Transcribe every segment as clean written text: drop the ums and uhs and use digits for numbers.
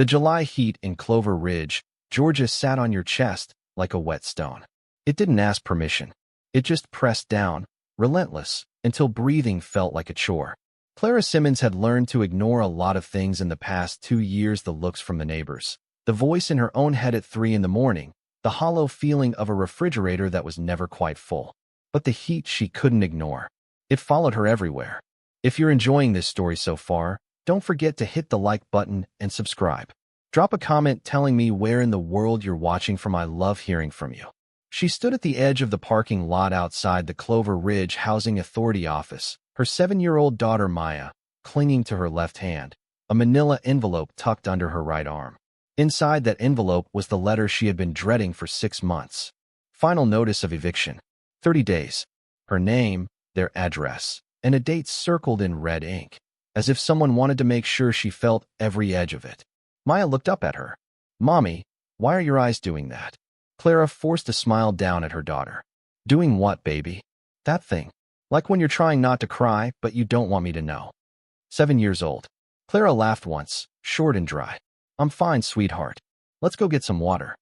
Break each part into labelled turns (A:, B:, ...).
A: The July heat in Clover Ridge, Georgia sat on your chest like a wet stone. It didn't ask permission. It just pressed down, relentless, until breathing felt like a chore. Clara Simmons had learned to ignore a lot of things in the past 2 years: the looks from the neighbors, the voice in her own head at 3 in the morning, the hollow feeling of a refrigerator that was never quite full. But the heat she couldn't ignore. It followed her everywhere. If you're enjoying this story so far, don't forget to hit the like button and subscribe. Drop a comment telling me where in the world you're watching from. I love hearing from you. She stood at the edge of the parking lot outside the Clover Ridge Housing Authority office, her 7-year-old daughter Mae clinging to her left hand, a manila envelope tucked under her right arm. Inside that envelope was the letter she had been dreading for 6 months. Final Notice of Eviction. 30 days. Her name, their address, and a date circled in red ink, as if someone wanted to make sure she felt every edge of it. Mae looked up at her. "Mommy, why are your eyes doing that?" Clara forced a smile down at her daughter. "Doing what, baby?" "That thing. Like when you're trying not to cry, but you don't want me to know." 7 years old. Clara laughed once, short and dry. "I'm fine, sweetheart. Let's go get some water."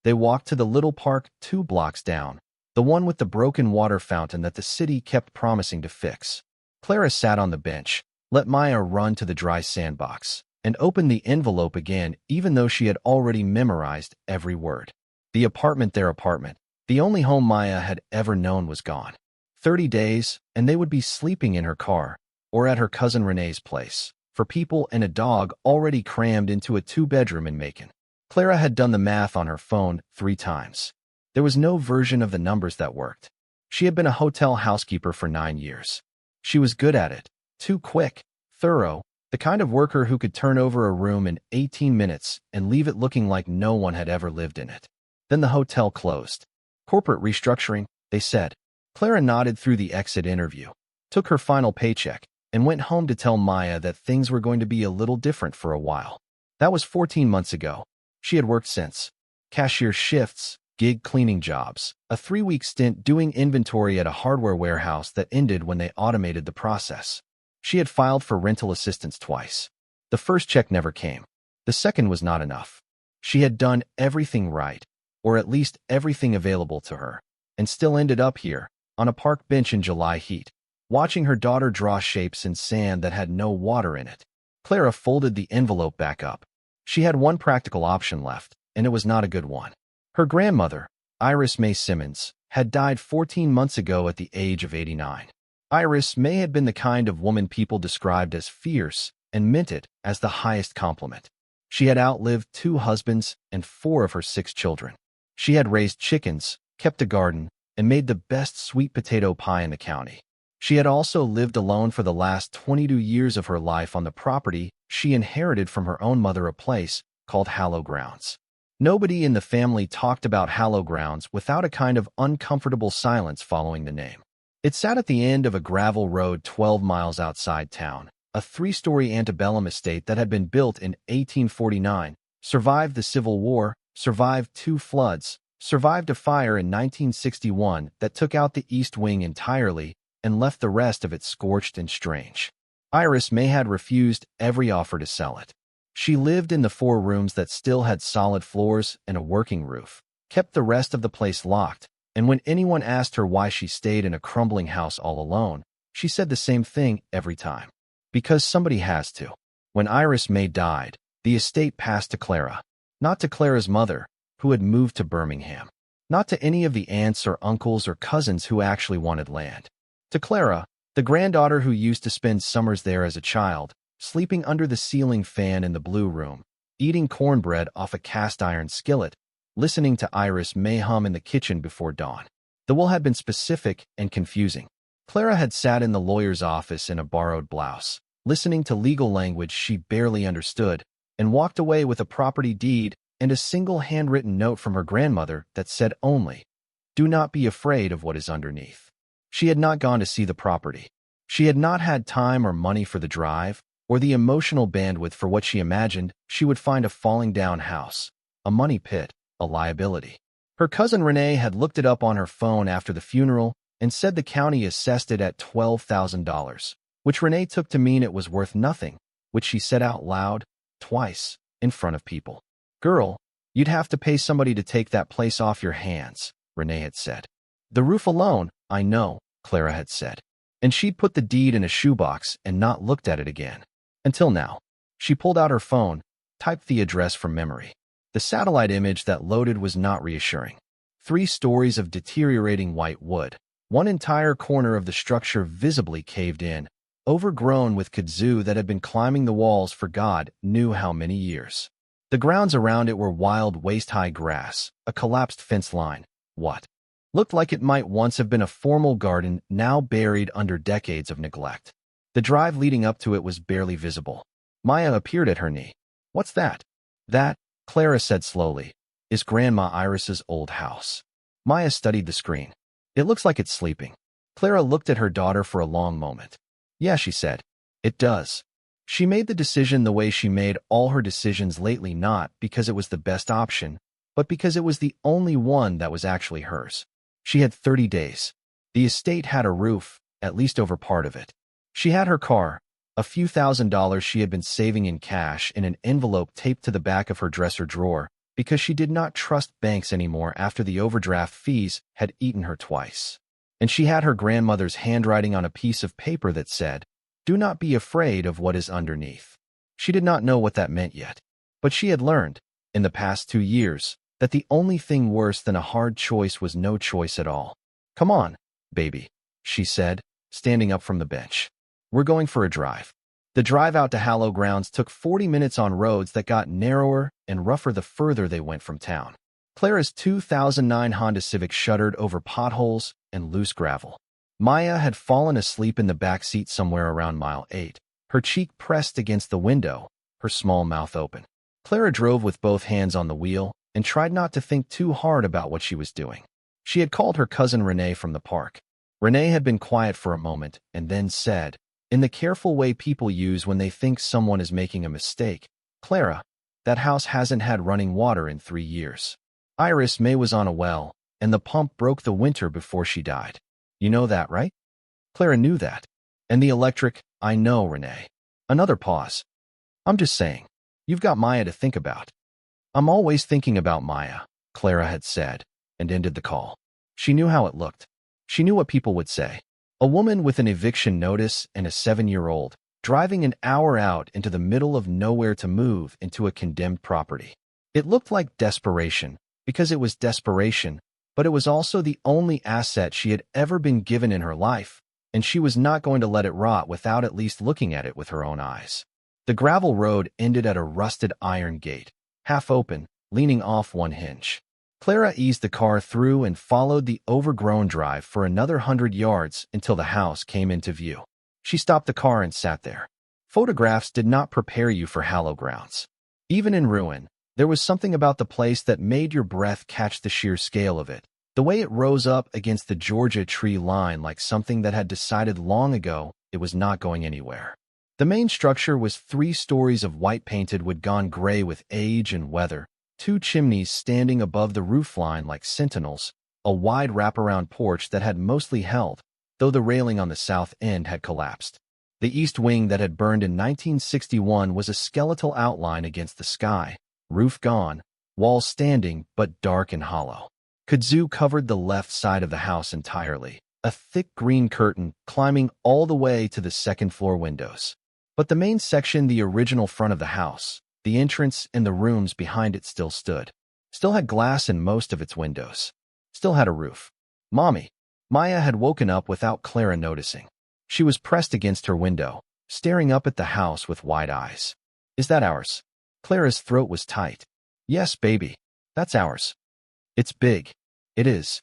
A: They walked to the little park 2 blocks down, the one with the broken water fountain that the city kept promising to fix. Clara sat on the bench, let Mae run to the dry sandbox, and opened the envelope again, even though she had already memorized every word. Their apartment, the only home Mae had ever known, was gone. 30 days, and they would be sleeping in her car, or at her cousin Renee's place, for people and a dog already crammed into a 2-bedroom in Macon. Clara had done the math on her phone 3 times. There was no version of the numbers that worked. She had been a hotel housekeeper for 9 years. She was good at it, too quick, thorough, the kind of worker who could turn over a room in 18 minutes and leave it looking like no one had ever lived in it. Then the hotel closed. "Corporate restructuring," they said. Clara nodded through the exit interview, took her final paycheck, and went home to tell Mae that things were going to be a little different for a while. That was 14 months ago. She had worked since. Cashier shifts, gig cleaning jobs, a 3-week stint doing inventory at a hardware warehouse that ended when they automated the process. She had filed for rental assistance twice. The first check never came. The second was not enough. She had done everything right, or at least everything available to her, and still ended up here, on a park bench in July heat, watching her daughter draw shapes in sand that had no water in it. Clara folded the envelope back up. She had one practical option left, and it was not a good one. Her grandmother, Mae Simmons, had died 14 months ago at the age of 89. Mae had been the kind of woman people described as fierce and meant it as the highest compliment. She had outlived 2 husbands and 4 of her 6 children. She had raised chickens, kept a garden, and made the best sweet potato pie in the county. She had also lived alone for the last 22 years of her life on the property she inherited from her own mother, a place called Hallow grounds. Nobody in the family talked about Hallow grounds without a kind of uncomfortable silence following the name. It sat at the end of a gravel road 12 miles outside town, a 3-story antebellum estate that had been built in 1849, survived the Civil War, survived 2 floods, survived a fire in 1961 that took out the east wing entirely and left the rest of it scorched and strange. Mae had refused every offer to sell it. She lived in the 4 rooms that still had solid floors and a working roof, kept the rest of the place locked, and when anyone asked her why she stayed in a crumbling house all alone, she said the same thing every time. Because somebody has to. When Mae died, the estate passed to Clara. Not to Clara's mother, who had moved to Birmingham. Not to any of the aunts or uncles or cousins who actually wanted land. To Clara, the granddaughter who used to spend summers there as a child, sleeping under the ceiling fan in the blue room, eating cornbread off a cast-iron skillet, listening to Mae hum in the kitchen before dawn. The will had been specific and confusing. Clara had sat in the lawyer's office in a borrowed blouse, listening to legal language she barely understood, and walked away with a property deed and a single handwritten note from her grandmother that said only, "Do not be afraid of what is underneath." She had not gone to see the property. She had not had time or money for the drive, or the emotional bandwidth for what she imagined she would find: a falling-down house, a money pit, a liability. Her cousin Renee had looked it up on her phone after the funeral and said the county assessed it at $12,000, which Renee took to mean it was worth nothing, which she said out loud twice. in front of people. "Girl, you'd have to pay somebody to take that place off your hands," Renee had said. "The roof alone, I know," Clara had said. And she'd put the deed in a shoebox and not looked at it again. Until now. She pulled out her phone, typed the address from memory. The satellite image that loaded was not reassuring. 3 stories of deteriorating white wood. One entire corner of the structure visibly caved in, overgrown with kudzu that had been climbing the walls for God knew how many years. The grounds around it were wild waist-high grass, a collapsed fence line. What looked like it might once have been a formal garden now buried under decades of neglect. The drive leading up to it was barely visible. Maya appeared at her knee. "What's that?" "That," Clara said slowly, "is Grandma Iris's old house." Maya studied the screen. "It looks like it's sleeping." Clara looked at her daughter for a long moment. "Yeah," she said. "It does." She made the decision the way she made all her decisions lately, not because it was the best option, but because it was the only one that was actually hers. She had 30 days. The estate had a roof, at least over part of it. She had her car, a few $1,000s she had been saving in cash in an envelope taped to the back of her dresser drawer because she did not trust banks anymore after the overdraft fees had eaten her twice. And she had her grandmother's handwriting on a piece of paper that said, "Do not be afraid of what is underneath." She did not know what that meant yet, but she had learned, in the past 2 years, that the only thing worse than a hard choice was no choice at all. "Come on, baby," she said, standing up from the bench. "We're going for a drive." The drive out to Hallow grounds took 40 minutes on roads that got narrower and rougher the further they went from town. Clara's 2009 Honda Civic shuddered over potholes and loose gravel. Maya had fallen asleep in the back seat somewhere around mile 8, her cheek pressed against the window, her small mouth open. Clara drove with both hands on the wheel and tried not to think too hard about what she was doing. She had called her cousin Renee from the park. Renee had been quiet for a moment and then said, in the careful way people use when they think someone is making a mistake, "Clara, that house hasn't had running water in 3 years. Mae was on a well, and the pump broke the winter before she died. You know that, right?" Clara knew that. "And the electric, I know, Renee." Another pause. "I'm just saying. You've got Maya to think about." "I'm always thinking about Maya," Clara had said, and ended the call. She knew how it looked. She knew what people would say. A woman with an eviction notice and a 7-year-old, driving an hour out into the middle of nowhere to move into a condemned property. It looked like desperation, because it was desperation, but it was also the only asset she had ever been given in her life, and she was not going to let it rot without at least looking at it with her own eyes. The gravel road ended at a rusted iron gate, half open, leaning off one hinge. Clara eased the car through and followed the overgrown drive for another 100 yards until the house came into view. She stopped the car and sat there. Photographs did not prepare you for Hallow grounds. Even in ruin, there was something about the place that made your breath catch the sheer scale of it, the way it rose up against the Georgia tree line like something that had decided long ago it was not going anywhere. The main structure was 3 stories of white-painted wood gone gray with age and weather, 2 chimneys standing above the roofline like sentinels, a wide wraparound porch that had mostly held, though the railing on the south end had collapsed. The east wing that had burned in 1961 was a skeletal outline against the sky, roof gone, walls standing but dark and hollow. Kudzu covered the left side of the house entirely, a thick green curtain climbing all the way to the second-floor windows. But the main section, the original front of the house, the entrance and the rooms behind it still stood. Still had glass in most of its windows. Still had a roof. "Mommy." Maya had woken up without Clara noticing. She was pressed against her window, staring up at the house with wide eyes. "Is that ours?" Clara's throat was tight. "Yes, baby. That's ours." "It's big." "It is.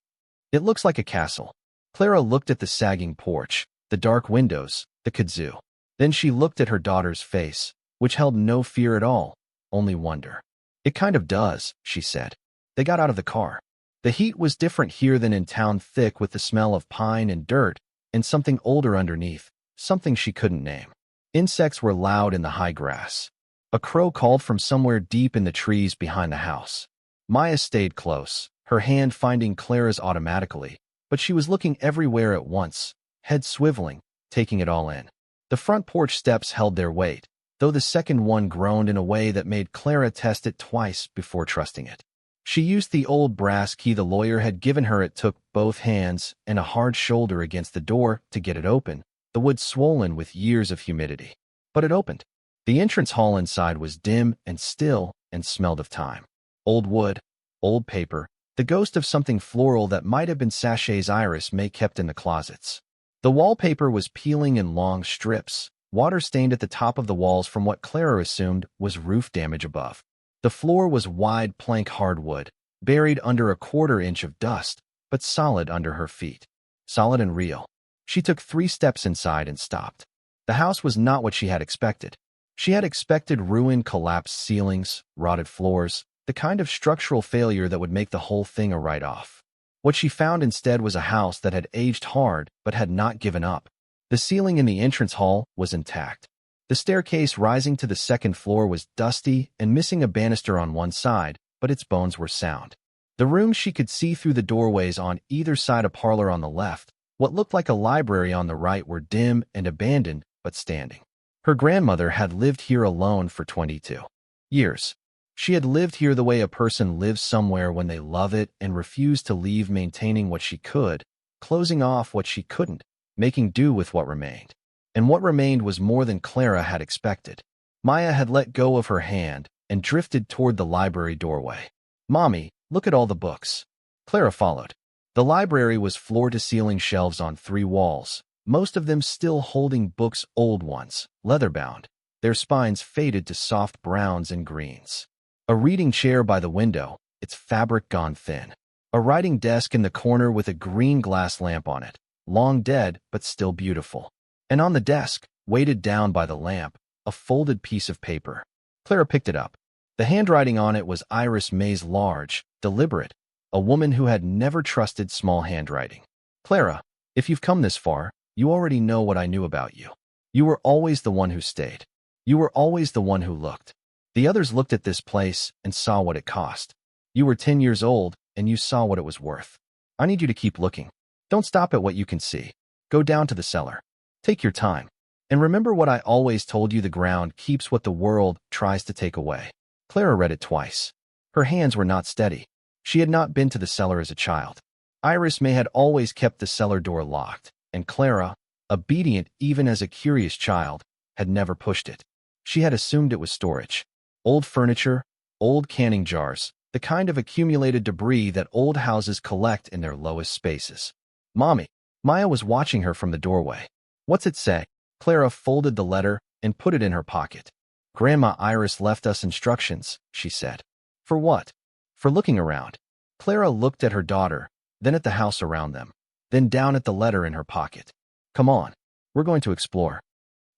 A: It looks like a castle." Clara looked at the sagging porch, the dark windows, the kudzu. Then she looked at her daughter's face, which held no fear at all, only wonder. "It kind of does," she said. They got out of the car. The heat was different here than in town, thick with the smell of pine and dirt, and something older underneath, something she couldn't name. Insects were loud in the high grass. A crow called from somewhere deep in the trees behind the house. Maya stayed close, her hand finding Clara's automatically, but she was looking everywhere at once, head swiveling, taking it all in. The front porch steps held their weight. though the second one groaned in a way that made Clara test it twice before trusting it. She used the old brass key the lawyer had given her. It took both hands and a hard shoulder against the door to get it open, the wood swollen with years of humidity. But it opened. The entrance hall inside was dim and still and smelled of time. Old wood, old paper, the ghost of something floral that might have been sachets Iris Mae kept in the closets. The wallpaper was peeling in long strips, water stained at the top of the walls from what Clara assumed was roof damage above. The floor was wide plank hardwood, buried under a quarter-inch of dust, but solid under her feet. Solid and real. She took 3 steps inside and stopped. The house was not what she had expected. She had expected ruin, collapsed ceilings, rotted floors, the kind of structural failure that would make the whole thing a write-off. What she found instead was a house that had aged hard but had not given up. The ceiling in the entrance hall was intact. The staircase rising to the second floor was dusty and missing a banister on one side, but its bones were sound. The rooms she could see through the doorways on either side, a parlor on the left, what looked like a library on the right, were dim and abandoned, but standing. Her grandmother had lived here alone for 22 years. She had lived here the way a person lives somewhere when they love it and refused to leave, maintaining what she could, closing off what she couldn't, making do with what remained. And what remained was more than Clara had expected. Maya had let go of her hand and drifted toward the library doorway. "Mommy, look at all the books." Clara followed. The library was floor-to-ceiling shelves on 3 walls, most of them still holding books, old ones, leather-bound, their spines faded to soft browns and greens. A reading chair by the window, its fabric gone thin. A writing desk in the corner with a green glass lamp on it, long dead but still beautiful. And on the desk, weighted down by the lamp, a folded piece of paper. Clara picked it up. The handwriting on it was Iris Mae's, large, deliberate, a woman who had never trusted small handwriting. "Clara, if you've come this far, you already know what I knew about you. You were always the one who stayed. You were always the one who looked. The others looked at this place and saw what it cost. You were 10 years old, and you saw what it was worth. I need you to keep looking. Don't stop at what you can see. Go down to the cellar. Take your time. And remember what I always told you: the ground keeps what the world tries to take away." Clara read it twice. Her hands were not steady. She had not been to the cellar as a child. Iris Mae had always kept the cellar door locked, and Clara, obedient even as a curious child, had never pushed it. She had assumed it was storage. Old furniture, old canning jars, the kind of accumulated debris that old houses collect in their lowest spaces. "Mommy." Maya was watching her from the doorway. "What's it say?" Clara folded the letter and put it in her pocket. "Grandma Iris left us instructions," she said. "For what?" "For looking around." Clara looked at her daughter, then at the house around them, then down at the letter in her pocket. "Come on. We're going to explore."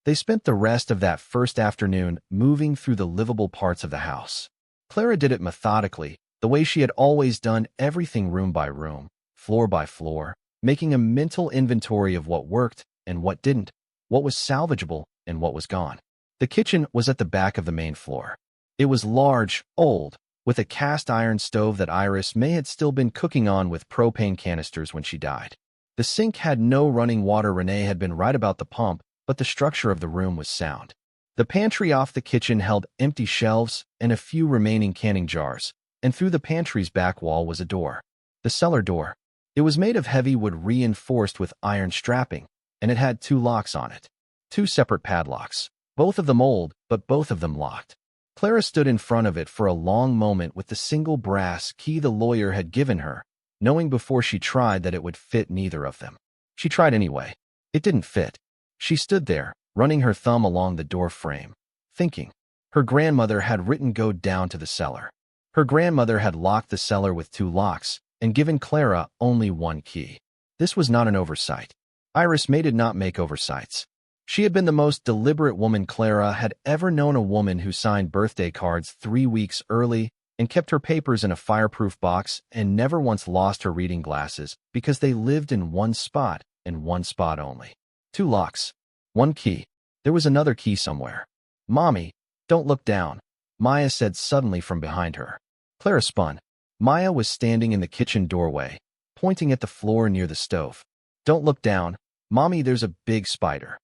A: They spent the rest of that first afternoon moving through the livable parts of the house. Clara did it methodically, the way she had always done everything, room by room, floor by floor, making a mental inventory of what worked and what didn't, what was salvageable and what was gone. The kitchen was at the back of the main floor. It was large, old, with a cast iron stove that Iris Mae had still been cooking on with propane canisters when she died. The sink had no running water. Renee had been right about the pump, but the structure of the room was sound. The pantry off the kitchen held empty shelves and a few remaining canning jars, and through the pantry's back wall was a door. The cellar door. It was made of heavy wood reinforced with iron strapping, and it had 2 locks on it. 2 separate padlocks, both of them old, but both of them locked. Clara stood in front of it for a long moment with the single brass key the lawyer had given her, knowing before she tried that it would fit neither of them. She tried anyway. It didn't fit. She stood there, running her thumb along the door frame, thinking. Her grandmother had written "Go down to the cellar." Her grandmother had locked the cellar with 2 locks and given Clara only 1 key. This was not an oversight. Iris Mae did not make oversights. She had been the most deliberate woman Clara had ever known, a woman who signed birthday cards 3 weeks early and kept her papers in a fireproof box and never once lost her reading glasses because they lived in one spot and one spot only. 2 locks. 1 key. There was another key somewhere. "Mommy, don't look down," Maya said suddenly from behind her. Clara spun. Maya was standing in the kitchen doorway, pointing at the floor near the stove. "Don't look down. Mommy, there's a big spider."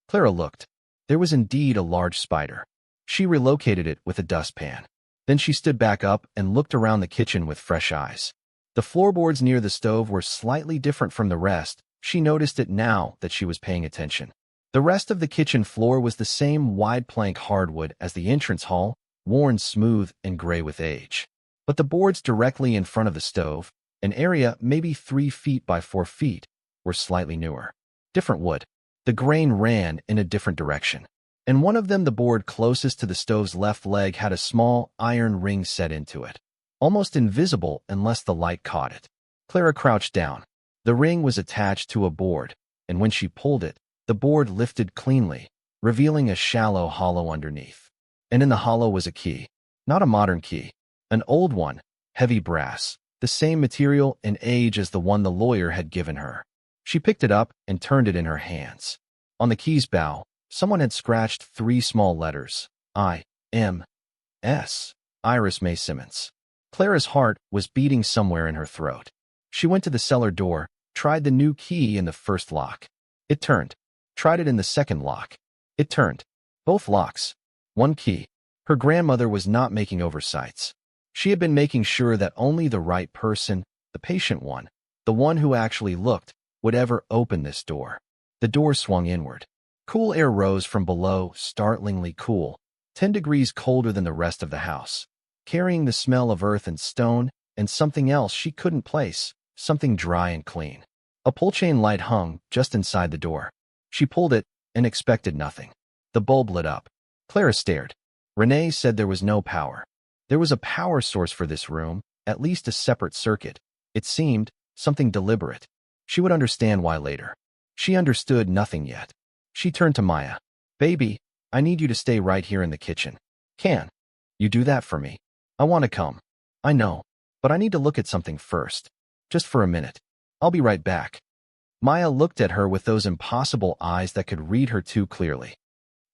A: Clara looked. There was indeed a large spider. She relocated it with a dustpan. Then she stood back up and looked around the kitchen with fresh eyes. The floorboards near the stove were slightly different from the rest. She noticed it now that she was paying attention. The rest of the kitchen floor was the same wide plank hardwood as the entrance hall, worn smooth and gray with age. But the boards directly in front of the stove, an area maybe 3 feet by 4 feet, were slightly newer. Different wood. The grain ran in a different direction. And one of them, the board closest to the stove's left leg, had a small iron ring set into it, almost invisible unless the light caught it. Clara crouched down. The ring was attached to a board, and when she pulled it, the board lifted cleanly, revealing a shallow hollow underneath. And in the hollow was a key. Not a modern key. An old one, heavy brass, the same material and age as the one the lawyer had given her. She picked it up and turned it in her hands. On the key's bow, someone had scratched 3 small letters, I-M-S, Iris Mae Simmons. Clara's heart was beating somewhere in her throat. She went to the cellar door, tried the new key in the first lock. It turned. Tried it in the second lock. It turned. Both locks. One key. Her grandmother was not making oversights. She had been making sure that only the right person, the patient one, the one who actually looked, would ever open this door. The door swung inward. Cool air rose from below, startlingly cool, 10 degrees colder than the rest of the house, carrying the smell of earth and stone and something else she couldn't place, something dry and clean. A pull chain light hung just inside the door. She pulled it and expected nothing. The bulb lit up. Clara stared. Renee said there was no power. There was a power source for this room, at least a separate circuit. It seemed something deliberate. She would understand why later. She understood nothing yet. She turned to Maya. Baby, I need you to stay right here in the kitchen. Can you do that for me? I want to come. I know, but I need to look at something first. Just for a minute. I'll be right back. Maya looked at her with those impossible eyes that could read her too clearly.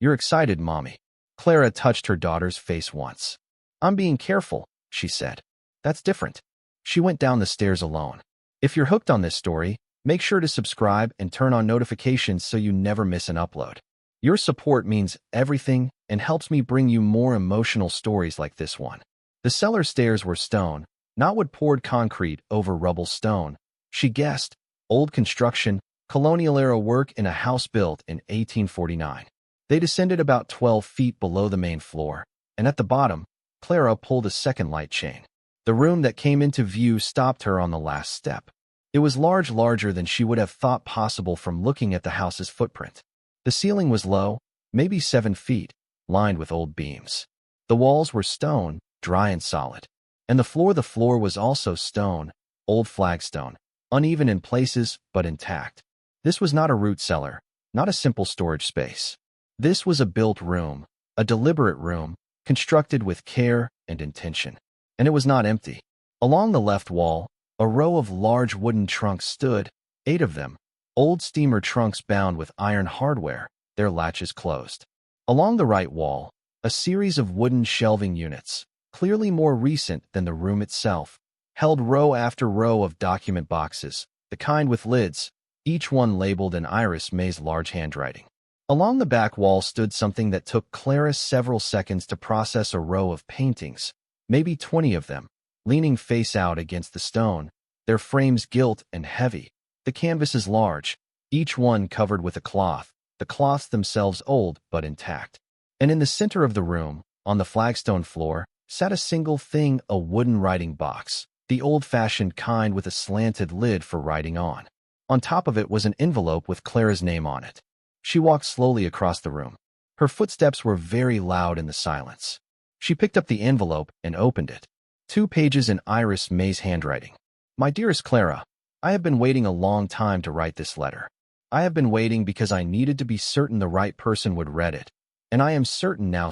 A: You're excited, Mommy. Clara touched her daughter's face once. I'm being careful, she said. That's different. She went down the stairs alone. If you're hooked on this story, make sure to subscribe and turn on notifications so you never miss an upload. Your support means everything and helps me bring you more emotional stories like this one. The cellar stairs were stone, not wood poured concrete over rubble stone. She guessed, old construction, colonial-era work in a house built in 1849. They descended about 12 feet below the main floor, and at the bottom, Clara pulled a second light chain. The room that came into view stopped her on the last step. It was larger than she would have thought possible from looking at the house's footprint. The ceiling was low, maybe 7 feet, lined with old beams. The walls were stone, dry and solid. And the floor was also stone, old flagstone, uneven in places but intact. This was not a root cellar, not a simple storage space. This was a built room, a deliberate room, constructed with care and intention. And it was not empty. Along the left wall, a row of large wooden trunks stood, 8 of them, old steamer trunks bound with iron hardware, their latches closed. Along the right wall, a series of wooden shelving units, clearly more recent than the room itself, held row after row of document boxes, the kind with lids, each one labeled in Iris Mae's large handwriting. Along the back wall stood something that took Clara several seconds to process, a row of paintings, maybe 20 of them, leaning face out against the stone, their frames gilt and heavy, the canvases large, each one covered with a cloth, the cloths themselves old but intact. And in the center of the room, on the flagstone floor, sat a single thing, a wooden writing box, the old-fashioned kind with a slanted lid for writing on. On top of it was an envelope with Clara's name on it. She walked slowly across the room. Her footsteps were very loud in the silence. She picked up the envelope and opened it. 2 pages in Iris Mae's handwriting. My dearest Clara, I have been waiting a long time to write this letter. I have been waiting because I needed to be certain the right person would read it. And I am certain now,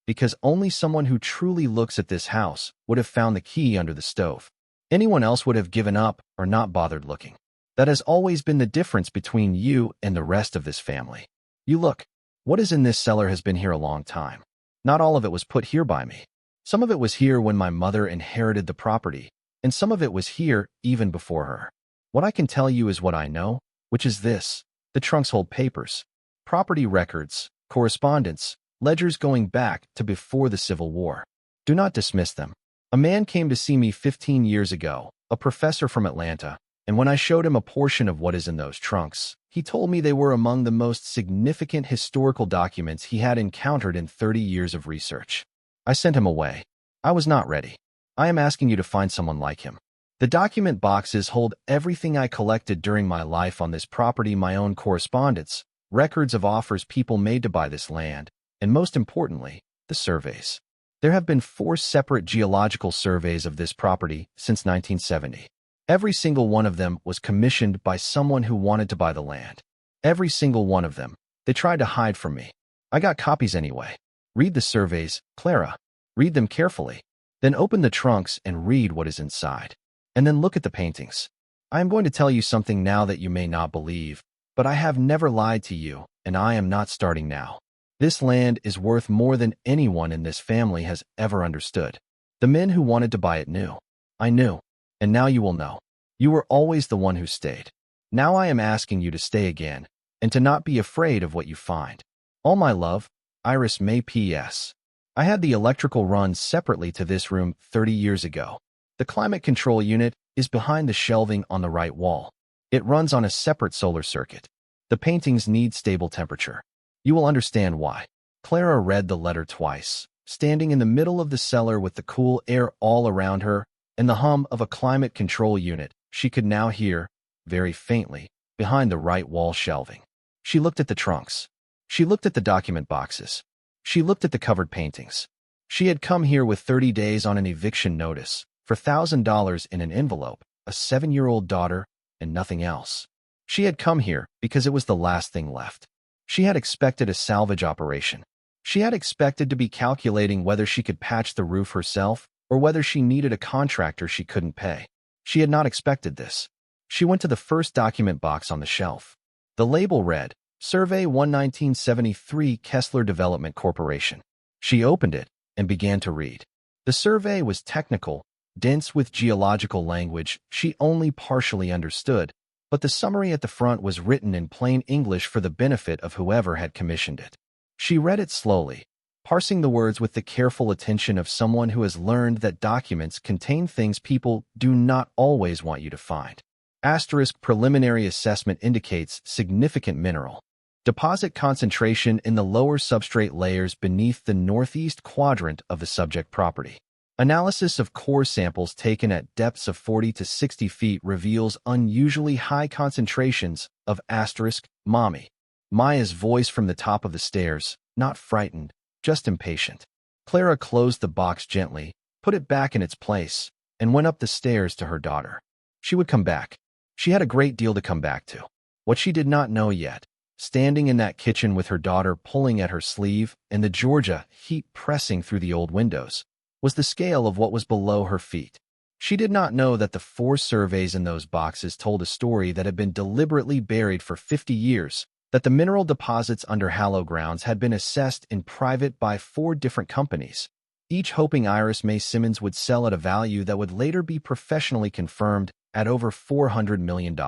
A: because only someone who truly looks at this house would have found the key under the stove. Anyone else would have given up or not bothered looking. That has always been the difference between you and the rest of this family. You look, what is in this cellar has been here a long time. Not all of it was put here by me. Some of it was here when my mother inherited the property, and some of it was here even before her. What I can tell you is what I know, which is this. The trunks hold papers, property records, correspondence, ledgers going back to before the Civil War. Do not dismiss them. A man came to see me 15 years ago, a professor from Atlanta, and when I showed him a portion of what is in those trunks, he told me they were among the most significant historical documents he had encountered in 30 years of research. I sent him away. I was not ready. I am asking you to find someone like him. The document boxes hold everything I collected during my life on this property, my own correspondence, records of offers people made to buy this land, and most importantly, the surveys. There have been 4 separate geological surveys of this property since 1970. Every single one of them was commissioned by someone who wanted to buy the land. Every single one of them. They tried to hide from me. I got copies anyway. Read the surveys, Clara. Read them carefully. Then open the trunks and read what is inside. And then look at the paintings. I am going to tell you something now that you may not believe, but I have never lied to you, and I am not starting now. This land is worth more than anyone in this family has ever understood. The men who wanted to buy it knew. I knew. And now you will know. You were always the one who stayed. Now I am asking you to stay again, and to not be afraid of what you find. All my love, Iris Mae P.S. I had the electrical run separately to this room 30 years ago. The climate control unit is behind the shelving on the right wall. It runs on a separate solar circuit. The paintings need stable temperature. You will understand why. Clara read the letter twice, standing in the middle of the cellar with the cool air all around her, and the hum of a climate control unit she could now hear, very faintly, behind the right wall shelving. She looked at the trunks. She looked at the document boxes. She looked at the covered paintings. She had come here with 30 days on an eviction notice, for $1,000 in an envelope, a 7-year-old daughter, and nothing else. She had come here because it was the last thing left. She had expected a salvage operation. She had expected to be calculating whether she could patch the roof herself or whether she needed a contractor she couldn't pay. She had not expected this. She went to the first document box on the shelf. The label read, Survey 1973 Kessler Development Corporation. She opened it and began to read. The survey was technical, dense with geological language she only partially understood, but the summary at the front was written in plain English for the benefit of whoever had commissioned it. She read it slowly, parsing the words with the careful attention of someone who has learned that documents contain things people do not always want you to find. Asterisk preliminary assessment indicates significant mineral deposit concentration in the lower substrate layers beneath the northeast quadrant of the subject property. Analysis of core samples taken at depths of 40 to 60 feet reveals unusually high concentrations of asterisk mommy. Maya's voice from the top of the stairs, not frightened, just impatient. Clara closed the box gently, put it back in its place, and went up the stairs to her daughter. She would come back. She had a great deal to come back to. What she did not know yet, standing in that kitchen with her daughter pulling at her sleeve and the Georgia heat pressing through the old windows, was the scale of what was below her feet. She did not know that the 4 surveys in those boxes told a story that had been deliberately buried for 50 years, that the mineral deposits under Hallow grounds had been assessed in private by 4 different companies, each hoping Iris Mae Simmons would sell at a value that would later be professionally confirmed at over $400 million.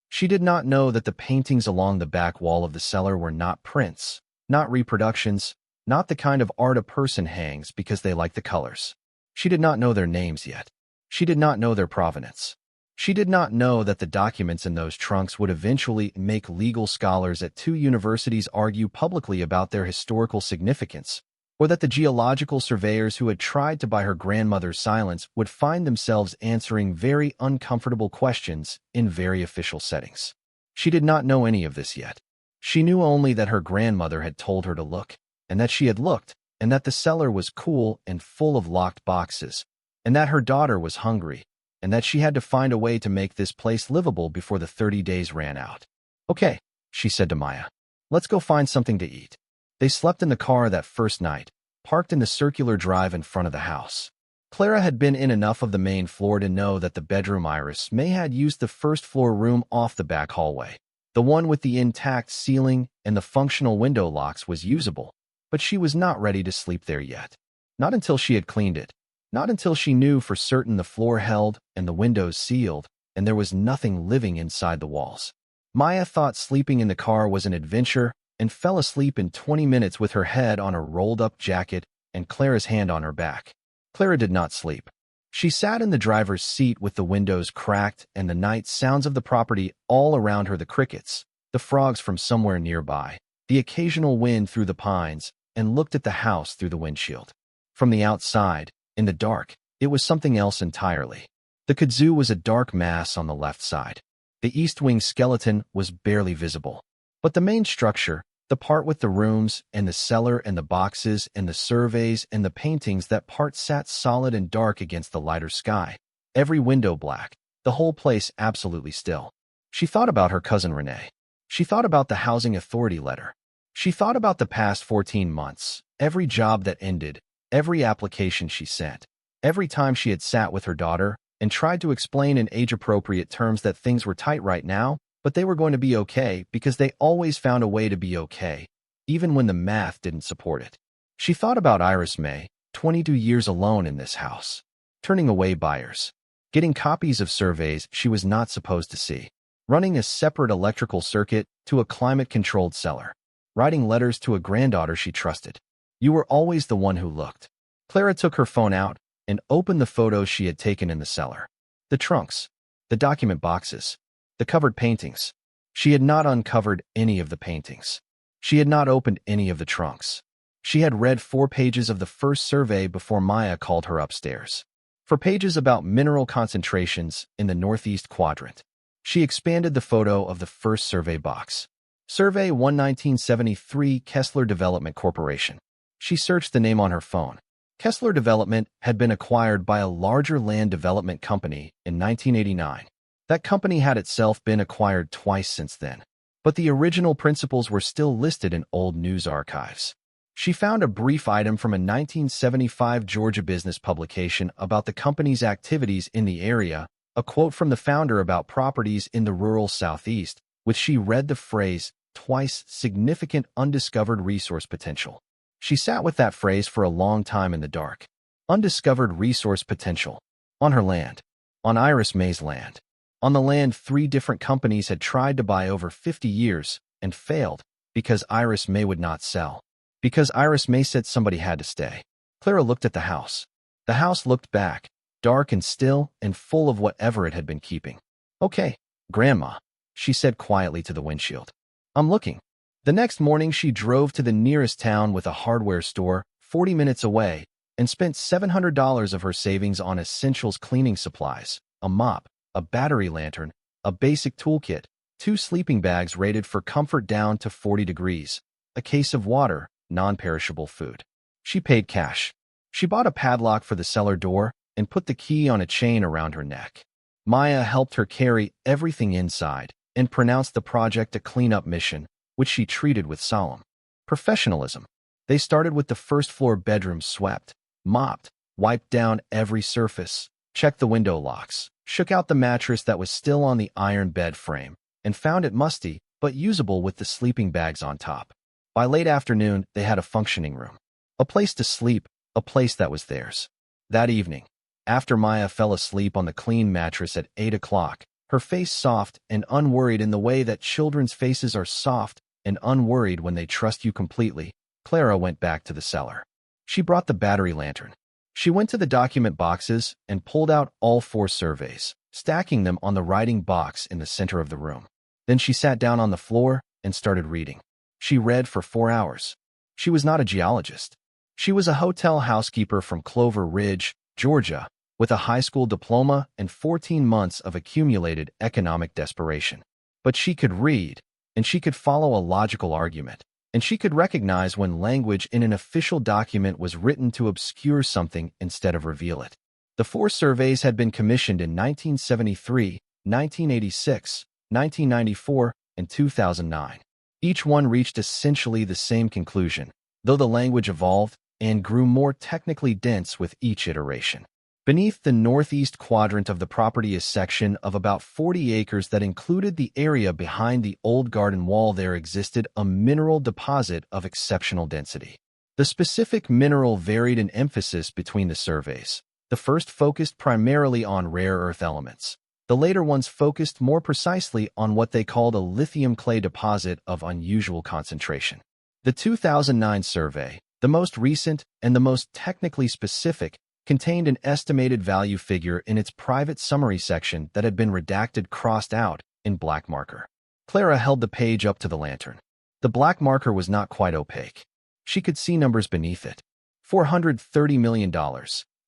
A: She did not know that the paintings along the back wall of the cellar were not prints, not reproductions, not the kind of art a person hangs because they like the colors. She did not know their names yet. She did not know their provenance. She did not know that the documents in those trunks would eventually make legal scholars at 2 universities argue publicly about their historical significance, or that the geological surveyors who had tried to buy her grandmother's silence would find themselves answering very uncomfortable questions in very official settings. She did not know any of this yet. She knew only that her grandmother had told her to look, and that she had looked, and that the cellar was cool and full of locked boxes, and that her daughter was hungry, and that she had to find a way to make this place livable before the 30 days ran out. Okay, she said to Maya. Let's go find something to eat. They slept in the car that first night, parked in the circular drive in front of the house. Clara had been in enough of the main floor to know that the bedroom Iris Mae had used the first floor room off the back hallway. The one with the intact ceiling and the functional window locks was usable, but she was not ready to sleep there yet. Not until she had cleaned it. Not until she knew for certain the floor held and the windows sealed, and there was nothing living inside the walls. Maya thought sleeping in the car was an adventure, and fell asleep in 20 minutes with her head on a rolled-up jacket and Clara's hand on her back. Clara did not sleep. She sat in the driver's seat with the windows cracked and the night sounds of the property all around her, the crickets, the frogs from somewhere nearby, the occasional wind through the pines, and looked at the house through the windshield. From the outside, in the dark, it was something else entirely. The kudzu was a dark mass on the left side. The east wing skeleton was barely visible. But the main structure, the part with the rooms and the cellar and the boxes and the surveys and the paintings, that part sat solid and dark against the lighter sky. Every window black, the whole place absolutely still. She thought about her cousin Renee. She thought about the housing authority letter. She thought about the past 14 months, every job that ended, every application she sent, every time she had sat with her daughter and tried to explain in age-appropriate terms that things were tight right now, but they were going to be okay because they always found a way to be okay, even when the math didn't support it. She thought about Iris Mae, 22 years alone in this house, turning away buyers, getting copies of surveys she was not supposed to see, running a separate electrical circuit to a climate-controlled cellar, writing letters to a granddaughter she trusted. You were always the one who looked. Clara took her phone out and opened the photos she had taken in the cellar. The trunks, the document boxes, the covered paintings. She had not uncovered any of the paintings. She had not opened any of the trunks. She had read 4 pages of the first survey before Mae called her upstairs. 4 pages about mineral concentrations in the northeast quadrant. She expanded the photo of the first survey box. Survey 11973, Kessler Development Corporation. She searched the name on her phone. Kessler Development had been acquired by a larger land development company in 1989. That company had itself been acquired twice since then, but the original principals were still listed in old news archives. She found a brief item from a 1975 Georgia business publication about the company's activities in the area, a quote from the founder about properties in the rural southeast, which she read the phrase, twice, significant undiscovered resource potential. She sat with that phrase for a long time in the dark. Undiscovered resource potential. On her land. On Iris Mae's land. On the land 3 different companies had tried to buy over 50 years and failed because Iris Mae would not sell. Because Iris Mae said somebody had to stay. Clara looked at the house. The house looked back, dark and still and full of whatever it had been keeping. Okay, Grandma, she said quietly to the windshield. I'm looking. The next morning she drove to the nearest town with a hardware store 40 minutes away and spent $700 of her savings on essentials cleaning supplies, a mop, a battery lantern, a basic toolkit, 2 sleeping bags rated for comfort down to 40 degrees, a case of water, non-perishable food. She paid cash. She bought a padlock for the cellar door and put the key on a chain around her neck. Mae helped her carry everything inside and pronounced the project a cleanup mission, which she treated with solemn professionalism. They started with the first floor bedroom swept, mopped, wiped down every surface, checked the window locks, shook out the mattress that was still on the iron bed frame, and found it musty but usable with the sleeping bags on top. By late afternoon, they had a functioning room. A place to sleep, a place that was theirs. That evening, after Mae fell asleep on the clean mattress at 8 o'clock, her face soft and unworried in the way that children's faces are soft and unworried when they trust you completely, Clara went back to the cellar. She brought the battery lantern. She went to the document boxes and pulled out all 4 surveys, stacking them on the writing box in the center of the room. Then she sat down on the floor and started reading. She read for 4 hours. She was not a geologist. She was a hotel housekeeper from Clover Ridge, Georgia, with a high school diploma and 14 months of accumulated economic desperation. But she could read, and she could follow a logical argument, and she could recognize when language in an official document was written to obscure something instead of reveal it. The 4 surveys had been commissioned in 1973, 1986, 1994, and 2009. Each one reached essentially the same conclusion, though the language evolved and grew more technically dense with each iteration. Beneath the northeast quadrant of the property, a section of about 40 acres that included the area behind the old garden wall, there existed a mineral deposit of exceptional density. The specific mineral varied in emphasis between the surveys. The first focused primarily on rare earth elements. The later ones focused more precisely on what they called a lithium-clay deposit of unusual concentration. The 2009 survey, the most recent and the most technically specific, contained an estimated value figure in its private summary section that had been redacted crossed out in black marker. Clara held the page up to the lantern. The black marker was not quite opaque. She could see numbers beneath it. $430 million,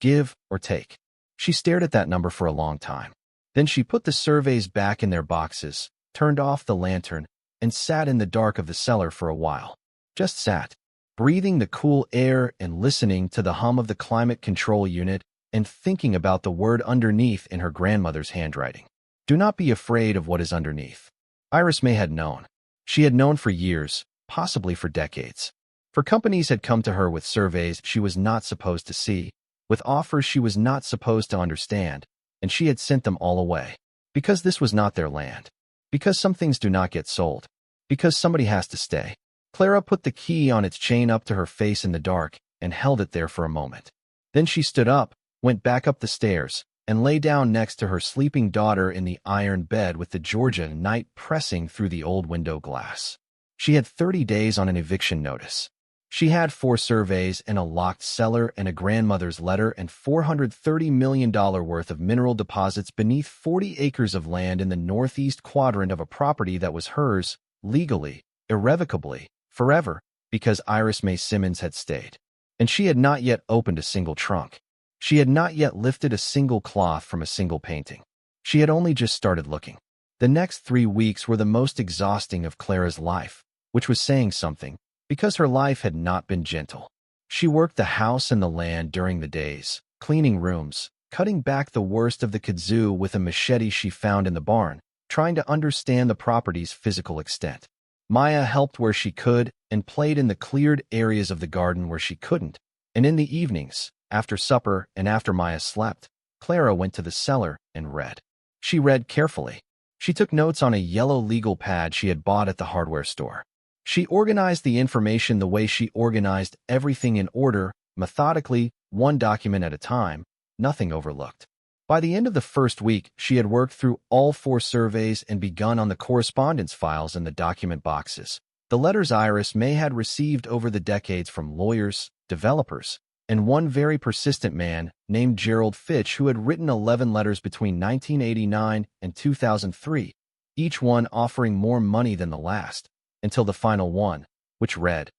A: give or take. She stared at that number for a long time. Then she put the surveys back in their boxes, turned off the lantern, and sat in the dark of the cellar for a while. Just sat, breathing the cool air and listening to the hum of the climate control unit and thinking about the word underneath in her grandmother's handwriting. Do not be afraid of what is underneath. Iris Mae had known. She had known for years, possibly for decades. For companies had come to her with surveys she was not supposed to see, with offers she was not supposed to understand, and she had sent them all away. Because this was not their land. Because some things do not get sold. Because somebody has to stay. Clara put the key on its chain up to her face in the dark and held it there for a moment. Then she stood up, went back up the stairs, and lay down next to her sleeping daughter in the iron bed with the Georgia night pressing through the old window glass. She had 30 days on an eviction notice. She had 4 surveys and a locked cellar and a grandmother's letter and $430 million worth of mineral deposits beneath 40 acres of land in the northeast quadrant of a property that was hers, legally, irrevocably, forever, because Iris Mae Simmons had stayed. And she had not yet opened a single trunk. She had not yet lifted a single cloth from a single painting. She had only just started looking. The next 3 weeks were the most exhausting of Clara's life, which was saying something, because her life had not been gentle. She worked the house and the land during the days, cleaning rooms, cutting back the worst of the kudzu with a machete she found in the barn, trying to understand the property's physical extent. Maya helped where she could and played in the cleared areas of the garden where she couldn't, and in the evenings, after supper and after Maya slept, Clara went to the cellar and read. She read carefully. She took notes on a yellow legal pad she had bought at the hardware store. She organized the information the way she organized everything in order, methodically, one document at a time, nothing overlooked. By the end of the first week, she had worked through all 4 surveys and begun on the correspondence files in the document boxes, the letters Iris Mae had received over the decades from lawyers, developers, and one very persistent man named Gerald Fitch who had written 11 letters between 1989 and 2003, each one offering more money than the last, until the final one, which read,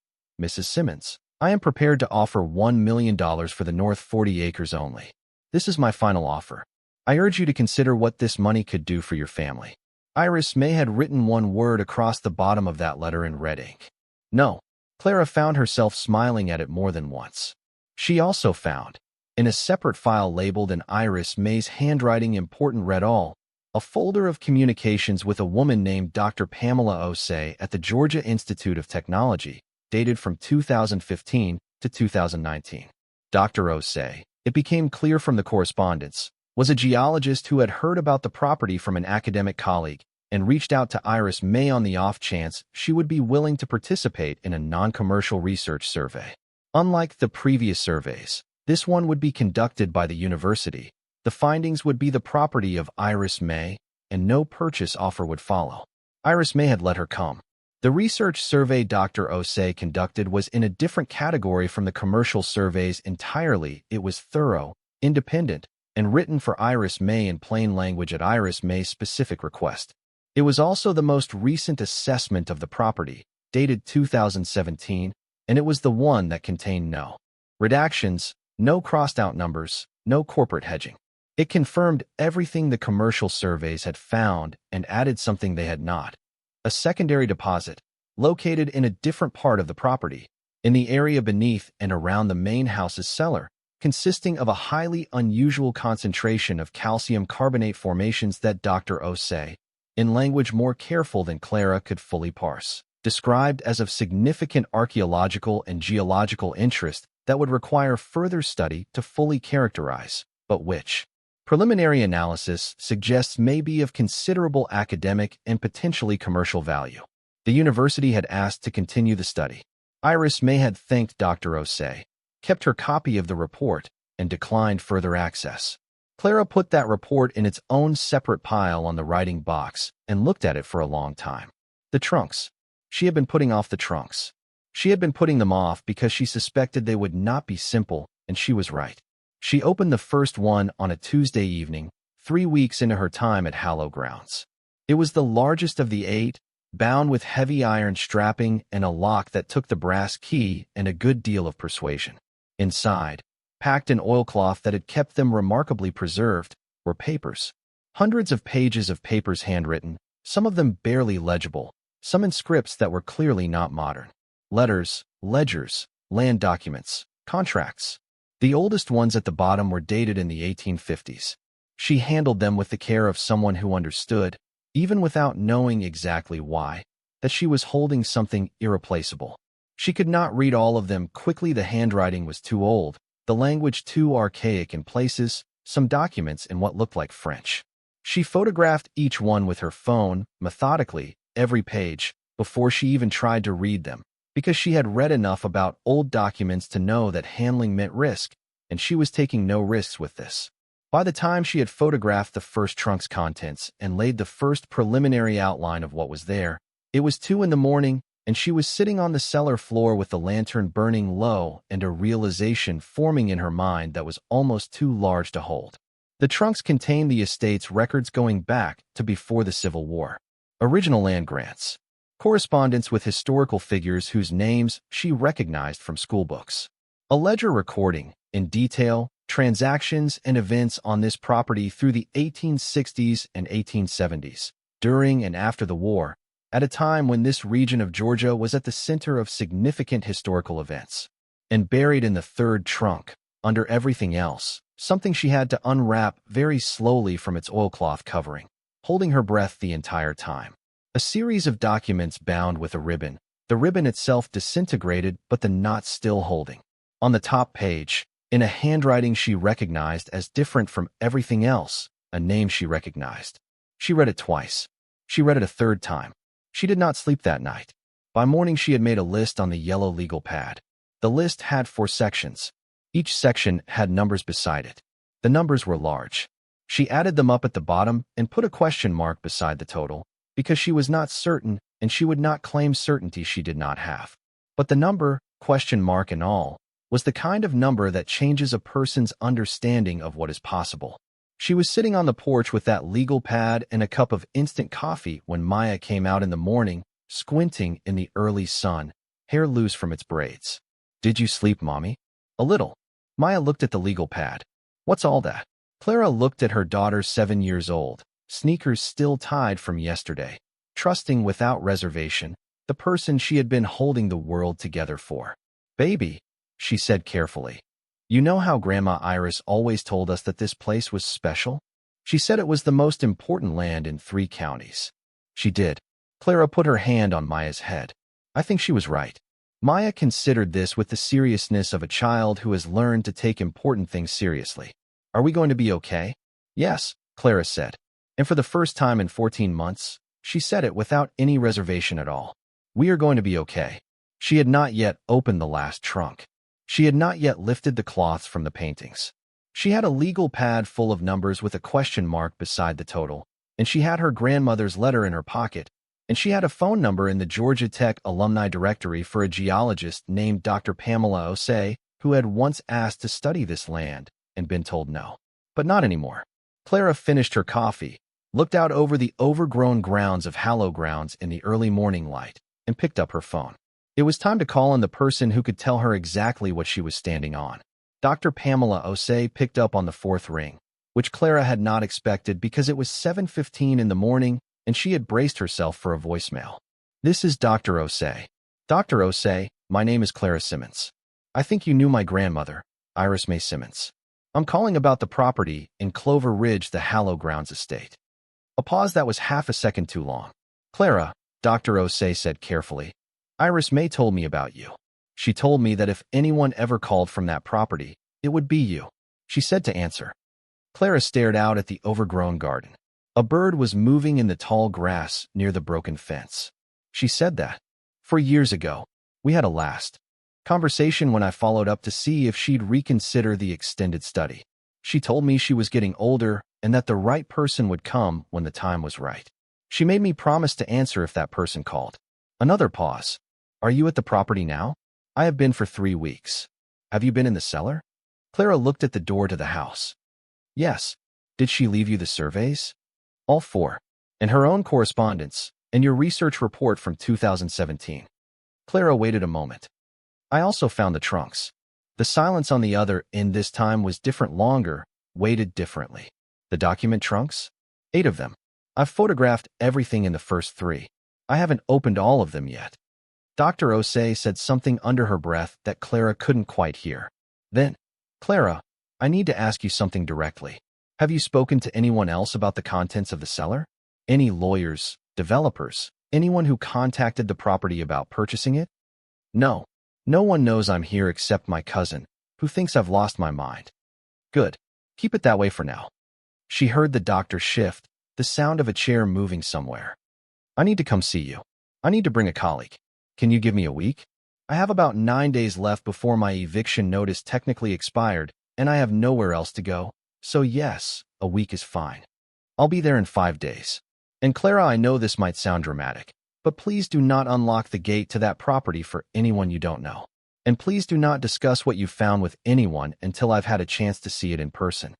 A: Mrs. Simmons, I am prepared to offer $1 million for the north 40 acres only. This is my final offer. I urge you to consider what this money could do for your family. Iris Mae had written one word across the bottom of that letter in red ink. No. Clara found herself smiling at it more than once. She also found, in a separate file labeled in Iris Mae's handwriting important read all, a folder of communications with a woman named Dr. Pamela Osei at the Georgia Institute of Technology, dated from 2015 to 2019. Dr. Osei, it became clear from the correspondence, was a geologist who had heard about the property from an academic colleague and reached out to Iris Mae on the off chance she would be willing to participate in a non-commercial research survey. Unlike the previous surveys, this one would be conducted by the university. The findings would be the property of Iris Mae, and no purchase offer would follow. Iris Mae had let her come. The research survey Dr. Osei conducted was in a different category from the commercial surveys entirely. It was thorough, independent, and written for Iris Mae in plain language at Iris Mae's specific request. It was also the most recent assessment of the property, dated 2017, and it was the one that contained no redactions, no crossed-out numbers, no corporate hedging. It confirmed everything the commercial surveys had found and added something they had not. A secondary deposit, located in a different part of the property, in the area beneath and around the main house's cellar, consisting of a highly unusual concentration of calcium carbonate formations that Dr. Osei, in language more careful than Clara could fully parse, described as of significant archaeological and geological interest that would require further study to fully characterize, but which preliminary analysis suggests may be of considerable academic and potentially commercial value. The university had asked to continue the study. Iris Mae had thanked Dr. Osei, kept her copy of the report, and declined further access. Clara put that report in its own separate pile on the writing box and looked at it for a long time. The trunks. She had been putting off the trunks. She had been putting them off because she suspected they would not be simple, and she was right. She opened the first one on a Tuesday evening, 3 weeks into her time at Hallow grounds. It was the largest of the 8, bound with heavy iron strapping and a lock that took the brass key and a good deal of persuasion. Inside, packed in oilcloth that had kept them remarkably preserved, were papers. Hundreds of pages of papers handwritten, some of them barely legible, some in scripts that were clearly not modern. Letters, ledgers, land documents, contracts. The oldest ones at the bottom were dated in the 1850s. She handled them with the care of someone who understood, even without knowing exactly why, that she was holding something irreplaceable. She could not read all of them quickly. The handwriting was too old, the language too archaic in places, some documents in what looked like French. She photographed each one with her phone, methodically, every page, before she even tried to read them, because she had read enough about old documents to know that handling meant risk, and she was taking no risks with this. By the time she had photographed the first trunk's contents and laid the first preliminary outline of what was there, it was 2 a.m, and she was sitting on the cellar floor with the lantern burning low and a realization forming in her mind that was almost too large to hold. The trunks contained the estate's records going back to before the Civil War. Original land grants. Correspondence with historical figures whose names she recognized from schoolbooks. A ledger recording, in detail, transactions and events on this property through the 1860s and 1870s, during and after the war, at a time when this region of Georgia was at the center of significant historical events. And buried in the third trunk, under everything else, something she had to unwrap very slowly from its oilcloth covering, holding her breath the entire time. A series of documents bound with a ribbon, the ribbon itself disintegrated but the knot still holding. On the top page, in a handwriting she recognized as different from everything else, a name she recognized. She read it twice. She read it a third time. She did not sleep that night. By morning she had made a list on the yellow legal pad. The list had 4 sections. Each section had numbers beside it. The numbers were large. She added them up at the bottom and put a question mark beside the total, because she was not certain and she would not claim certainty she did not have. But the number, question mark and all, was the kind of number that changes a person's understanding of what is possible. She was sitting on the porch with that legal pad and a cup of instant coffee when Maya came out in the morning, squinting in the early sun, hair loose from its braids. "Did you sleep, Mommy?" "A little." Maya looked at the legal pad. "What's all that?" Clara looked at her daughter, 7 years old, sneakers still tied from yesterday, trusting without reservation the person she had been holding the world together for. "Baby," she said carefully, "you know how Grandma Iris always told us that this place was special? She said it was the most important land in 3 counties. She did." Clara put her hand on Maya's head. "I think she was right." Maya considered this with the seriousness of a child who has learned to take important things seriously. "Are we going to be okay?" "Yes," Clara said. And for the first time in 14 months, she said it without any reservation at all. "We are going to be okay." She had not yet opened the last trunk. She had not yet lifted the cloths from the paintings. She had a legal pad full of numbers with a question mark beside the total, and she had her grandmother's letter in her pocket, and she had a phone number in the Georgia Tech alumni directory for a geologist named Dr. Pamela Osei, who had once asked to study this land and been told no. But not anymore. Clara finished her coffee, looked out over the overgrown grounds of Hallow grounds in the early morning light, and picked up her phone. It was time to call on the person who could tell her exactly what she was standing on. Dr. Pamela Osei picked up on the 4th ring, which Clara had not expected because it was 7:15 in the morning and she had braced herself for a voicemail. "This is Dr. Osei. Dr. Osei, my name is Clara Simmons. I think you knew my grandmother, Iris Mae Simmons. I'm calling about the property in Clover Ridge, the Hallow Grounds estate." A pause that was half a second too long. "Clara," Dr. Osei said carefully, "Iris Mae told me about you. She told me that if anyone ever called from that property, it would be you," she said to answer. Clara stared out at the overgrown garden. A bird was moving in the tall grass near the broken fence. She said that. For years ago, we had a last conversation when I followed up to see if she'd reconsider the extended study. She told me she was getting older and that the right person would come when the time was right. She made me promise to answer if that person called. Another pause. Are you at the property now? I have been for 3 weeks. Have you been in the cellar? Clara looked at the door to the house. Yes. Did she leave you the surveys? All 4. And her own correspondence, and your research report from 2017. Clara waited a moment. I also found the trunks. The silence on the other end this time was different, longer, weighted differently. The document trunks? 8 of them. I've photographed everything in the first 3. I haven't opened all of them yet. Dr. Osei said something under her breath that Clara couldn't quite hear. Then, Clara, I need to ask you something directly. Have you spoken to anyone else about the contents of the cellar? Any lawyers, developers, anyone who contacted the property about purchasing it? No. No one knows I'm here except my cousin, who thinks I've lost my mind. Good. Keep it that way for now. She heard the doctor shift, the sound of a chair moving somewhere. I need to come see you. I need to bring a colleague. Can you give me a week? I have about 9 days left before my eviction notice technically expired, and I have nowhere else to go. So yes, a week is fine. I'll be there in 5 days. And Clara, I know this might sound dramatic, but please do not unlock the gate to that property for anyone you don't know. And please do not discuss what you found with anyone until I've had a chance to see it in person.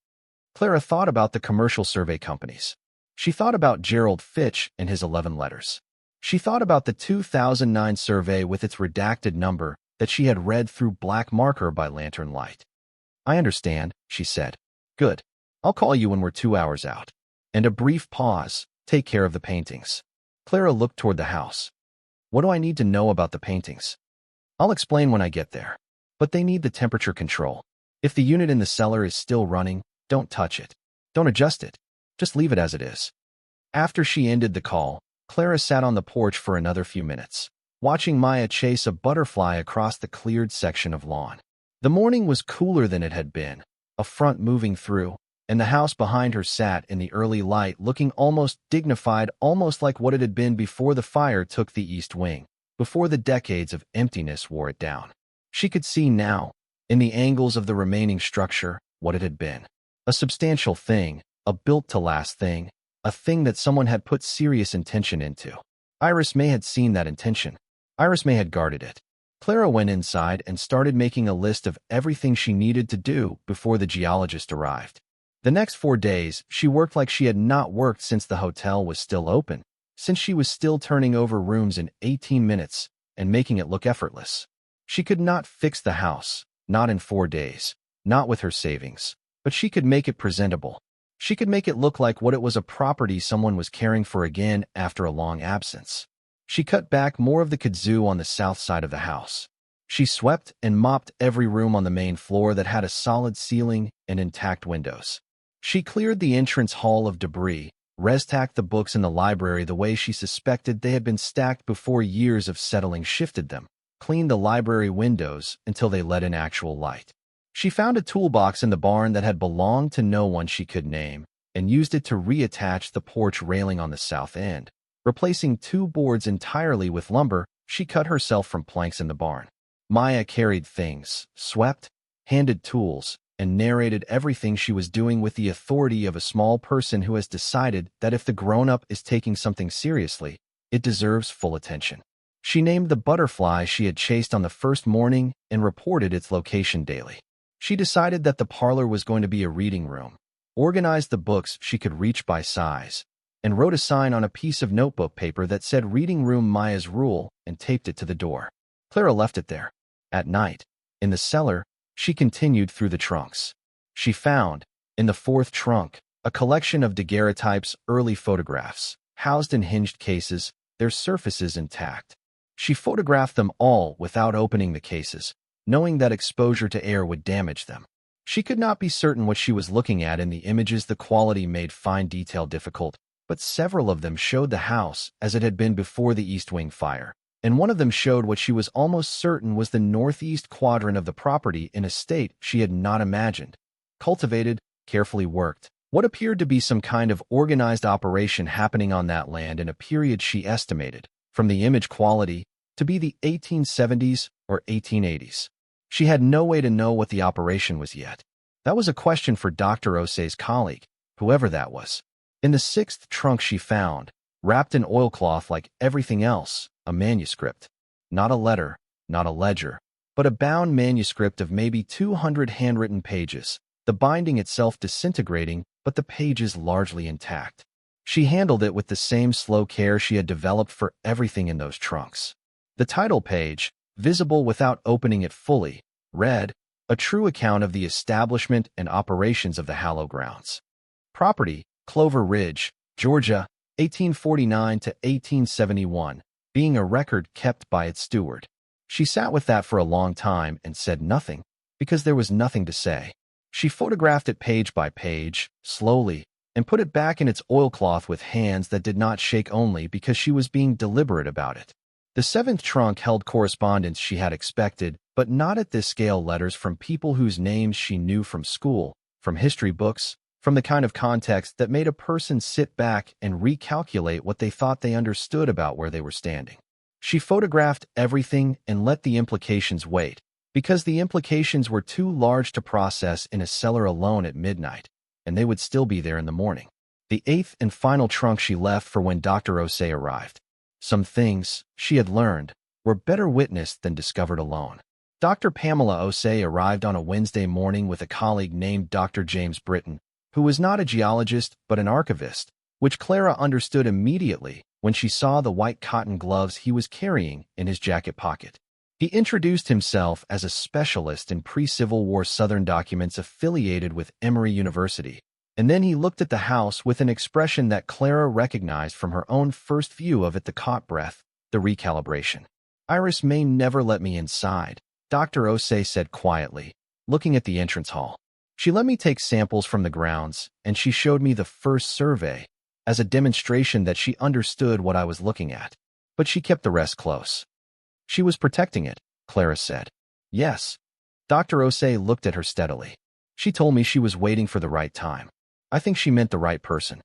A: Clara thought about the commercial survey companies. She thought about Gerald Fitch and his 11 letters. She thought about the 2009 survey with its redacted number that she had read through black marker by lantern light. I understand, she said. Good. I'll call you when we're 2 hours out. And a brief pause. Take care of the paintings. Clara looked toward the house. What do I need to know about the paintings? I'll explain when I get there. But they need the temperature control. If the unit in the cellar is still running, don't touch it. Don't adjust it. Just leave it as it is. After she ended the call, Clara sat on the porch for another few minutes, watching Maya chase a butterfly across the cleared section of lawn. The morning was cooler than it had been, a front moving through, and the house behind her sat in the early light looking almost dignified, almost like what it had been before the fire took the east wing, before the decades of emptiness wore it down. She could see now, in the angles of the remaining structure, what it had been. A substantial thing, a built-to-last thing, a thing that someone had put serious intention into. Iris May had seen that intention. Iris May had guarded it. Clara went inside and started making a list of everything she needed to do before the geologist arrived. The next 4 days, she worked like she had not worked since the hotel was still open, since she was still turning over rooms in 18 minutes and making it look effortless. She could not fix the house, not in 4 days, not with her savings, but she could make it presentable. She could make it look like what it was, a property someone was caring for again after a long absence. She cut back more of the kudzu on the south side of the house. She swept and mopped every room on the main floor that had a solid ceiling and intact windows. She cleared the entrance hall of debris, restacked the books in the library the way she suspected they had been stacked before years of settling shifted them, cleaned the library windows until they let in actual light. She found a toolbox in the barn that had belonged to no one she could name and used it to reattach the porch railing on the south end. Replacing 2 boards entirely with lumber, she cut herself from planks in the barn. Maya carried things, swept, handed tools, and narrated everything she was doing with the authority of a small person who has decided that if the grown-up is taking something seriously, it deserves full attention. She named the butterfly she had chased on the first morning and reported its location daily. She decided that the parlor was going to be a reading room, organized the books she could reach by size, and wrote a sign on a piece of notebook paper that said Reading Room Maya's Rule and taped it to the door. Clara left it there. At night, in the cellar, she continued through the trunks. She found, in the 4th trunk, a collection of daguerreotypes, early photographs, housed in hinged cases, their surfaces intact. She photographed them all without opening the cases, knowing that exposure to air would damage them. She could not be certain what she was looking at in the images. The quality made fine detail difficult, but several of them showed the house as it had been before the East Wing fire, and one of them showed what she was almost certain was the northeast quadrant of the property in a state she had not imagined. Cultivated, carefully worked, what appeared to be some kind of organized operation happening on that land in a period she estimated, from the image quality, to be the 1870s or 1880s. She had no way to know what the operation was yet. That was a question for Dr. Osei's colleague, whoever that was. In the sixth trunk she found, wrapped in oilcloth like everything else, a manuscript. Not a letter, not a ledger, but a bound manuscript of maybe 200 handwritten pages, the binding itself disintegrating, but the pages largely intact. She handled it with the same slow care she had developed for everything in those trunks. The title page, visible without opening it fully, read, "A true account of the establishment and operations of the Hallow grounds. Property, Clover Ridge, Georgia, 1849 to 1871, being a record kept by its steward." She sat with that for a long time and said nothing, because there was nothing to say. She photographed it page by page, slowly, and put it back in its oilcloth with hands that did not shake only because she was being deliberate about it. The seventh trunk held correspondence she had expected, but not at this scale, letters from people whose names she knew from school, from history books, from the kind of context that made a person sit back and recalculate what they thought they understood about where they were standing. She photographed everything and let the implications wait, because the implications were too large to process in a cellar alone at midnight, and they would still be there in the morning. The eighth and final trunk she left for when Dr. Osei arrived. Some things, she had learned, were better witnessed than discovered alone. Dr. Pamela Osei arrived on a Wednesday morning with a colleague named Dr. James Britton, who was not a geologist but an archivist, which Clara understood immediately when she saw the white cotton gloves he was carrying in his jacket pocket. He introduced himself as a specialist in pre-Civil War Southern documents affiliated with Emory University, and then he looked at the house with an expression that Clara recognized from her own first view of it, the caught breath, the recalibration. "Iris may never let me inside," Dr. Osei said quietly, looking at the entrance hall. "She let me take samples from the grounds, and she showed me the first survey, as a demonstration that she understood what I was looking at. But she kept the rest close." "She was protecting it," Clara said. "Yes." Dr. Osei looked at her steadily. "She told me she was waiting for the right time. I think she meant the right person."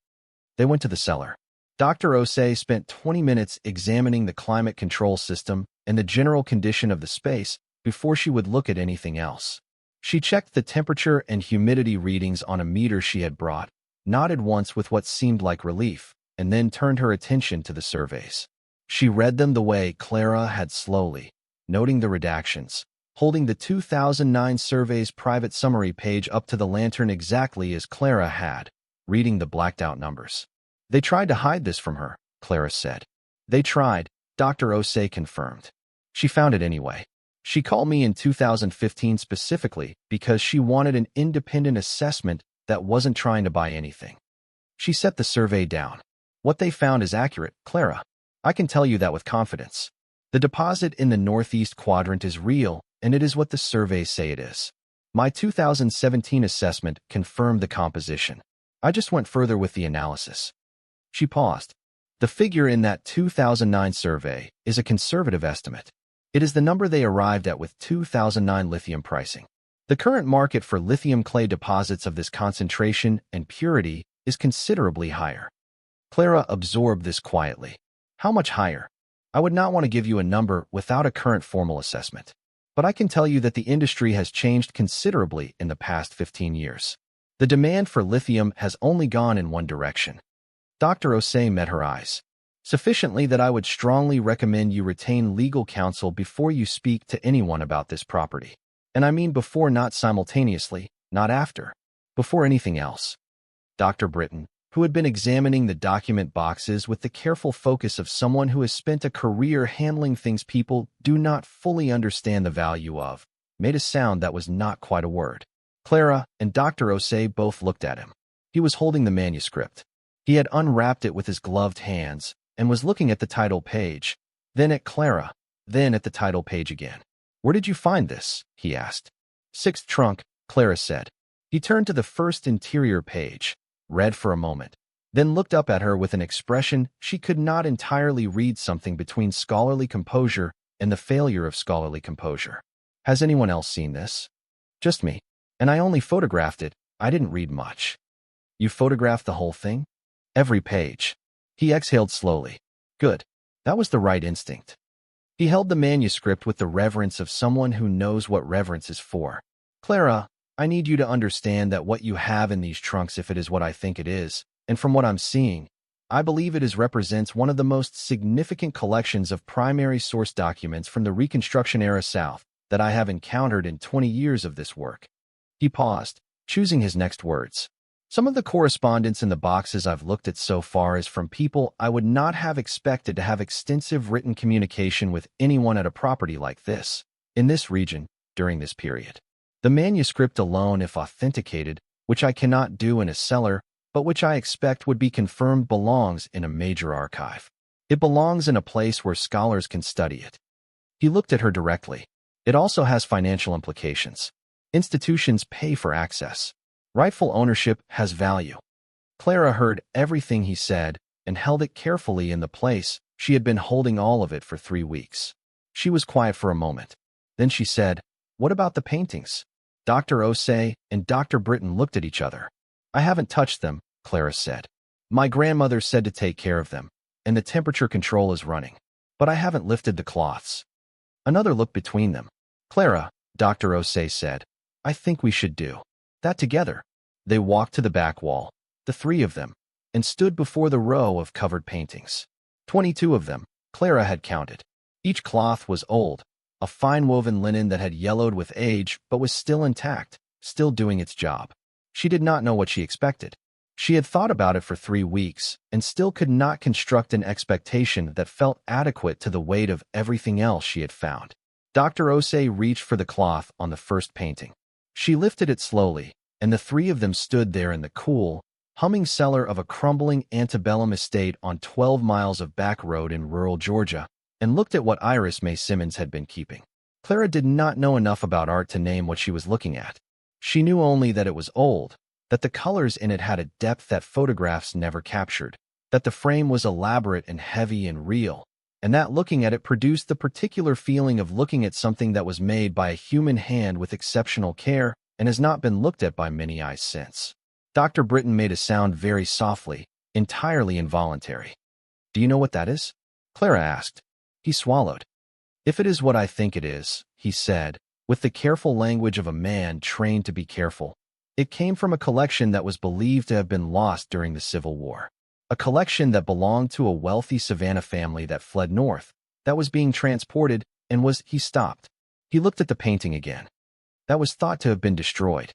A: They went to the cellar. Dr. Osei spent 20 minutes examining the climate control system and the general condition of the space before she would look at anything else. She checked the temperature and humidity readings on a meter she had brought, nodded once with what seemed like relief, and then turned her attention to the surveys. She read them the way Clara had, slowly, noting the redactions, holding the 2009 survey's private summary page up to the lantern exactly as Clara had, reading the blacked-out numbers. "They tried to hide this from her," Clara said. "They tried," Dr. Osei confirmed. "She found it anyway. She called me in 2015 specifically because she wanted an independent assessment that wasn't trying to buy anything." She set the survey down. "What they found is accurate, Clara. I can tell you that with confidence. The deposit in the northeast quadrant is real, and it is what the surveys say it is. My 2017 assessment confirmed the composition. I just went further with the analysis." She paused. "The figure in that 2009 survey is a conservative estimate. It is the number they arrived at with 2009 lithium pricing. The current market for lithium-clay deposits of this concentration and purity is considerably higher." Clara absorbed this quietly. "How much higher?" "I would not want to give you a number without a current formal assessment. But I can tell you that the industry has changed considerably in the past 15 years. The demand for lithium has only gone in one direction." Dr. Osei met her eyes. "Sufficiently that I would strongly recommend you retain legal counsel before you speak to anyone about this property. And I mean before, not simultaneously, not after. Before anything else." Dr. Britton, who had been examining the document boxes with the careful focus of someone who has spent a career handling things people do not fully understand the value of, made a sound that was not quite a word. Clara and Dr. Osei both looked at him. He was holding the manuscript. He had unwrapped it with his gloved hands and was looking at the title page, then at Clara, then at the title page again. "Where did you find this?" he asked. "Sixth trunk," Clara said. He turned to the first interior page, read for a moment, then looked up at her with an expression she could not entirely read, something between scholarly composure and the failure of scholarly composure. "Has anyone else seen this?" "Just me. And I only photographed it. I didn't read much." "You photographed the whole thing?" "Every page." He exhaled slowly. "Good. That was the right instinct." He held the manuscript with the reverence of someone who knows what reverence is for. "Clara, I need you to understand that what you have in these trunks, if it is what I think it is, and from what I'm seeing, I believe it represents one of the most significant collections of primary source documents from the Reconstruction era South that I have encountered in 20 years of this work." He paused, choosing his next words. "Some of the correspondence in the boxes I've looked at so far is from people I would not have expected to have extensive written communication with anyone at a property like this, in this region, during this period. The manuscript alone, if authenticated, which I cannot do in a cellar, but which I expect would be confirmed, belongs in a major archive. It belongs in a place where scholars can study it." He looked at her directly. "It also has financial implications. Institutions pay for access. Rightful ownership has value." Clara heard everything he said and held it carefully in the place she had been holding all of it for 3 weeks. She was quiet for a moment. Then she said, "What about the paintings?" Dr. Osei and Dr. Britton looked at each other. "I haven't touched them," Clara said. "My grandmother said to take care of them, and the temperature control is running. But I haven't lifted the cloths." Another look between them. "Clara," Dr. Osei said, "I think we should do that together." They walked to the back wall, the 3 of them, and stood before the row of covered paintings. 22 of them, Clara had counted. Each cloth was old, a fine woven linen that had yellowed with age but was still intact, still doing its job. She did not know what she expected. She had thought about it for 3 weeks and still could not construct an expectation that felt adequate to the weight of everything else she had found. Dr. Osei reached for the cloth on the first painting. She lifted it slowly, and the 3 of them stood there in the cool, humming cellar of a crumbling antebellum estate on 12 miles of back road in rural Georgia, and looked at what Mae Simmons had been keeping. Clara did not know enough about art to name what she was looking at. She knew only that it was old, that the colors in it had a depth that photographs never captured, that the frame was elaborate and heavy and real, and that looking at it produced the particular feeling of looking at something that was made by a human hand with exceptional care and has not been looked at by many eyes since. Dr. Britton made a sound very softly, entirely involuntary. "Do you know what that is?" Clara asked. He swallowed. "If it is what I think it is," he said, with the careful language of a man trained to be careful, "it came from a collection that was believed to have been lost during the Civil War. A collection that belonged to a wealthy Savannah family that fled north, that was being transported, and was—" He stopped. He looked at the painting again. "That was thought to have been destroyed."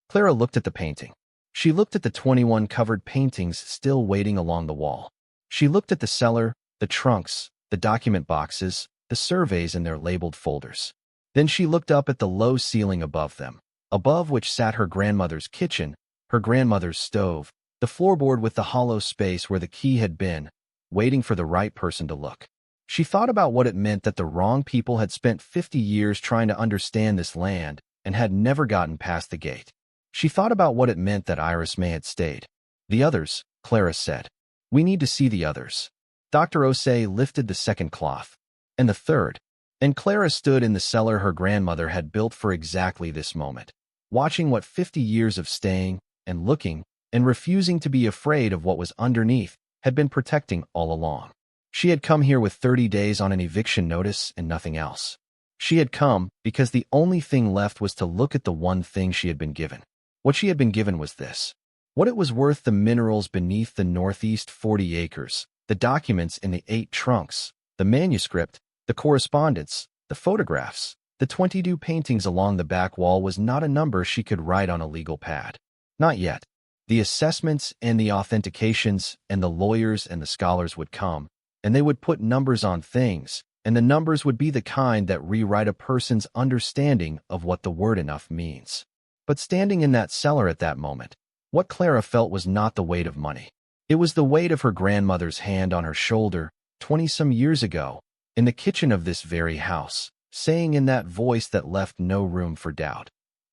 A: Clara looked at the painting. She looked at the 21 covered paintings still waiting along the wall. She looked at the cellar, the trunks, the document boxes, the surveys in their labeled folders. Then she looked up at the low ceiling above them, above which sat her grandmother's kitchen, her grandmother's stove, the floorboard with the hollow space where the key had been, waiting for the right person to look. She thought about what it meant that the wrong people had spent 50 years trying to understand this land and had never gotten past the gate. She thought about what it meant that Mae had stayed. "The others," Clara said. "We need to see the others." Dr. Osei lifted the second cloth. "And the third." And Clara stood in the cellar her grandmother had built for exactly this moment, watching what 50 years of staying and looking and refusing to be afraid of what was underneath had been protecting all along. She had come here with 30 days on an eviction notice and nothing else. She had come because the only thing left was to look at the one thing she had been given. What she had been given was this. What it was worth: the minerals beneath the northeast 40 acres, the documents in the 8 trunks, the manuscript, the correspondence, the photographs, the 22 paintings along the back wall was not a number she could write on a legal pad. Not yet. The assessments and the authentications and the lawyers and the scholars would come, and they would put numbers on things, and the numbers would be the kind that rewrite a person's understanding of what the word enough means. But standing in that cellar at that moment, what Clara felt was not the weight of money. It was the weight of her grandmother's hand on her shoulder 20-some years ago, in the kitchen of this very house, saying in that voice that left no room for doubt,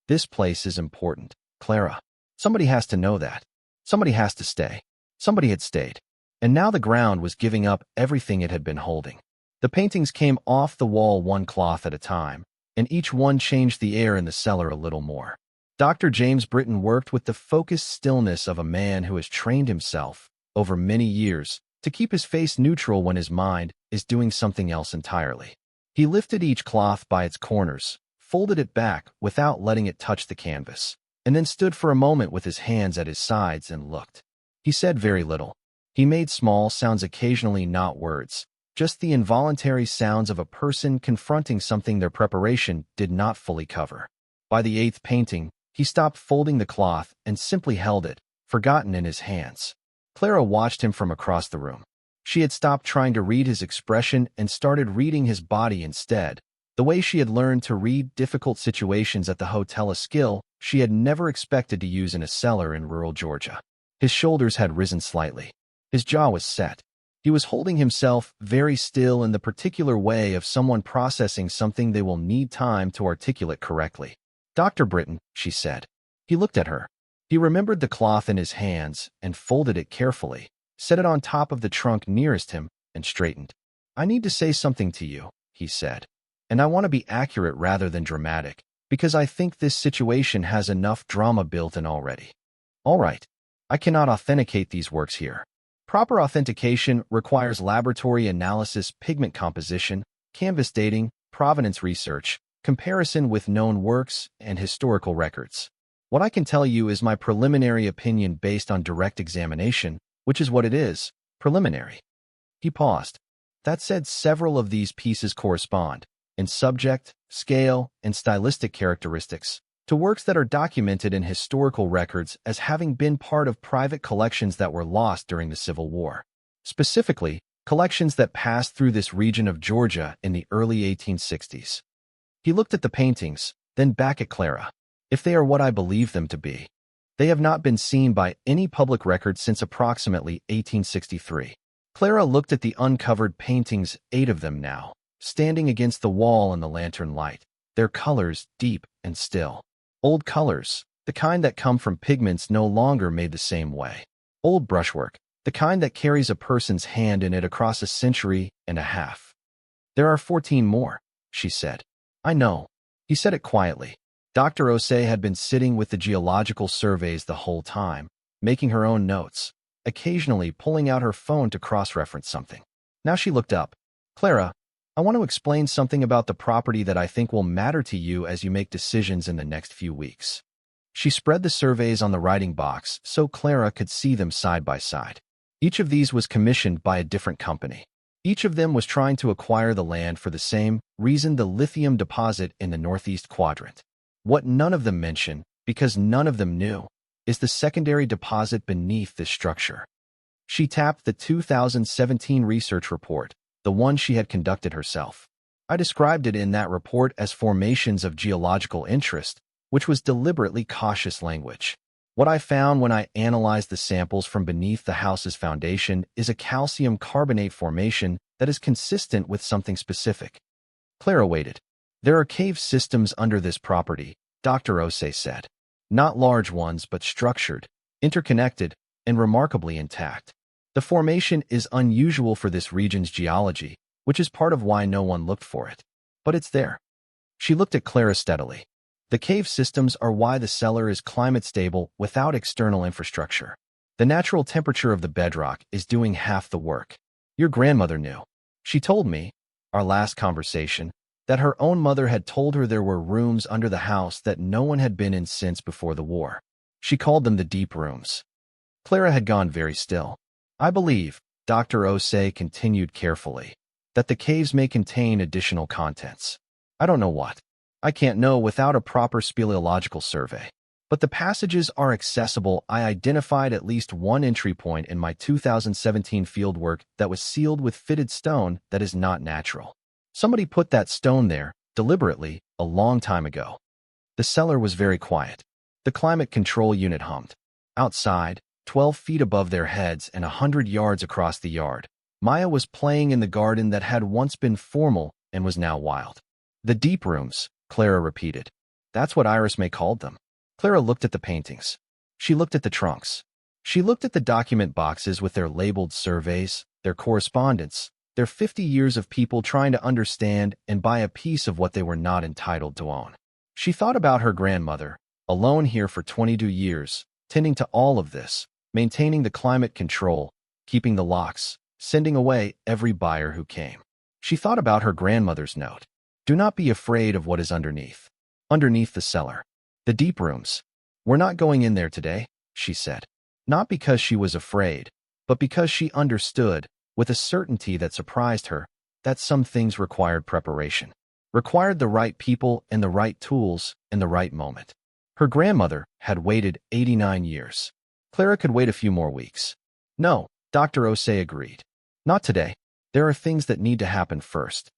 A: "This place is important, Clara. Somebody has to know that. Somebody has to stay." Somebody had stayed. And now the ground was giving up everything it had been holding. The paintings came off the wall one cloth at a time, and each one changed the air in the cellar a little more. Dr. James Britton worked with the focused stillness of a man who has trained himself, over many years, to keep his face neutral when his mind is doing something else entirely. He lifted each cloth by its corners, folded it back without letting it touch the canvas, and then stood for a moment with his hands at his sides and looked. He said very little. He made small sounds occasionally, not words, just the involuntary sounds of a person confronting something their preparation did not fully cover. By the 8th painting, he stopped folding the cloth and simply held it, forgotten, in his hands. Clara watched him from across the room. She had stopped trying to read his expression and started reading his body instead, the way she had learned to read difficult situations at the hotel, a skill she had never expected to use in a cellar in rural Georgia. His shoulders had risen slightly. His jaw was set. He was holding himself very still in the particular way of someone processing something they will need time to articulate correctly. "Dr. Britton," she said. He looked at her. He remembered the cloth in his hands and folded it carefully, set it on top of the trunk nearest him, and straightened. "I need to say something to you," he said. "And I want to be accurate rather than dramatic, because I think this situation has enough drama built in already. All right. I cannot authenticate these works here. Proper authentication requires laboratory analysis, pigment composition, canvas dating, provenance research, comparison with known works, and historical records. What I can tell you is my preliminary opinion based on direct examination, which is what it is, preliminary." He paused. That said, several of these pieces correspond, in subject, scale, and stylistic characteristics, to works that are documented in historical records as having been part of private collections that were lost during the Civil War. Specifically, collections that passed through this region of Georgia in the early 1860s. He looked at the paintings, then back at Clara. "If they are what I believe them to be, they have not been seen by any public record since approximately 1863. Clara looked at the uncovered paintings, 8 of them now, standing against the wall in the lantern light, their colors deep and still. Old colors, the kind that come from pigments no longer made the same way. Old brushwork, the kind that carries a person's hand in it across a century and a half. There are 14 more," she said. "I know." He said it quietly. Dr. Osei had been sitting with the geological surveys the whole time, making her own notes, occasionally pulling out her phone to cross-reference something. Now she looked up. "Clara, I want to explain something about the property that I think will matter to you as you make decisions in the next few weeks." She spread the surveys on the writing box so Clara could see them side by side. Each of these was commissioned by a different company. Each of them was trying to acquire the land for the same reason, the lithium deposit in the northeast quadrant. What none of them mention, because none of them knew, is the secondary deposit beneath this structure. She tapped the 2017 research report, the one she had conducted herself. I described it in that report as formations of geological interest, which was deliberately cautious language. What I found when I analyzed the samples from beneath the house's foundation is a calcium carbonate formation that is consistent with something specific. Clara waited. "There are cave systems under this property," Dr. Osei said. "Not large ones, but structured, interconnected, and remarkably intact. The formation is unusual for this region's geology, which is part of why no one looked for it. But it's there." She looked at Clara steadily. "The cave systems are why the cellar is climate stable without external infrastructure. The natural temperature of the bedrock is doing half the work. Your grandmother knew. She told me, our last conversation, that her own mother had told her there were rooms under the house that no one had been in since before the war. She called them the deep rooms." Clara had gone very still. "I believe," Dr. Osei continued carefully, "that the caves may contain additional contents. I don't know what. I can't know without a proper speleological survey. But the passages are accessible. I identified at least one entry point in my 2017 fieldwork that was sealed with fitted stone that is not natural. Somebody put that stone there, deliberately, a long time ago." The cellar was very quiet. The climate control unit hummed. Outside, 12 feet above their heads and 100 yards across the yard, Maya was playing in the garden that had once been formal and was now wild. "The deep rooms," Clara repeated. "That's what Iris May called them." Clara looked at the paintings. She looked at the trunks. She looked at the document boxes with their labeled surveys, their correspondence, their 50 years of people trying to understand and buy a piece of what they were not entitled to own. She thought about her grandmother, alone here for 22 years, tending to all of this, maintaining the climate control, keeping the locks, sending away every buyer who came. She thought about her grandmother's note. "Do not be afraid of what is underneath. underneath the cellar. The deep rooms. We're not going in there today, she said. Not because she was afraid, but because she understood, with a certainty that surprised her, that some things required preparation. Required the right people and the right tools in the right moment. Her grandmother had waited 89 years. Clara could wait a few more weeks. No, Dr. Osei agreed. Not today. There are things that need to happen first.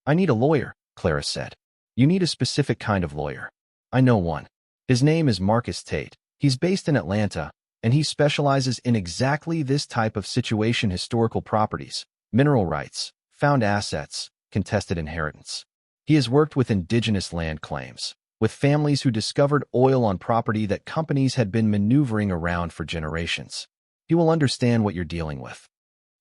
A: I need a lawyer, Clara said. You need a specific kind of lawyer. I know one. His name is Marcus Tate. He's based in Atlanta, and he specializes in exactly this type of situation: historical properties, mineral rights, found assets, contested inheritance. He has worked with indigenous land claims, with families who discovered oil on property that companies had been maneuvering around for generations. He will understand what you're dealing with.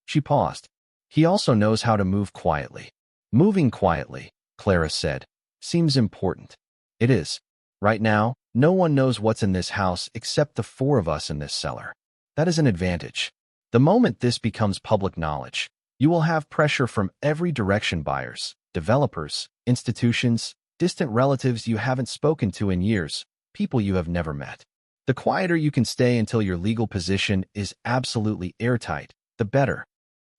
A: She paused. He also knows how to move quietly. Moving quietly, Clara said, seems important. It is. Right now, no one knows what's in this house except the four of us in this cellar. That is an advantage. The moment this becomes public knowledge, you will have pressure from every direction: buyers, developers, institutions, distant relatives you haven't spoken to in years, people you have never met. The quieter you can stay until your legal position is absolutely airtight, the better.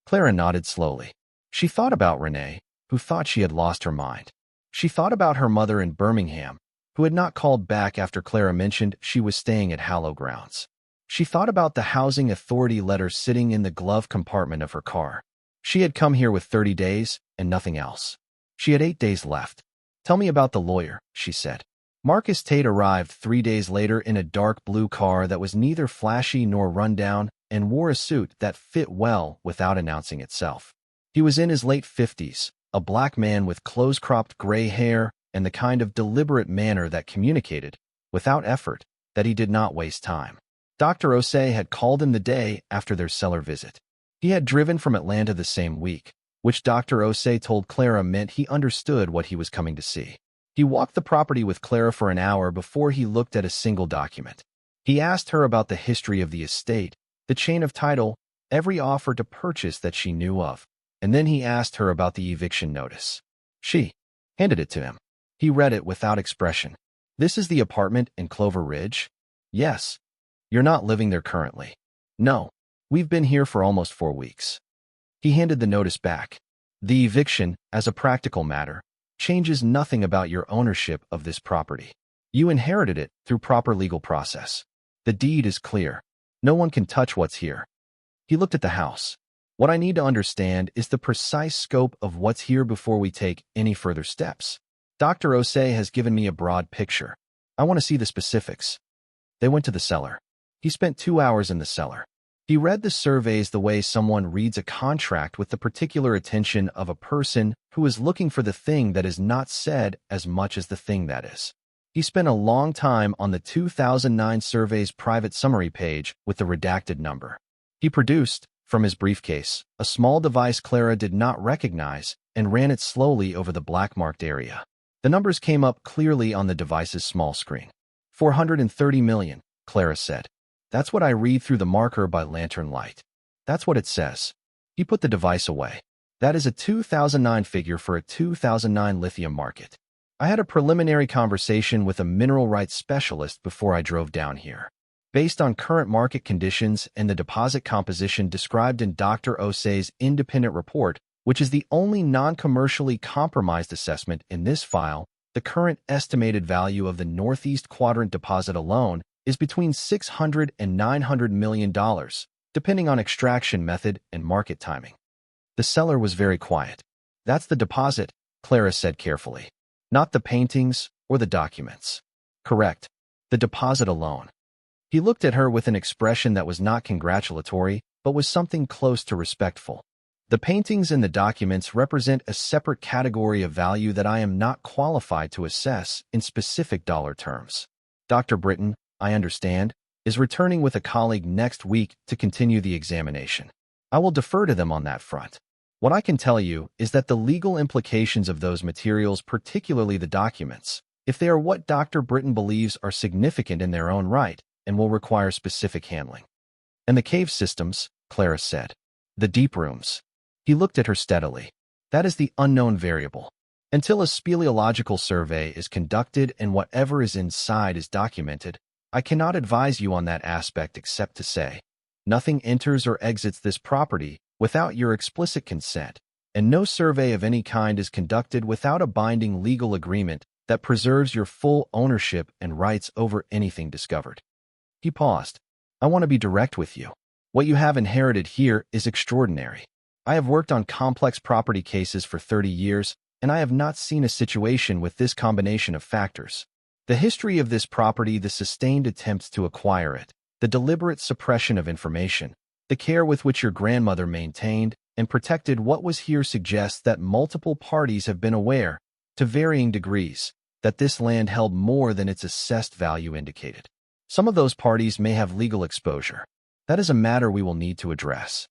A: Clara nodded slowly. She thought about Renee, who thought she had lost her mind. She thought about her mother in Birmingham, who had not called back after Clara mentioned she was staying at Hallow grounds. She thought about the housing authority letter sitting in the glove compartment of her car. She had come here with 30 days and nothing else. She had 8 days left. Tell me about the lawyer, she said. Marcus Tate arrived 3 days later in a dark blue car that was neither flashy nor rundown and wore a suit that fit well without announcing itself. He was in his late 50s, a black man with close-cropped gray hair and the kind of deliberate manner that communicated, without effort, that he did not waste time. Dr. Osei had called him the day after their cellar visit. He had driven from Atlanta the same week, which Dr. Osei told Clara meant he understood what he was coming to see. He walked the property with Clara for an hour before he looked at a single document. He asked her about the history of the estate, the chain of title, every offer to purchase that she knew of, and then he asked her about the eviction notice. She handed it to him. He read it without expression. This is the apartment in Clover Ridge? Yes. You're not living there currently. No. We've been here for almost 4 weeks. He handed the notice back. The eviction, as a practical matter, changes nothing about your ownership of this property. You inherited it through proper legal process. The deed is clear. No one can touch what's here. He looked at the house. What I need to understand is the precise scope of what's here before we take any further steps. Dr. Osei has given me a broad picture. I want to see the specifics. They went to the cellar. He spent 2 hours in the cellar. He read the surveys the way someone reads a contract, with the particular attention of a person who is looking for the thing that is not said as much as the thing that is. He spent a long time on the 2009 survey's private summary page with the redacted number. He produced, from his briefcase, a small device Clara did not recognize and ran it slowly over the black-marked area. The numbers came up clearly on the device's small screen. 430 million, Clara said. That's what I read through the marker by lantern light. That's what it says. He put the device away. That is a 2009 figure for a 2009 lithium market. I had a preliminary conversation with a mineral rights specialist before I drove down here. Based on current market conditions and the deposit composition described in Dr. Osei's independent report, which is the only non-commercially compromised assessment in this file, the current estimated value of the Northeast Quadrant deposit alone is between $600 and $900 million, depending on extraction method and market timing. The cellar was very quiet. That's the deposit, Clara said carefully. Not the paintings or the documents. Correct. The deposit alone. He looked at her with an expression that was not congratulatory, but was something close to respectful. The paintings and the documents represent a separate category of value that I am not qualified to assess in specific dollar terms. Dr. Britton, I understand, is returning with a colleague next week to continue the examination. I will defer to them on that front. What I can tell you is that the legal implications of those materials, particularly the documents, if they are what Dr. Britton believes are significant in their own right, and will require specific handling. And the cave systems, Clara said. The deep rooms. He looked at her steadily. That is the unknown variable. Until a speleological survey is conducted and whatever is inside is documented, I cannot advise you on that aspect except to say, nothing enters or exits this property without your explicit consent, and no survey of any kind is conducted without a binding legal agreement that preserves your full ownership and rights over anything discovered. He paused. I want to be direct with you. What you have inherited here is extraordinary. I have worked on complex property cases for 30 years, and I have not seen a situation with this combination of factors. The history of this property, the sustained attempts to acquire it, the deliberate suppression of information, the care with which your grandmother maintained and protected what was here suggests that multiple parties have been aware, to varying degrees, that this land held more than its assessed value indicated. Some of those parties may have legal exposure. That is a matter we will need to address.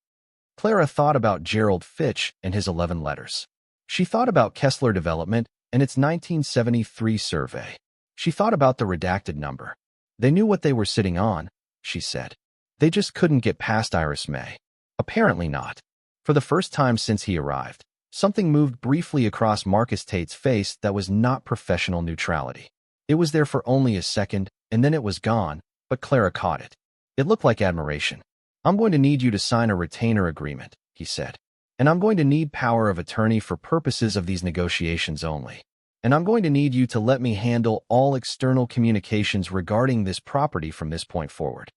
A: Clara thought about Gerald Fitch and his 11 letters. She thought about Kessler Development and its 1973 survey. She thought about the redacted number. They knew what they were sitting on, she said. They just couldn't get past Iris Mae. Apparently not. For the first time since he arrived, something moved briefly across Marcus Tate's face that was not professional neutrality. It was there for only a second, and then it was gone, but Clara caught it. It looked like admiration. I'm going to need you to sign a retainer agreement, he said. And I'm going to need power of attorney for purposes of these negotiations only. And I'm going to need you to let me handle all external communications regarding this property from this point forward.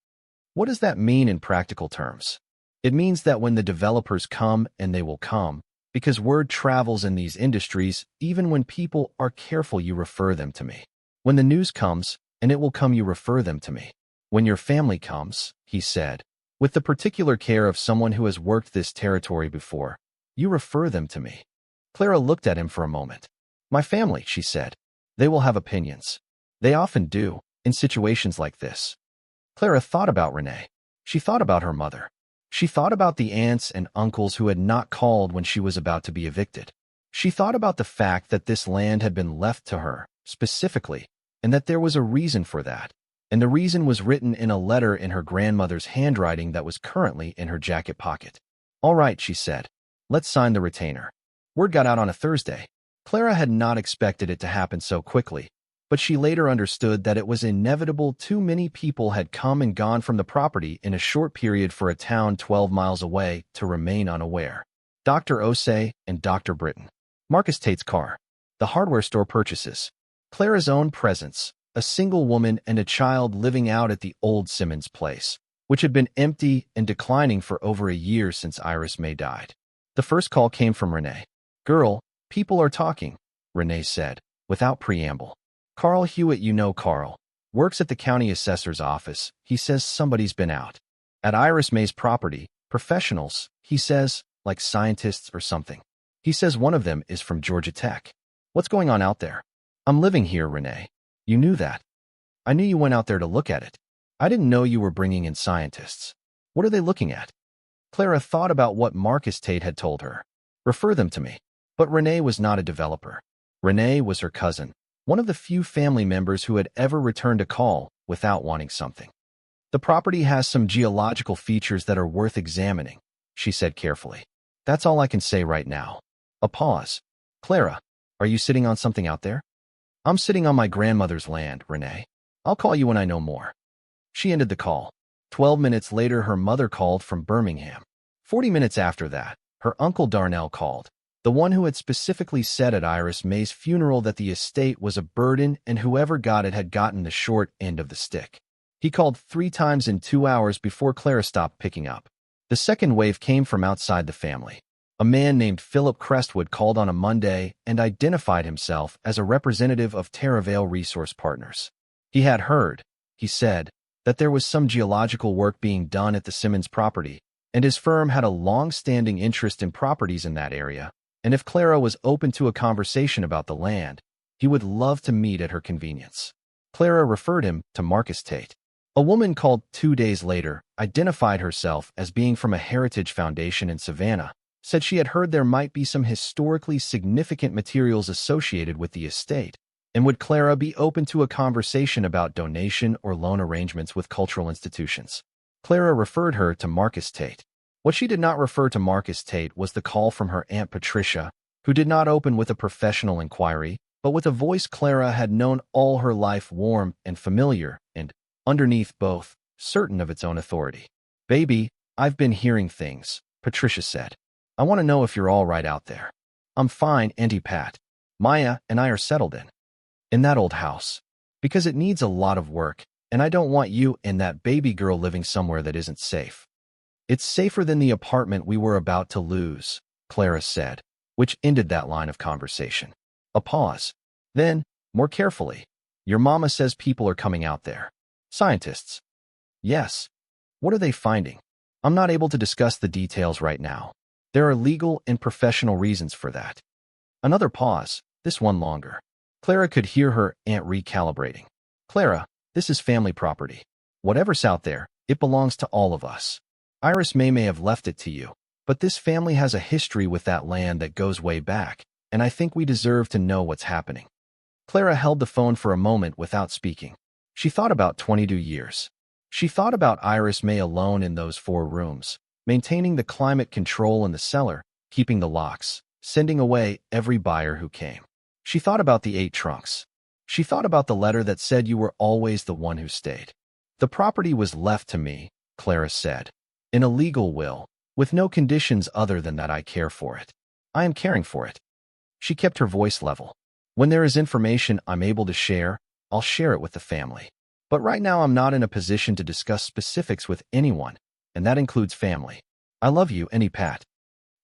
A: What does that mean in practical terms? It means that when the developers come, and they will come, because word travels in these industries, even when people are careful, you refer them to me. When the news comes, and it will come, you refer them to me. When your family comes, he said, with the particular care of someone who has worked this territory before, you refer them to me. Clara looked at him for a moment. My family, she said. They will have opinions. They often do, in situations like this. Clara thought about Renee. She thought about her mother. She thought about the aunts and uncles who had not called when she was about to be evicted. She thought about the fact that this land had been left to her, specifically, and that there was a reason for that. And the reason was written in a letter in her grandmother's handwriting that was currently in her jacket pocket. All right, she said. Let's sign the retainer. Word got out on a Thursday. Clara had not expected it to happen so quickly, but she later understood that it was inevitable. Too many people had come and gone from the property in a short period for a town 12 miles away to remain unaware. Dr. Osei and Dr. Britton. Marcus Tate's car. The hardware store purchases. Clara's own presence. A single woman and a child living out at the old Simmons place, which had been empty and declining for over a year since Iris Mae died. The first call came from Renee. Girl, people are talking, Renee said, without preamble. Carl Hewitt, you know Carl, works at the county assessor's office. He says somebody's been out. At Iris Mae's property, professionals, he says, like scientists or something. He says one of them is from Georgia Tech. What's going on out there? I'm living here, Renee. You knew that. I knew you went out there to look at it. I didn't know you were bringing in scientists. What are they looking at? Clara thought about what Marcus Tate had told her. Refer them to me. But Renee was not a developer. Renee was her cousin, one of the few family members who had ever returned a call without wanting something. The property has some geological features that are worth examining, she said carefully. That's all I can say right now. A pause. Clara, are you sitting on something out there? I'm sitting on my grandmother's land, Renee. I'll call you when I know more. She ended the call. 12 minutes later, her mother called from Birmingham. 40 minutes after that, her uncle Darnell called, the one who had specifically said at Iris Mae's funeral that the estate was a burden and whoever got it had gotten the short end of the stick. He called 3 times in 2 hours before Clara stopped picking up. The second wave came from outside the family. A man named Philip Crestwood called on a Monday and identified himself as a representative of Terravale Resource Partners. He had heard, he said, that there was some geological work being done at the Simmons property, and his firm had a long-standing interest in properties in that area, and if Clara was open to a conversation about the land, he would love to meet at her convenience. Clara referred him to Marcus Tate. A woman called 2 days later, identified herself as being from a heritage foundation in Savannah, said she had heard there might be some historically significant materials associated with the estate, and would Clara be open to a conversation about donation or loan arrangements with cultural institutions. Clara referred her to Marcus Tate. What she did not refer to Marcus Tate was the call from her Aunt Patricia, who did not open with a professional inquiry, but with a voice Clara had known all her life, warm and familiar, and, underneath both, certain of its own authority. "Baby, I've been hearing things," Patricia said. "I want to know if you're all right out there." "I'm fine, Auntie Pat. Maya and I are settled in that old house, because it needs a lot of work, and I don't want you and that baby girl living somewhere that isn't safe." "It's safer than the apartment we were about to lose," Clara said, which ended that line of conversation. A pause. Then, more carefully, "Your mama says people are coming out there. Scientists." "Yes. What are they finding?" "I'm not able to discuss the details right now. There are legal and professional reasons for that." Another pause, this one longer. Clara could hear her aunt recalibrating. "Clara, this is family property. Whatever's out there, it belongs to all of us. Iris may have left it to you, but this family has a history with that land that goes way back, and I think we deserve to know what's happening." Clara held the phone for a moment without speaking. She thought about 22 years. She thought about Iris Mae alone in those 4 rooms, maintaining the climate control in the cellar, keeping the locks, sending away every buyer who came. She thought about the 8 trunks. She thought about the letter that said you were always the one who stayed. "The property was left to me," Clara said, "in a legal will, with no conditions other than that I care for it. I am caring for it." She kept her voice level. "When there is information I'm able to share, I'll share it with the family. But right now I'm not in a position to discuss specifics with anyone, and that includes family. I love you, Auntie Pat."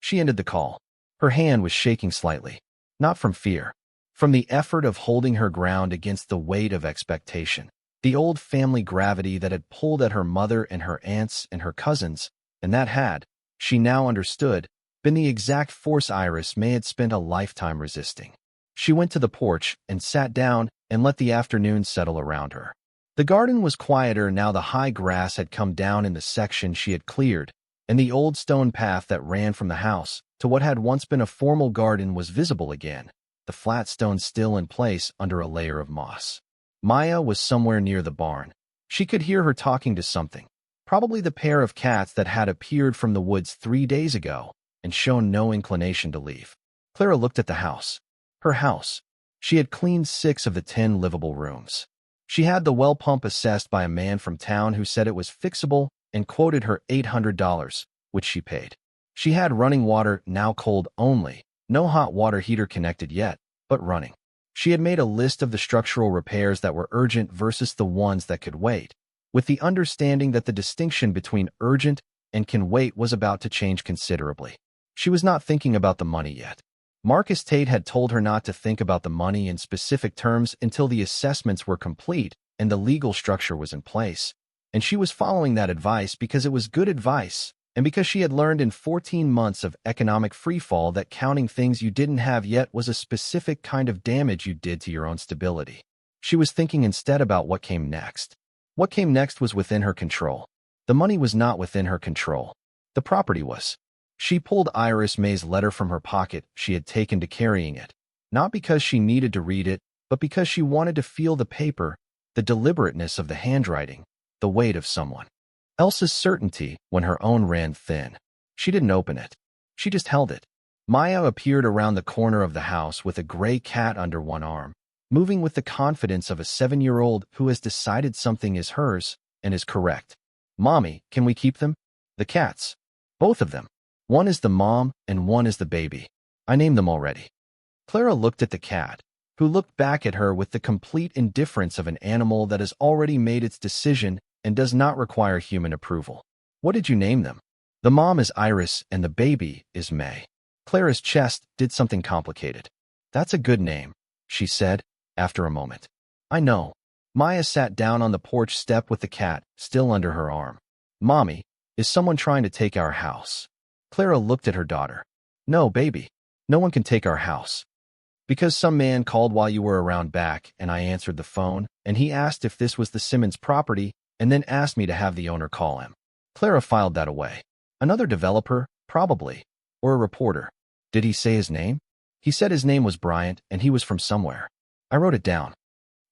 A: She ended the call. Her hand was shaking slightly, not from fear, from the effort of holding her ground against the weight of expectation, the old family gravity that had pulled at her mother and her aunts and her cousins, and that had, she now understood, been the exact force Iris Mae had spent a lifetime resisting. She went to the porch and sat down and let the afternoon settle around her. The garden was quieter now. The high grass had come down in the section she had cleared, and the old stone path that ran from the house to what had once been a formal garden was visible again, the flat stones still in place under a layer of moss. Maya was somewhere near the barn. She could hear her talking to something, probably the pair of cats that had appeared from the woods 3 days ago and shown no inclination to leave. Clara looked at the house. Her house. She had cleaned 6 of the 10 livable rooms. She had the well pump assessed by a man from town who said it was fixable and quoted her $800, which she paid. She had running water, now cold only, no hot water heater connected yet, but running. She had made a list of the structural repairs that were urgent versus the ones that could wait, with the understanding that the distinction between urgent and can wait was about to change considerably. She was not thinking about the money yet. Marcus Tate had told her not to think about the money in specific terms until the assessments were complete and the legal structure was in place, and she was following that advice because it was good advice, and because she had learned in 14 months of economic freefall that counting things you didn't have yet was a specific kind of damage you did to your own stability. She was thinking instead about what came next. What came next was within her control. The money was not within her control. The property was. She pulled Iris Mae's letter from her pocket. She had taken to carrying it, not because she needed to read it, but because she wanted to feel the paper, the deliberateness of the handwriting, the weight of someone else's certainty when her own ran thin. She didn't open it. She just held it. Maya appeared around the corner of the house with a gray cat under one arm, moving with the confidence of a 7-year-old who has decided something is hers and is correct. "Mommy, can we keep them?" "The cats. Both of them. One is the mom and one is the baby. I named them already." Clara looked at the cat, who looked back at her with the complete indifference of an animal that has already made its decision and does not require human approval. "What did you name them?" "The mom is Iris and the baby is Mae." Clara's chest did something complicated. "That's a good name," she said, after a moment. "I know." Maya sat down on the porch step with the cat still under her arm. "Mommy, is someone trying to take our house?" Clara looked at her daughter. "No, baby. No one can take our house. Because some man called while you were around back and I answered the phone, and he asked if this was the Simmons property and then asked me to have the owner call him." Clara filed that away. "Another developer, probably. Or a reporter." "Did he say his name?" "He said his name was Bryant and he was from somewhere. I wrote it down."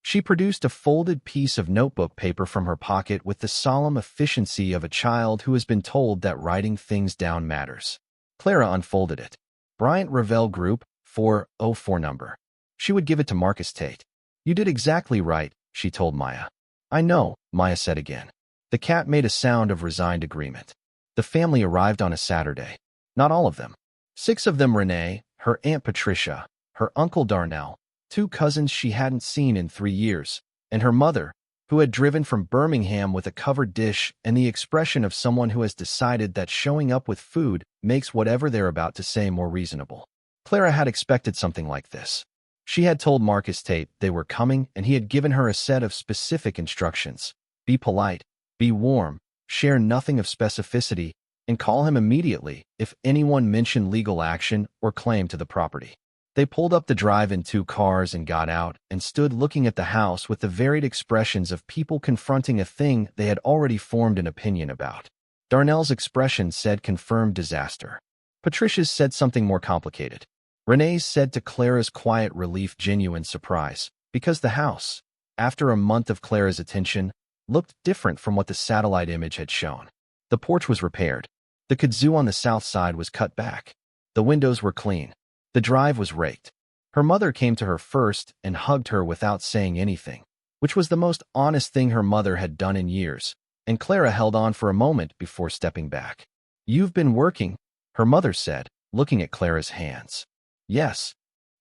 A: She produced a folded piece of notebook paper from her pocket with the solemn efficiency of a child who has been told that writing things down matters. Clara unfolded it. "Bryant Ravel Group, 404 number. She would give it to Marcus Tate. You did exactly right, she told Maya. I know, Maya said again. The cat made a sound of resigned agreement. The family arrived on a Saturday. Not all of them. 6 of them: Renee, her Aunt Patricia, her Uncle Darnell, 2 cousins she hadn't seen in 3 years, and her mother, who had driven from Birmingham with a covered dish and the expression of someone who has decided that showing up with food makes whatever they're about to say more reasonable. Clara had expected something like this. She had told Marcus Tate they were coming, and he had given her a set of specific instructions. Be polite, be warm, share nothing of specificity, and call him immediately if anyone mentioned legal action or claim to the property. They pulled up the drive in 2 cars and got out and stood looking at the house with the varied expressions of people confronting a thing they had already formed an opinion about. Darnell's expression said confirmed disaster. Patricia's said something more complicated. Renee's said to Clara's quiet relief genuine surprise, because the house, after a month of Clara's attention, looked different from what the satellite image had shown. The porch was repaired. The kudzu on the south side was cut back. The windows were clean. The drive was raked. Her mother came to her first and hugged her without saying anything, which was the most honest thing her mother had done in years, and Clara held on for a moment before stepping back. You've been working, her mother said, looking at Clara's hands. Yes.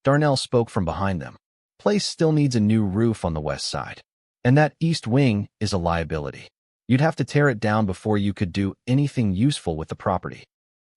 A: Darnell spoke from behind them. Place still needs a new roof on the west side. And that east wing is a liability. You'd have to tear it down before you could do anything useful with the property.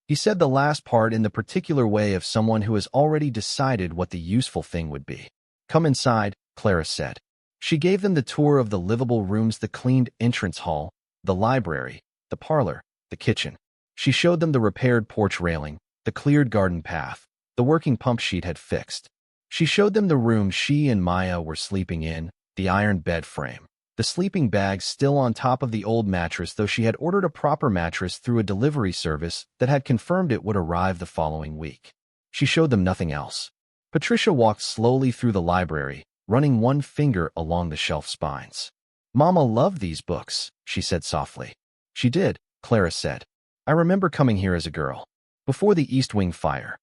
A: He said the last part in the particular way of someone who has already decided what the useful thing would be. Come inside, Clara said. She gave them the tour of the livable rooms, the cleaned entrance hall, the library, the parlor, the kitchen. She showed them the repaired porch railing, the cleared garden path, the working pump sheet had fixed. She showed them the room she and Maya were sleeping in, the iron bed frame, the sleeping bag still on top of the old mattress, though she had ordered a proper mattress through a delivery service that had confirmed it would arrive the following week. She showed them nothing else. Patricia walked slowly through the library, running one finger along the shelf spines. Mama loved these books, she said softly. She did, Clara said. I remember coming here as a girl, before the East Wing fire.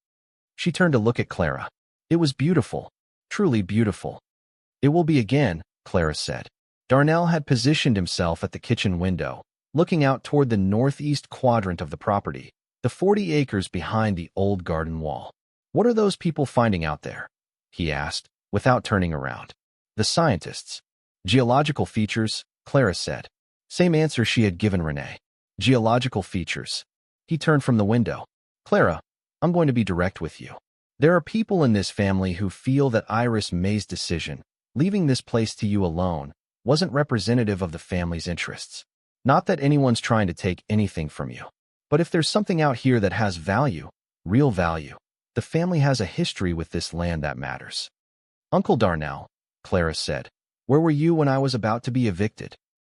A: She turned to look at Clara. It was beautiful, truly beautiful. It will be again, Clara said. Darnell had positioned himself at the kitchen window, looking out toward the northeast quadrant of the property, the 40 acres behind the old garden wall. What are those people finding out there? He asked, without turning around. The scientists. Geological features, Clara said. Same answer she had given Renee. Geological features. He turned from the window. Clara, I'm going to be direct with you. There are people in this family who feel that Iris Mae's decision, leaving this place to you alone, wasn't representative of the family's interests. Not that anyone's trying to take anything from you. But if there's something out here that has value, real value, the family has a history with this land that matters. Uncle Darnell, Clara said, where were you when I was about to be evicted?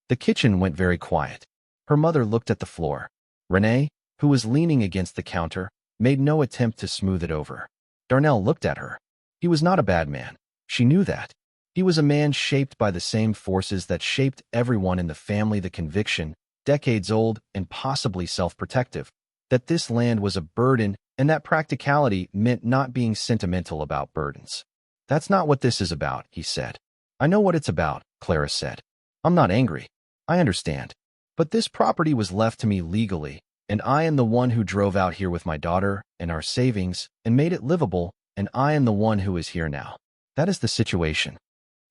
A: The kitchen went very quiet. Her mother looked at the floor. Renee, who was leaning against the counter, made no attempt to smooth it over. Darnell looked at her. He was not a bad man. She knew that. He was a man shaped by the same forces that shaped everyone in the family, the conviction, decades old and possibly self-protective, that this land was a burden and that practicality meant not being sentimental about burdens. That's not what this is about, he said. I know what it's about, Clara said. I'm not angry. I understand. But this property was left to me legally, and I am the one who drove out here with my daughter and our savings and made it livable, and I am the one who is here now. That is the situation.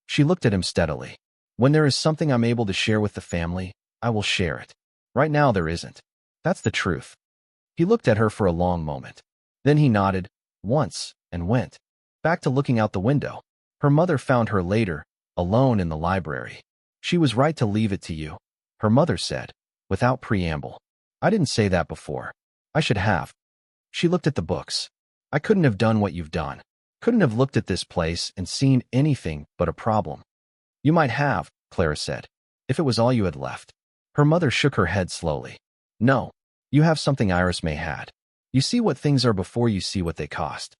A: She looked at him steadily. When there is something I'm able to share with the family, I will share it. Right now there isn't. That's the truth. He looked at her for a long moment. Then he nodded, once, and went back to looking out the window. Her mother found her later, alone in the library. She was right to leave it to you, her mother said, without preamble. I didn't say that before. I should have. She looked at the books. I couldn't have done what you've done. Couldn't have looked at this place and seen anything but a problem. You might have, Clara said, if it was all you had left. Her mother shook her head slowly. No, you have something Iris Mae had. You see what things are before you see what they cost.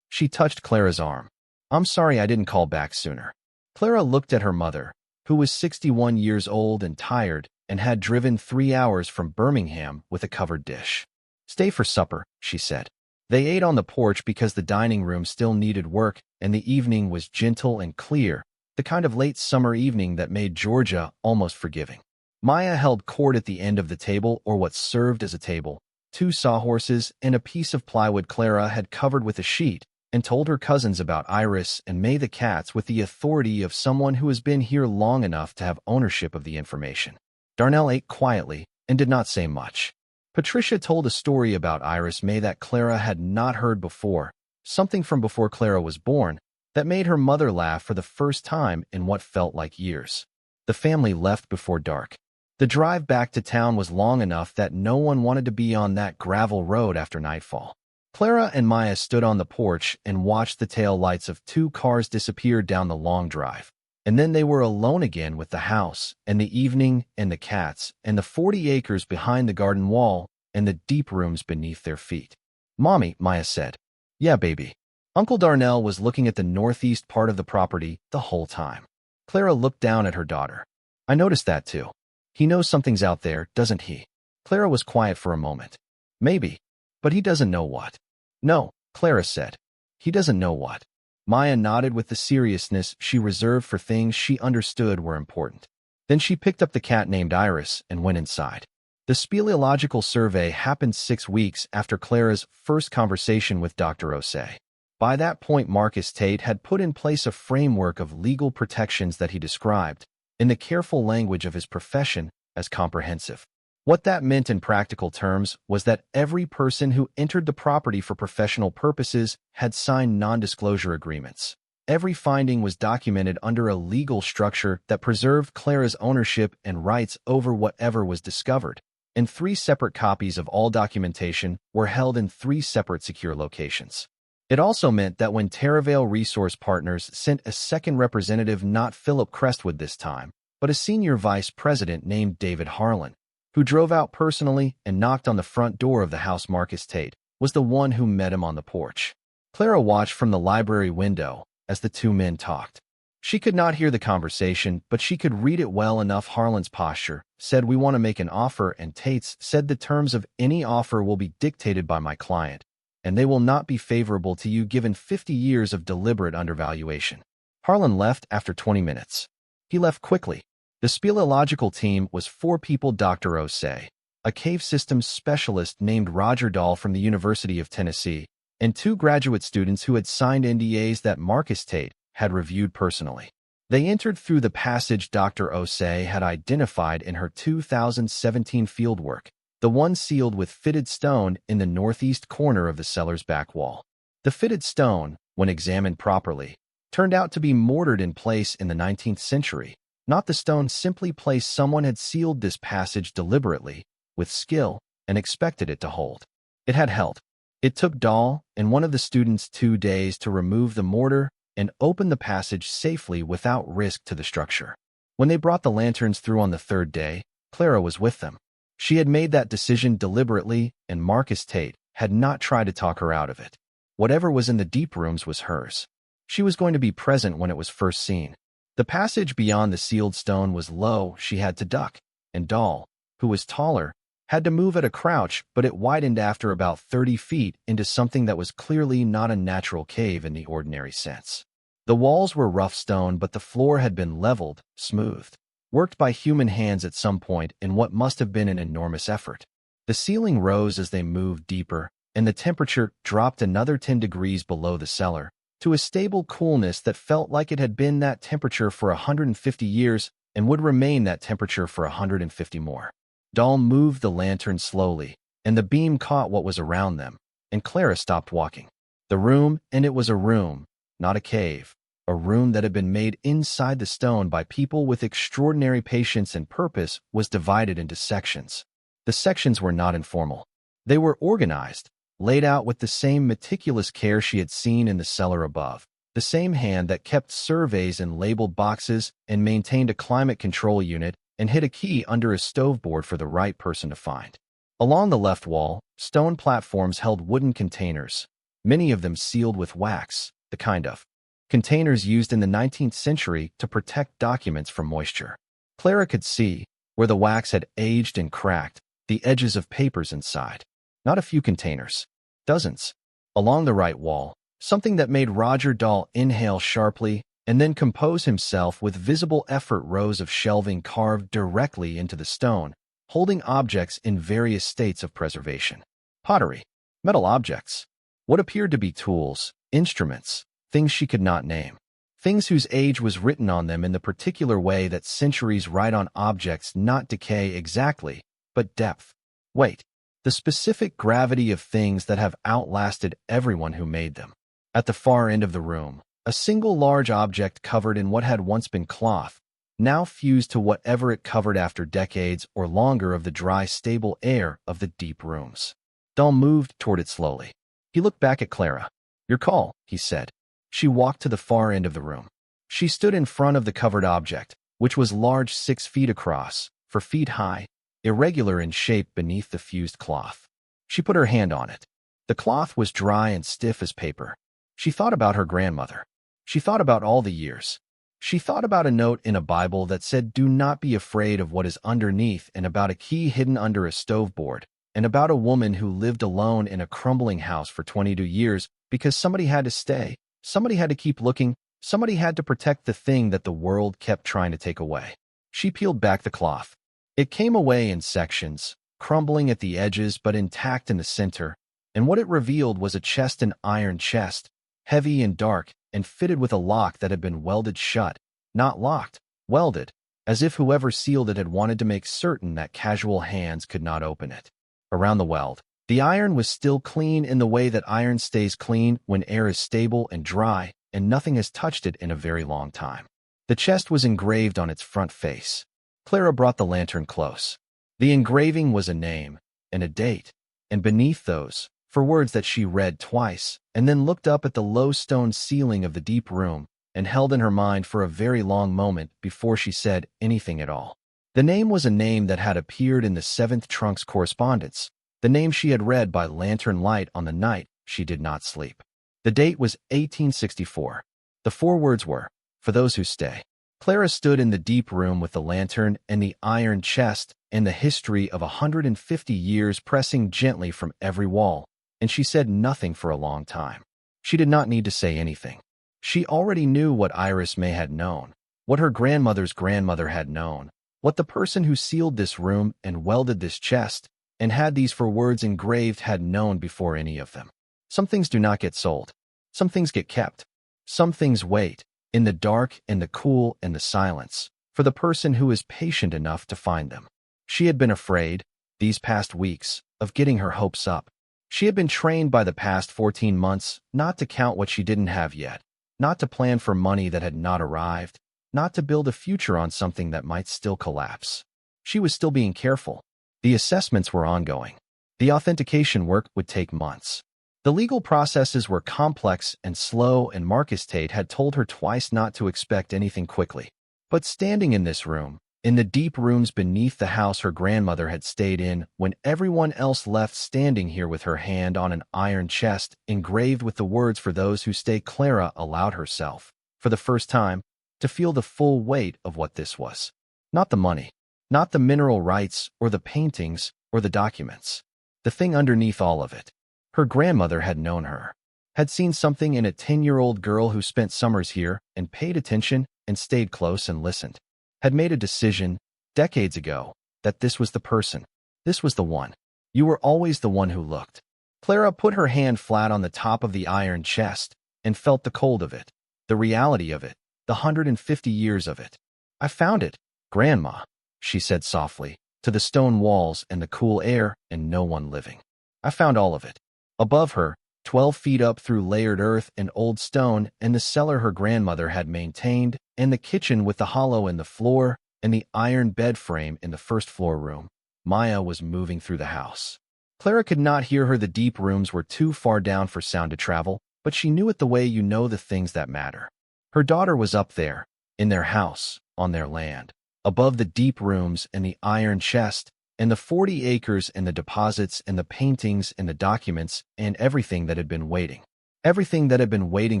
A: She touched Clara's arm. I'm sorry I didn't call back sooner. Clara looked at her mother, who was 61 years old and tired and had driven 3 hours from Birmingham with a covered dish. Stay for supper, she said. They ate on the porch because the dining room still needed work and the evening was gentle and clear, the kind of late summer evening that made Georgia almost forgiving. Maya held court at the end of the table, or what served as a table, two sawhorses and a piece of plywood Clara had covered with a sheet, and told her cousins about Iris and Mae the cats with the authority of someone who has been here long enough to have ownership of the information. Darnell ate quietly and did not say much. Patricia told a story about Iris Mae that Clara had not heard before, something from before Clara was born, that made her mother laugh for the first time in what felt like years. The family left before dark. The drive back to town was long enough that no one wanted to be on that gravel road after nightfall. Clara and Maya stood on the porch and watched the tail lights of two cars disappear down the long drive. And then they were alone again with the house, and the evening, and the cats, and the 40 acres behind the garden wall, and the deep rooms beneath their feet. "Mommy," Maya said. "Yeah, baby." Uncle Darnell was looking at the northeast part of the property the whole time. Clara looked down at her daughter. "I noticed that too. He knows something's out there, doesn't he?" Clara was quiet for a moment. "Maybe. But he doesn't know what." "No," Clara said. "He doesn't know what." Maya nodded with the seriousness she reserved for things she understood were important. Then she picked up the cat named Iris and went inside. The speleological survey happened 6 weeks after Clara's first conversation with Dr. Osei. By that point, Marcus Tate had put in place a framework of legal protections that he described, in the careful language of his profession, as comprehensive. What that meant in practical terms was that every person who entered the property for professional purposes had signed non-disclosure agreements. Every finding was documented under a legal structure that preserved Clara's ownership and rights over whatever was discovered, and 3 separate copies of all documentation were held in 3 separate secure locations. It also meant that when Terravale Resource Partners sent a second representative, not Philip Crestwood this time, but a senior vice president named David Harlan, who drove out personally and knocked on the front door of the house, Marcus Tate was the one who met him on the porch. Clara watched from the library window as the 2 men talked. She could not hear the conversation, but she could read it well enough. Harlan's posture said, "We want to make an offer," and Tate's said, "The terms of any offer will be dictated by my client, and they will not be favorable to you given 50 years of deliberate undervaluation." Harlan left after 20 minutes. He left quickly. The speleological team was 4 people: Dr. Osei, a cave systems specialist named Roger Dahl from the University of Tennessee, and 2 graduate students who had signed NDAs that Marcus Tate had reviewed personally. They entered through the passage Dr. Osei had identified in her 2017 fieldwork, the one sealed with fitted stone in the northeast corner of the cellar's back wall. The fitted stone, when examined properly, turned out to be mortared in place in the 19th century. Not the stone simply placed. Someone had sealed this passage deliberately, with skill, and expected it to hold. It had held. It took Dahl and one of the students 2 days to remove the mortar and open the passage safely without risk to the structure. When they brought the lanterns through on the 3rd day, Clara was with them. She had made that decision deliberately, and Marcus Tate had not tried to talk her out of it. Whatever was in the deep rooms was hers. She was going to be present when it was first seen. The passage beyond the sealed stone was low. She had to duck, and Dahl, who was taller, had to move at a crouch, but it widened after about 30 feet into something that was clearly not a natural cave in the ordinary sense. The walls were rough stone, but the floor had been leveled, smoothed, worked by human hands at some point in what must have been an enormous effort. The ceiling rose as they moved deeper, and the temperature dropped another 10 degrees below the cellar, to a stable coolness that felt like it had been that temperature for 150 years and would remain that temperature for 150 more. Dahl moved the lantern slowly, and the beam caught what was around them, and Clara stopped walking. The room, and it was a room, not a cave, a room that had been made inside the stone by people with extraordinary patience and purpose, was divided into sections. The sections were not informal. They were organized, laid out with the same meticulous care she had seen in the cellar above, the same hand that kept surveys in labeled boxes and maintained a climate control unit and hid a key under a stoveboard for the right person to find. Along the left wall, stone platforms held wooden containers, many of them sealed with wax, the kind of containers used in the 19th century to protect documents from moisture. Clara could see, where the wax had aged and cracked, the edges of papers inside. Not a few containers. Dozens. Along the right wall, something that made Roger Dahl inhale sharply and then compose himself with visible effort, rows of shelving carved directly into the stone, holding objects in various states of preservation. Pottery, metal objects, what appeared to be tools, instruments, things she could not name. Things whose age was written on them in the particular way that centuries write on objects, not decay exactly, but depth, weight, the specific gravity of things that have outlasted everyone who made them. At the far end of the room, a single large object covered in what had once been cloth, now fused to whatever it covered after decades or longer of the dry, stable air of the deep rooms. Dahl moved toward it slowly. He looked back at Clara. "Your call," he said. She walked to the far end of the room. She stood in front of the covered object, which was large, 6 feet across, 4 feet high, irregular in shape beneath the fused cloth. She put her hand on it. The cloth was dry and stiff as paper. She thought about her grandmother. She thought about all the years. She thought about a note in a Bible that said, "Do not be afraid of what is underneath," and about a key hidden under a stove board, and about a woman who lived alone in a crumbling house for 22 years because somebody had to stay, somebody had to keep looking, somebody had to protect the thing that the world kept trying to take away. She peeled back the cloth. It came away in sections, crumbling at the edges but intact in the center, and what it revealed was a chest, an iron chest, heavy and dark, and fitted with a lock that had been welded shut, not locked, welded, as if whoever sealed it had wanted to make certain that casual hands could not open it. Around the weld, the iron was still clean in the way that iron stays clean when air is stable and dry, and nothing has touched it in a very long time. The chest was engraved on its front face. Clara brought the lantern close. The engraving was a name and a date, and beneath those, for words that she read twice, and then looked up at the low stone ceiling of the deep room and held in her mind for a very long moment before she said anything at all. The name was a name that had appeared in the 7th Trunk's correspondence, the name she had read by lantern light on the night she did not sleep. The date was 1864. The 4 words were, "For those who stay." Clara stood in the deep room with the lantern and the iron chest and the history of 150 years pressing gently from every wall, and she said nothing for a long time. She did not need to say anything. She already knew what Iris Mae had known, what her grandmother's grandmother had known, what the person who sealed this room and welded this chest and had these 4 words engraved had known before any of them. Some things do not get sold. Some things get kept. Some things wait, in the dark and the cool and the silence, for the person who is patient enough to find them. She had been afraid, these past weeks, of getting her hopes up. She had been trained by the past 14 months not to count what she didn't have yet, not to plan for money that had not arrived, not to build a future on something that might still collapse. She was still being careful. The assessments were ongoing. The authentication work would take months. The legal processes were complex and slow, and Marcus Tate had told her twice not to expect anything quickly. But standing in this room, in the deep rooms beneath the house her grandmother had stayed in when everyone else left, standing here with her hand on an iron chest engraved with the words "For those who stay," Clara allowed herself, for the first time, to feel the full weight of what this was. Not the money, not the mineral rights or the paintings or the documents. The thing underneath all of it. Her grandmother had known her, had seen something in a 10-year-old girl who spent summers here and paid attention and stayed close and listened, had made a decision, decades ago, that this was the person. This was the one. You were always the one who looked. Clara put her hand flat on the top of the iron chest and felt the cold of it, the reality of it, the 150 years of it. "I found it, Grandma," she said softly, to the stone walls and the cool air and no one living. "I found all of it." Above her, 12 feet up through layered earth and old stone, and the cellar her grandmother had maintained, and the kitchen with the hollow in the floor, and the iron bed frame in the first-floor room, Maya was moving through the house. Clara could not hear her. The deep rooms were too far down for sound to travel, but she knew it the way you know the things that matter. Her daughter was up there, in their house, on their land, above the deep rooms and the iron chest, and the 40 acres and the deposits and the paintings and the documents and everything that had been waiting. Everything that had been waiting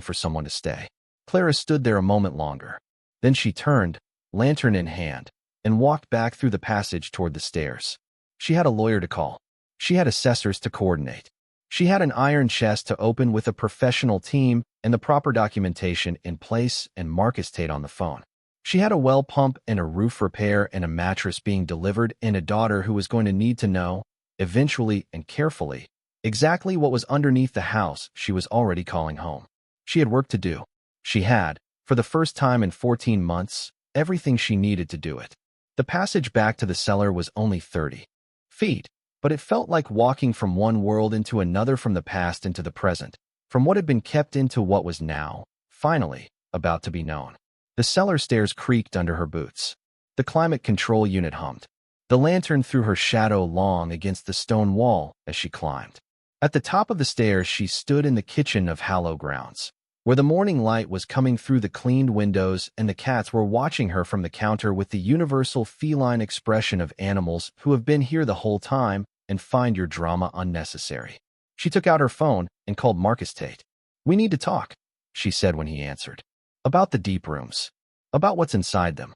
A: for someone to stay. Clara stood there a moment longer. Then she turned, lantern in hand, and walked back through the passage toward the stairs. She had a lawyer to call. She had assessors to coordinate. She had an iron chest to open with a professional team and the proper documentation in place and Marcus Tate on the phone. She had a well pump and a roof repair and a mattress being delivered and a daughter who was going to need to know, eventually and carefully, exactly what was underneath the house she was already calling home. She had work to do. She had, for the first time in 14 months, everything she needed to do it. The passage back to the cellar was only 30 feet, but it felt like walking from one world into another, from the past into the present, from what had been kept into what was now, finally, about to be known. The cellar stairs creaked under her boots. The climate control unit hummed. The lantern threw her shadow long against the stone wall as she climbed. At the top of the stairs, she stood in the kitchen of Hallow grounds, where the morning light was coming through the cleaned windows and the cats were watching her from the counter with the universal feline expression of animals who have been here the whole time and find your drama unnecessary. She took out her phone and called Marcus Tate. "We need to talk," she said when he answered. "About the deep rooms. About what's inside them."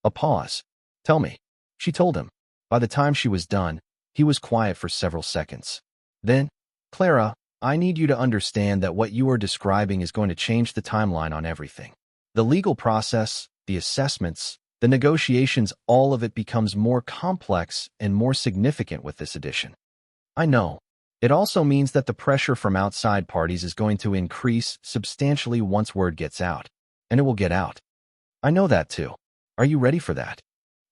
A: A pause. "Tell me," she told him. By the time she was done, he was quiet for several seconds. Then, "Clara, I need you to understand that what you are describing is going to change the timeline on everything. The legal process, the assessments, the negotiations, all of it becomes more complex and more significant with this addition." "I know. It also means that the pressure from outside parties is going to increase substantially once word gets out. And it will get out." "I know that too. Are you ready for that?"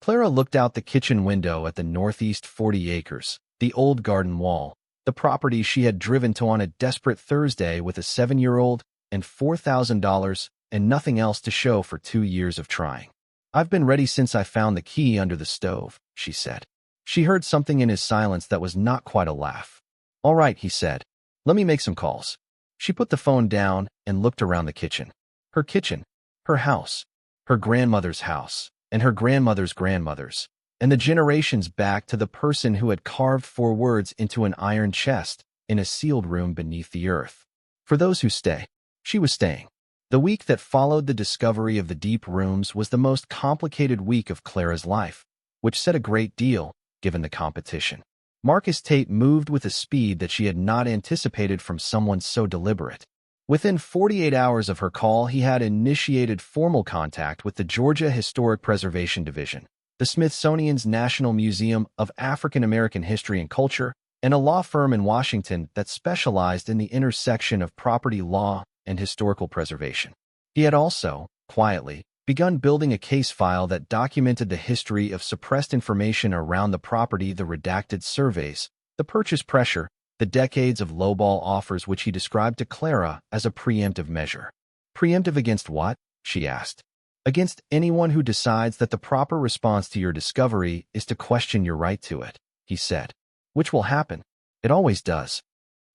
A: Clara looked out the kitchen window at the northeast 40 acres, the old garden wall, the property she had driven to on a desperate Thursday with a 7-year-old and $4,000 and nothing else to show for 2 years of trying. "I've been ready since I found the key under the stove," she said. She heard something in his silence that was not quite a laugh. "All right," he said. "Let me make some calls." She put the phone down and looked around the kitchen. Her kitchen, her house, her grandmother's house, and her grandmother's grandmother's, and the generations back to the person who had carved 4 words into an iron chest in a sealed room beneath the earth. For those who stay, she was staying. The week that followed the discovery of the deep rooms was the most complicated week of Clara's life, which said a great deal, given the competition. Marcus Tate moved with a speed that she had not anticipated from someone so deliberate. Within 48 hours of her call, he had initiated formal contact with the Georgia Historic Preservation Division, the Smithsonian's National Museum of African American History and Culture, and a law firm in Washington that specialized in the intersection of property law and historical preservation. He had also, quietly, begun building a case file that documented the history of suppressed information around the property, the redacted surveys, the purchase pressure, the decades of lowball offers, which he described to Clara as a preemptive measure. "Preemptive against what?" she asked. "Against anyone who decides that the proper response to your discovery is to question your right to it," he said. "Which will happen. It always does."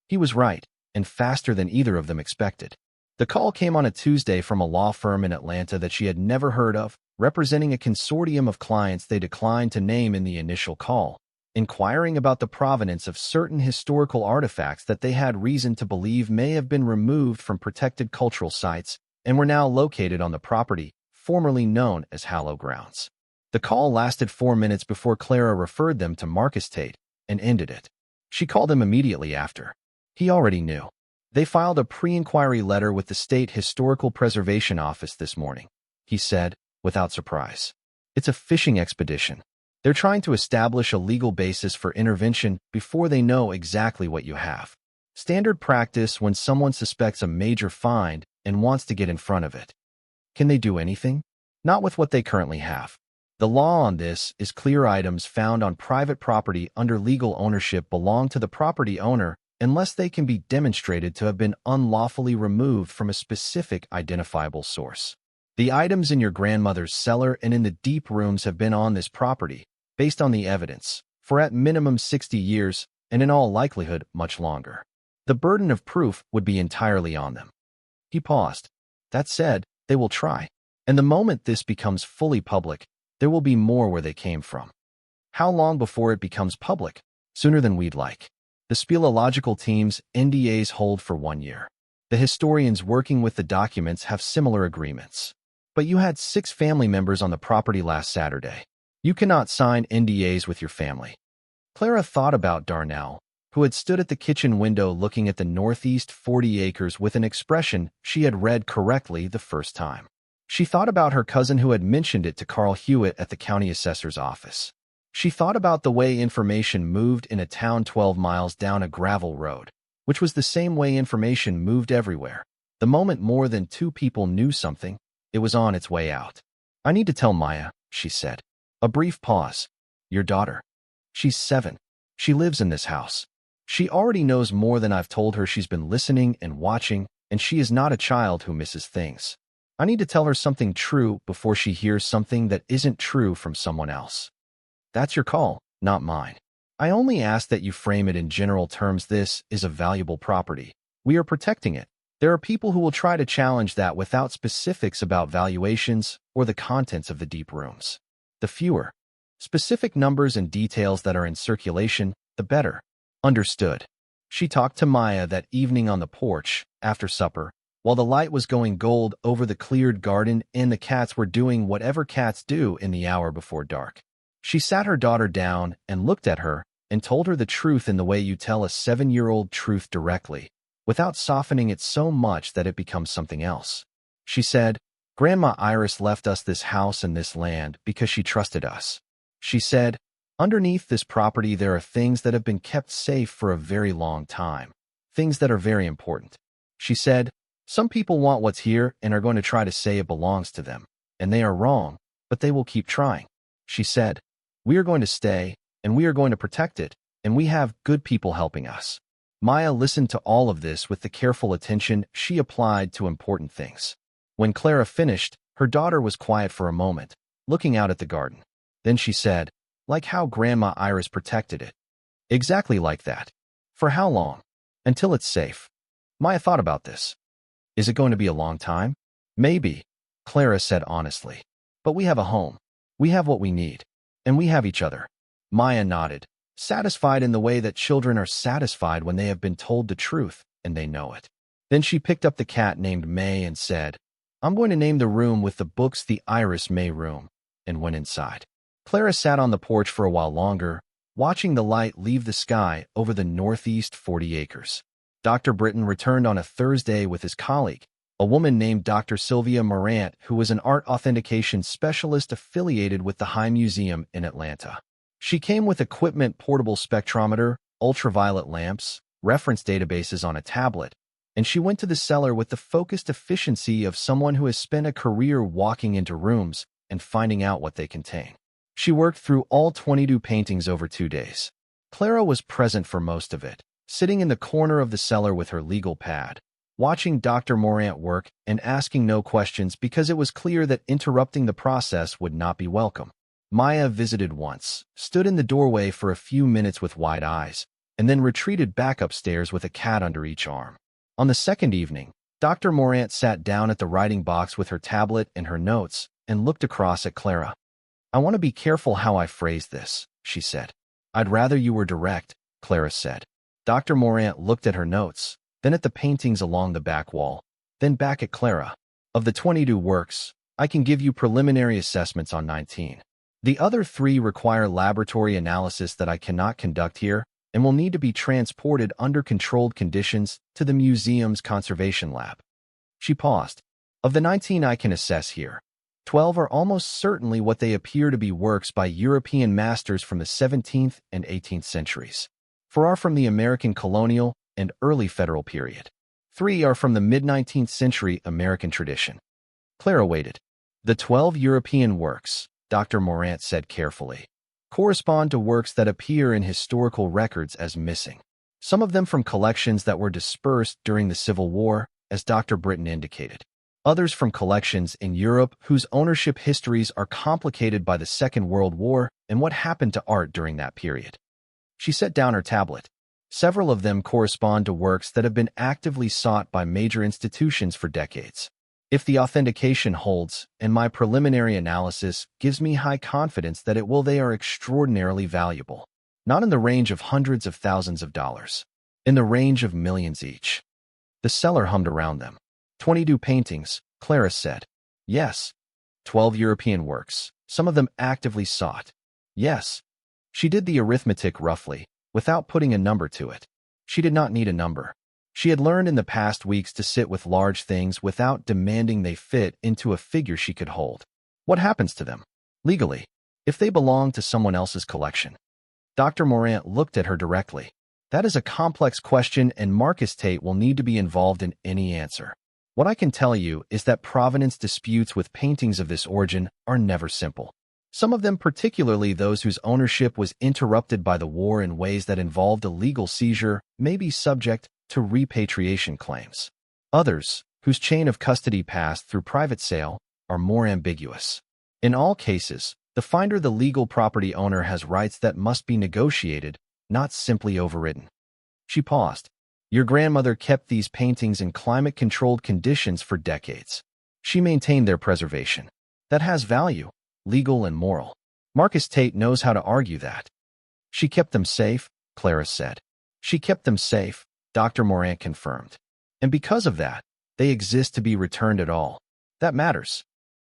A: He was right, and faster than either of them expected. The call came on a Tuesday from a law firm in Atlanta that she had never heard of, representing a consortium of clients they declined to name in the initial call, inquiring about the provenance of certain historical artifacts that they had reason to believe may have been removed from protected cultural sites and were now located on the property formerly known as Hallow grounds. The call lasted 4 minutes before Clara referred them to Marcus Tate and ended it. She called him immediately after. He already knew. "They filed a pre-inquiry letter with the State Historical Preservation Office this morning," he said, without surprise. "It's a fishing expedition. They're trying to establish a legal basis for intervention before they know exactly what you have. Standard practice when someone suspects a major find and wants to get in front of it." Can they do anything? Not with what they currently have. The law on this is clear: items found on private property under legal ownership belong to the property owner unless they can be demonstrated to have been unlawfully removed from a specific identifiable source. The items in your grandmother's cellar and in the deep rooms have been on this property, based on the evidence, for at minimum 60 years, and in all likelihood much longer. The burden of proof would be entirely on them. He paused. "That said, they will try. And the moment this becomes fully public, there will be more where they came from." "How long before it becomes public?" "Sooner than we'd like. The speleological team's NDAs hold for 1 year. The historians working with the documents have similar agreements. But you had 6 family members on the property last Saturday. You cannot sign NDAs with your family." Clara thought about Darnell, who had stood at the kitchen window looking at the northeast 40 acres with an expression she had read correctly the first time. She thought about her cousin who had mentioned it to Carl Hewitt at the county assessor's office. She thought about the way information moved in a town 12 miles down a gravel road, which was the same way information moved everywhere. The moment more than two people knew something, it was on its way out. "I need to tell Maya," she said. A brief pause. "Your daughter. She's 7. She lives in this house. She already knows more than I've told her. She's been listening and watching, and she is not a child who misses things. I need to tell her something true before she hears something that isn't true from someone else. That's your call, not mine. I only ask that you frame it in general terms. This is a valuable property. We are protecting it. There are people who will try to challenge that without specifics about valuations or the contents of the deep rooms. The fewer specific numbers and details that are in circulation, the better." Understood. She talked to Maya that evening on the porch, after supper, while the light was going gold over the cleared garden and the cats were doing whatever cats do in the hour before dark. She sat her daughter down and looked at her and told her the truth in the way you tell a 7-year-old truth directly, without softening it so much that it becomes something else. She said, "Grandma Iris left us this house and this land because she trusted us." She said, "Underneath this property there are things that have been kept safe for a very long time, things that are very important." She said, "Some people want what's here and are going to try to say it belongs to them, and they are wrong, but they will keep trying." She said, "We are going to stay, and we are going to protect it, and we have good people helping us." Maya listened to all of this with the careful attention she applied to important things. When Clara finished, her daughter was quiet for a moment, looking out at the garden. Then she said, "Like how Grandma Iris protected it." "Exactly like that." "For how long?" "Until it's safe." Maya thought about this. "Is it going to be a long time?" "Maybe," Clara said honestly. "But we have a home. We have what we need. And we have each other." Maya nodded, satisfied in the way that children are satisfied when they have been told the truth and they know it. Then she picked up the cat named Mae and said, "I'm going to name the room with the books the Iris Mae room," and went inside. Clara sat on the porch for a while longer, watching the light leave the sky over the northeast 40 acres. Dr. Britton returned on a Thursday with his colleague, a woman named Dr. Sylvia Morant, who was an art authentication specialist affiliated with the High Museum in Atlanta. She came with equipment, portable spectrometer, ultraviolet lamps, reference databases on a tablet, and she went to the cellar with the focused efficiency of someone who has spent a career walking into rooms and finding out what they contain. She worked through all 22 paintings over 2 days. Clara was present for most of it, sitting in the corner of the cellar with her legal pad, watching Dr. Morant work and asking no questions because it was clear that interrupting the process would not be welcome. Maya visited once, stood in the doorway for a few minutes with wide eyes, and then retreated back upstairs with a cat under each arm. On the second evening, Dr. Morant sat down at the writing box with her tablet and her notes and looked across at Clara. "I want to be careful how I phrase this," she said. "I'd rather you were direct," Clara said. Dr. Morant looked at her notes, then at the paintings along the back wall, then back at Clara. "Of the 22 works, I can give you preliminary assessments on 19. The other 3 require laboratory analysis that I cannot conduct here and will need to be transported under controlled conditions to the museum's conservation lab." She paused. "Of the 19 I can assess here, 12 are almost certainly what they appear to be works by European masters from the 17th and 18th centuries. 4 are from the American colonial and early federal period. 3 are from the mid-19th century American tradition." Clara waited. "The 12 European works," Dr. Morant said carefully, "correspond to works that appear in historical records as missing. Some of them from collections that were dispersed during the Civil War, as Dr. Britton indicated. Others from collections in Europe whose ownership histories are complicated by the Second World War and what happened to art during that period." She set down her tablet. "Several of them correspond to works that have been actively sought by major institutions for decades. If the authentication holds, and my preliminary analysis gives me high confidence that it will, they are extraordinarily valuable. Not in the range of hundreds of thousands of dollars. In the range of millions each." The cellar hummed around them. 22 paintings, Clara said. "Yes." 12 European works, some of them actively sought. "Yes." She did the arithmetic roughly, without putting a number to it. She did not need a number. She had learned in the past weeks to sit with large things without demanding they fit into a figure she could hold. What happens to them, legally, if they belong to someone else's collection? Dr. Morant looked at her directly. That is a complex question, and Marcus Tate will need to be involved in any answer. What I can tell you is that provenance disputes with paintings of this origin are never simple. Some of them, particularly those whose ownership was interrupted by the war in ways that involved a legal seizure, may be subject to repatriation claims. Others, whose chain of custody passed through private sale, are more ambiguous. In all cases, the finder, the legal property owner, has rights that must be negotiated, not simply overridden. She paused. Your grandmother kept these paintings in climate-controlled conditions for decades. She maintained their preservation. That has value, legal and moral. Marcus Tate knows how to argue that. She kept them safe, Clara said. She kept them safe, Dr. Morant confirmed. And because of that, they exist to be returned at all. That matters.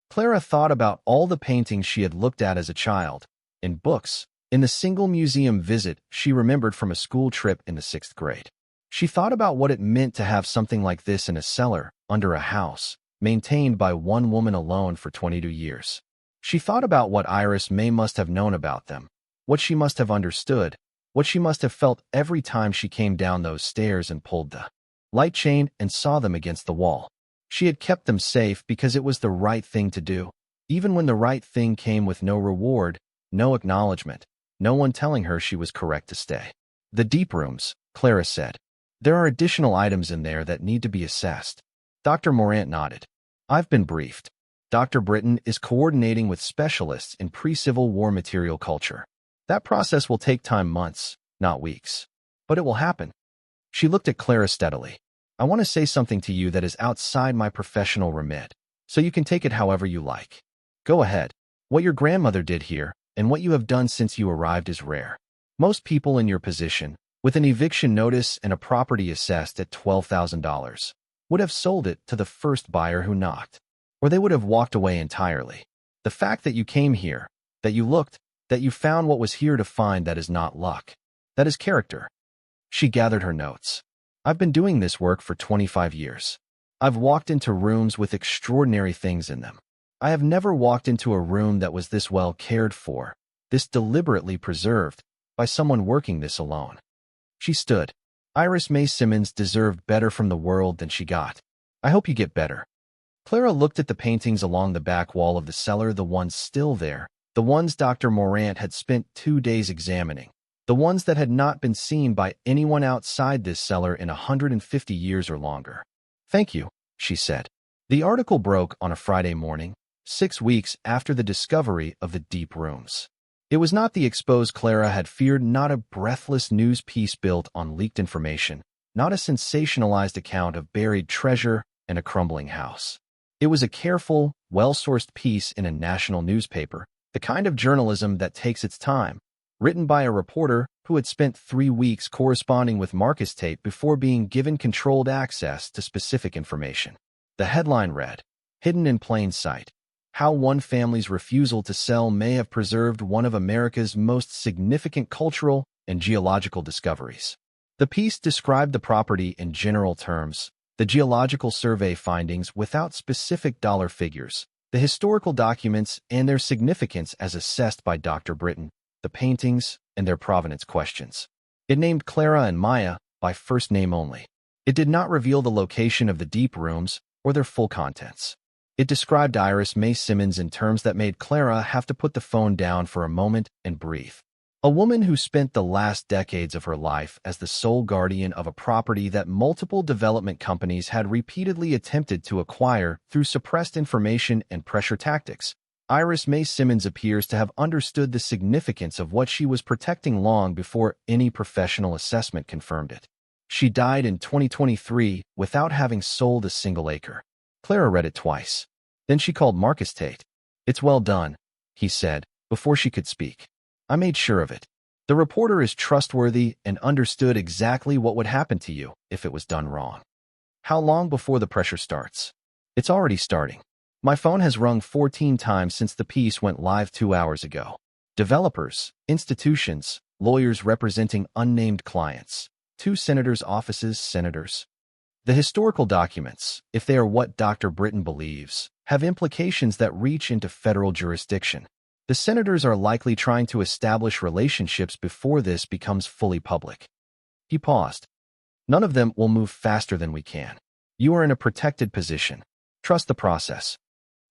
A: Clara thought about all the paintings she had looked at as a child, in books, in the single museum visit she remembered from a school trip in the 6th grade. She thought about what it meant to have something like this in a cellar, under a house, maintained by one woman alone for 22 years. She thought about what Iris Mae must have known about them, what she must have understood, what she must have felt every time she came down those stairs and pulled the light chain and saw them against the wall. She had kept them safe because it was the right thing to do, even when the right thing came with no reward, no acknowledgement, no one telling her she was correct to stay. The deep rooms, Clara said. There are additional items in there that need to be assessed. Dr. Morant nodded. I've been briefed. Dr. Britton is coordinating with specialists in pre-Civil War material culture. That process will take time, months, not weeks. But it will happen. She looked at Clara steadily. I want to say something to you that is outside my professional remit, so you can take it however you like. Go ahead. What your grandmother did here, and what you have done since you arrived, is rare. Most people in your position, with an eviction notice and a property assessed at $12,000, would have sold it to the first buyer who knocked, or they would have walked away entirely. The fact that you came here, that you looked, that you found what was here to find, that is not luck. That is character. She gathered her notes. I've been doing this work for 25 years. I've walked into rooms with extraordinary things in them. I have never walked into a room that was this well cared for, this deliberately preserved, by someone working this alone. She stood. Iris Mae Simmons deserved better from the world than she got. I hope you get better. Clara looked at the paintings along the back wall of the cellar, the ones still there, the ones Dr. Morant had spent 2 days examining, the ones that had not been seen by anyone outside this cellar in 150 years or longer. Thank you, she said. The article broke on a Friday morning, 6 weeks after the discovery of the deep rooms. It was not the expose Clara had feared, not a breathless news piece built on leaked information, not a sensationalized account of buried treasure and a crumbling house. It was a careful, well-sourced piece in a national newspaper, the kind of journalism that takes its time, written by a reporter who had spent 3 weeks corresponding with Marcus Tate before being given controlled access to specific information. The headline read, Hidden in Plain Sight. How one family's refusal to sell may have preserved one of America's most significant cultural and geological discoveries. The piece described the property in general terms, the geological survey findings without specific dollar figures, the historical documents and their significance as assessed by Dr. Britton, the paintings, and their provenance questions. It named Clara and Maya by first name only. It did not reveal the location of the deep rooms or their full contents. It described Iris Mae Simmons in terms that made Clara have to put the phone down for a moment and breathe. A woman who spent the last decades of her life as the sole guardian of a property that multiple development companies had repeatedly attempted to acquire through suppressed information and pressure tactics. Iris Mae Simmons appears to have understood the significance of what she was protecting long before any professional assessment confirmed it. She died in 2023 without having sold a single acre. Clara read it twice. Then she called Marcus Tate. It's well done, he said, before she could speak. I made sure of it. The reporter is trustworthy and understood exactly what would happen to you if it was done wrong. How long before the pressure starts? It's already starting. My phone has rung 14 times since the piece went live 2 hours ago. Developers, institutions, lawyers representing unnamed clients, 2 senators' offices, senators. The historical documents, if they are what Dr. Britton believes, have implications that reach into federal jurisdiction. The senators are likely trying to establish relationships before this becomes fully public. He paused. None of them will move faster than we can. You are in a protected position. Trust the process.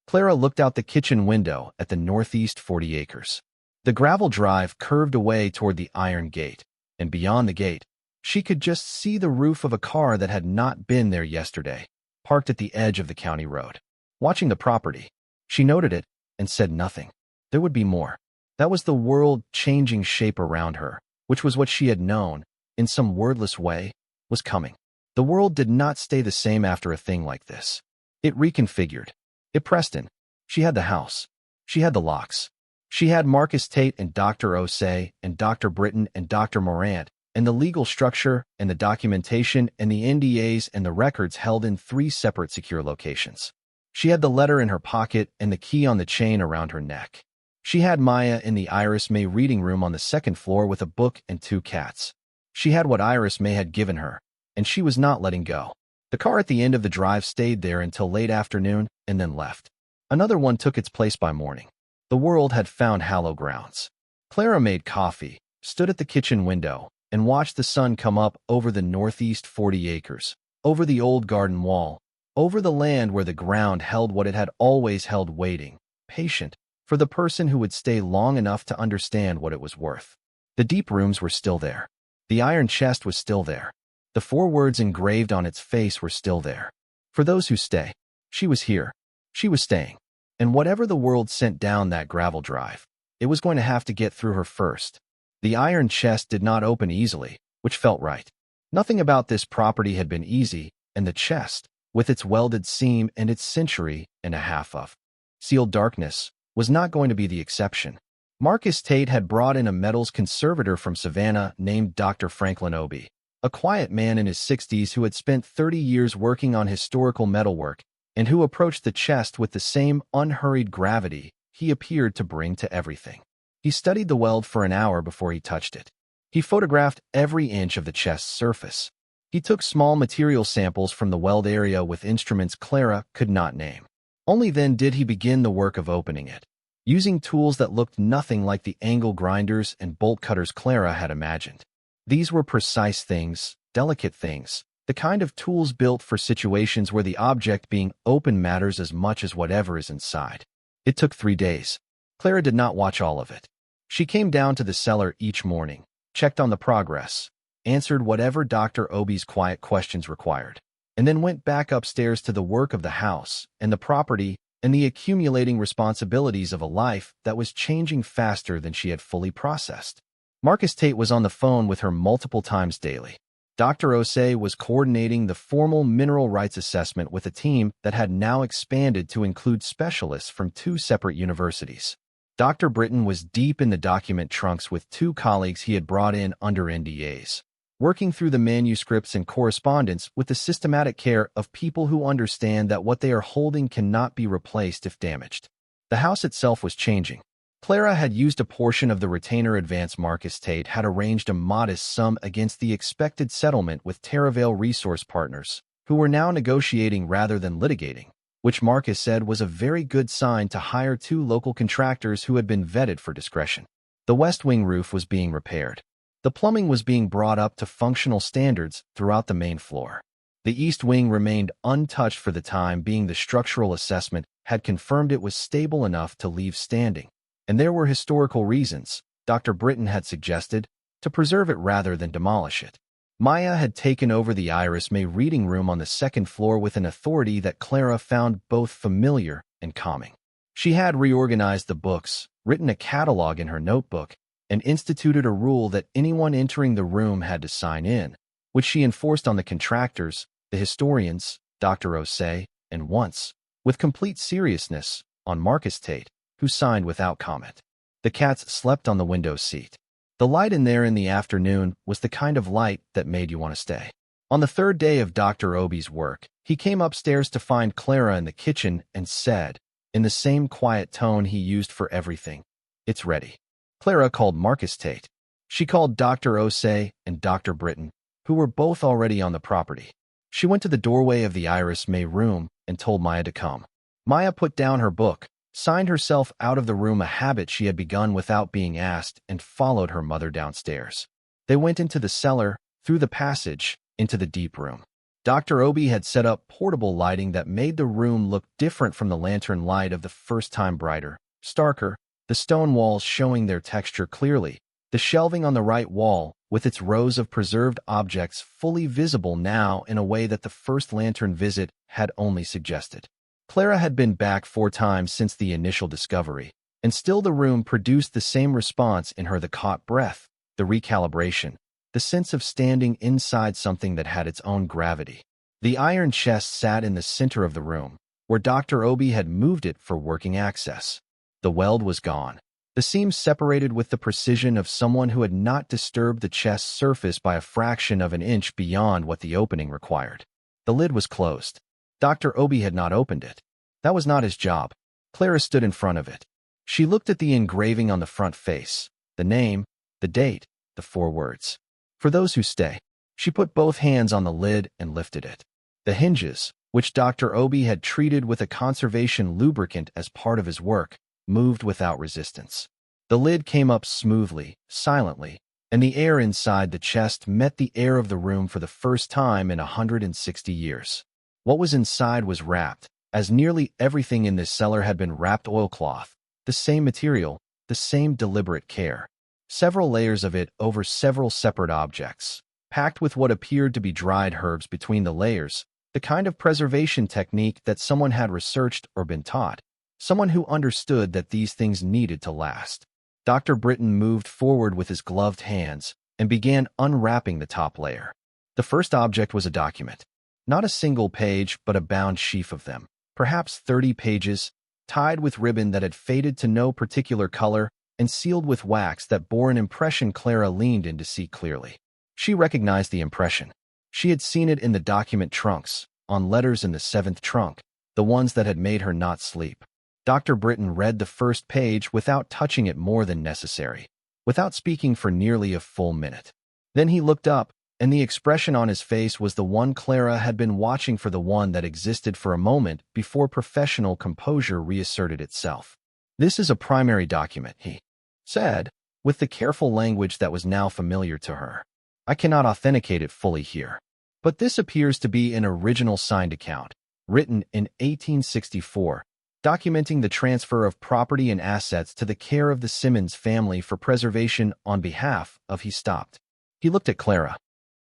A: Clara looked out the kitchen window at the northeast 40 acres. The gravel drive curved away toward the iron gate, and beyond the gate, she could just see the roof of a car that had not been there yesterday, parked at the edge of the county road. Watching the property, she noted it and said nothing. There would be more. That was the world changing shape around her, which was what she had known, in some wordless way, was coming. The world did not stay the same after a thing like this. It reconfigured. It pressed in. She had the house. She had the locks. She had Marcus Tate and Dr. Osei and Dr. Britton and Dr. Morant, and the legal structure and the documentation and the NDAs and the records held in 3 separate secure locations. She had the letter in her pocket and the key on the chain around her neck. She had Maya in the Iris Mae reading room on the 2nd floor with a book and 2 cats. She had what Iris Mae had given her, and she was not letting go. The car at the end of the drive stayed there until late afternoon and then left. Another one took its place by morning. The world had found Hallow grounds. Clara made coffee, stood at the kitchen window, and watched the sun come up over the northeast 40 acres, over the old garden wall, over the land where the ground held what it had always held, waiting, patient, for the person who would stay long enough to understand what it was worth. The deep rooms were still there. The iron chest was still there. The 4 words engraved on its face were still there. For those who stay. She was here. She was staying. And whatever the world sent down that gravel drive, it was going to have to get through her first. The iron chest did not open easily, which felt right. Nothing about this property had been easy, and the chest, with its welded seam and its century and a half of sealed darkness, was not going to be the exception. Marcus Tate had brought in a metals conservator from Savannah named Dr. Franklin Obie, a quiet man in his 60s who had spent 30 years working on historical metalwork and who approached the chest with the same unhurried gravity he appeared to bring to everything. He studied the weld for an hour before he touched it. He photographed every inch of the chest's surface. He took small material samples from the weld area with instruments Clara could not name. Only then did he begin the work of opening it, using tools that looked nothing like the angle grinders and bolt cutters Clara had imagined. These were precise things, delicate things, the kind of tools built for situations where the object being open matters as much as whatever is inside. It took 3 days. Clara did not watch all of it. She came down to the cellar each morning, checked on the progress, answered whatever Dr. Obie's quiet questions required, and then went back upstairs to the work of the house and the property and the accumulating responsibilities of a life that was changing faster than she had fully processed. Marcus Tate was on the phone with her multiple times daily. Dr. Osei was coordinating the formal mineral rights assessment with a team that had now expanded to include specialists from 2 separate universities. Dr. Britton was deep in the document trunks with 2 colleagues he had brought in under NDAs, working through the manuscripts and correspondence with the systematic care of people who understand that what they are holding cannot be replaced if damaged. The house itself was changing. Clara had used a portion of the retainer advance Marcus Tate had arranged a modest sum against the expected settlement with Terravale Resource Partners, who were now negotiating rather than litigating, which Marcus said was a very good sign to hire 2 local contractors who had been vetted for discretion. The west wing roof was being repaired. The plumbing was being brought up to functional standards throughout the main floor. The east wing remained untouched for the time being. The structural assessment had confirmed it was stable enough to leave standing, and there were historical reasons, Dr. Britton had suggested, to preserve it rather than demolish it. Maya had taken over the Iris Mae reading room on the 2nd floor with an authority that Clara found both familiar and calming. She had reorganized the books, written a catalog in her notebook, and instituted a rule that anyone entering the room had to sign in, which she enforced on the contractors, the historians, Dr. Osei, and once, with complete seriousness, on Marcus Tate, who signed without comment. The cats slept on the window seat. The light in there in the afternoon was the kind of light that made you want to stay. On the 3rd day of Dr. Obie's work, he came upstairs to find Clara in the kitchen and said, in the same quiet tone he used for everything, "It's ready." Clara called Marcus Tate. She called Dr. Osei and Dr. Britton, who were both already on the property. She went to the doorway of the Iris Mae room and told Maya to come. Maya put down her book, signed herself out of the room, a habit she had begun without being asked, and followed her mother downstairs. They went into the cellar, through the passage, into the deep room. Dr. Obi had set up portable lighting that made the room look different from the lantern light of the first time, brighter, starker, the stone walls showing their texture clearly, the shelving on the right wall, with its rows of preserved objects fully visible now in a way that the first lantern visit had only suggested. Clara had been back 4 times since the initial discovery, and still the room produced the same response in her: the caught breath, the recalibration, the sense of standing inside something that had its own gravity. The iron chest sat in the center of the room, where Dr. Obi had moved it for working access. The weld was gone. The seams separated with the precision of someone who had not disturbed the chest's surface by a fraction of an inch beyond what the opening required. The lid was closed. Dr. Obi had not opened it. That was not his job. Clara stood in front of it. She looked at the engraving on the front face, the name, the date, the 4 words. For those who stay. She put both hands on the lid and lifted it. The hinges, which Dr. Obi had treated with a conservation lubricant as part of his work, moved without resistance. The lid came up smoothly, silently, and the air inside the chest met the air of the room for the first time in 160 years. What was inside was wrapped, as nearly everything in this cellar had been wrapped, oilcloth, the same material, the same deliberate care. Several layers of it over several separate objects, packed with what appeared to be dried herbs between the layers, the kind of preservation technique that someone had researched or been taught. Someone who understood that these things needed to last. Dr. Britton moved forward with his gloved hands and began unwrapping the top layer. The first object was a document. Not a single page, but a bound sheaf of them, perhaps 30 pages, tied with ribbon that had faded to no particular color and sealed with wax that bore an impression Clara leaned in to see clearly. She recognized the impression. She had seen it in the document trunks, on letters in the 7th trunk, the ones that had made her not sleep. Dr. Britton read the first page without touching it more than necessary, without speaking for nearly a full minute. Then he looked up, and the expression on his face was the one Clara had been watching for, the one that existed for a moment before professional composure reasserted itself. "This is a primary document," he said, with the careful language that was now familiar to her. "I cannot authenticate it fully here. But this appears to be an original signed account, written in 1864, documenting the transfer of property and assets to the care of the Simmons family for preservation on behalf of," he stopped. He looked at Clara.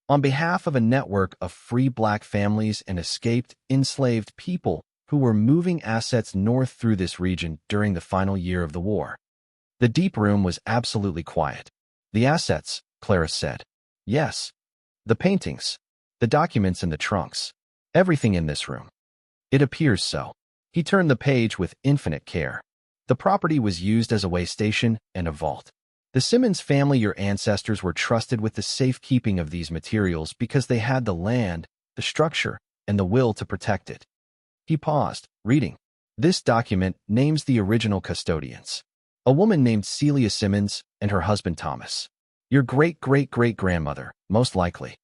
A: "On behalf of a network of free black families and escaped, enslaved people who were moving assets north through this region during the final year of the war." The deep room was absolutely quiet. "The assets," Clara said. "Yes. The paintings, the documents and the trunks. Everything in this room. It appears so." He turned the page with infinite care. "The property was used as a way station and a vault. The Simmons family, your ancestors, were trusted with the safekeeping of these materials because they had the land, the structure, and the will to protect it." He paused, reading. "This document names the original custodians. A woman named Clara Simmons and her husband Thomas. Your great-great-great-grandmother, most likely."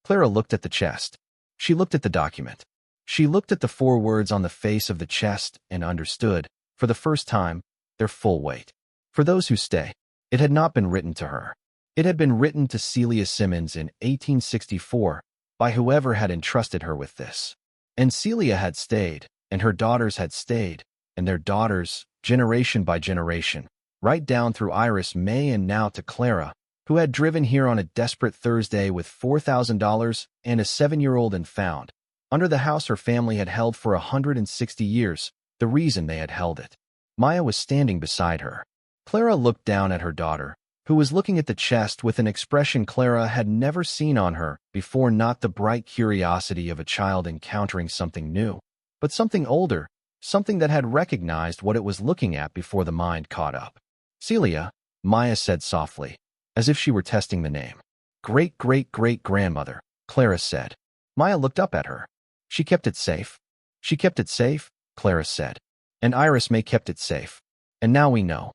A: Clara looked at the chest. She looked at the document. She looked at the 4 words on the face of the chest and understood, for the first time, their full weight. For those who stay. It had not been written to her. It had been written to Clara Simmons in 1864 by whoever had entrusted her with this. And Celia had stayed, and her daughters had stayed, and their daughters, generation by generation, right down through Iris Mae and now to Clara, who had driven here on a desperate Thursday with $4,000 and a 7-year-old and found, under the house her family had held for 160 years, the reason they had held it. Maya was standing beside her. Clara looked down at her daughter, who was looking at the chest with an expression Clara had never seen on her before, not the bright curiosity of a child encountering something new, but something older, something that had recognized what it was looking at before the mind caught up. "Celia," Maya said softly, as if she were testing the name. "Great-great-great-grandmother," Clara said. Maya looked up at her. "She kept it safe." "She kept it safe," Clara said. "And Iris Mae kept it safe. And now we know."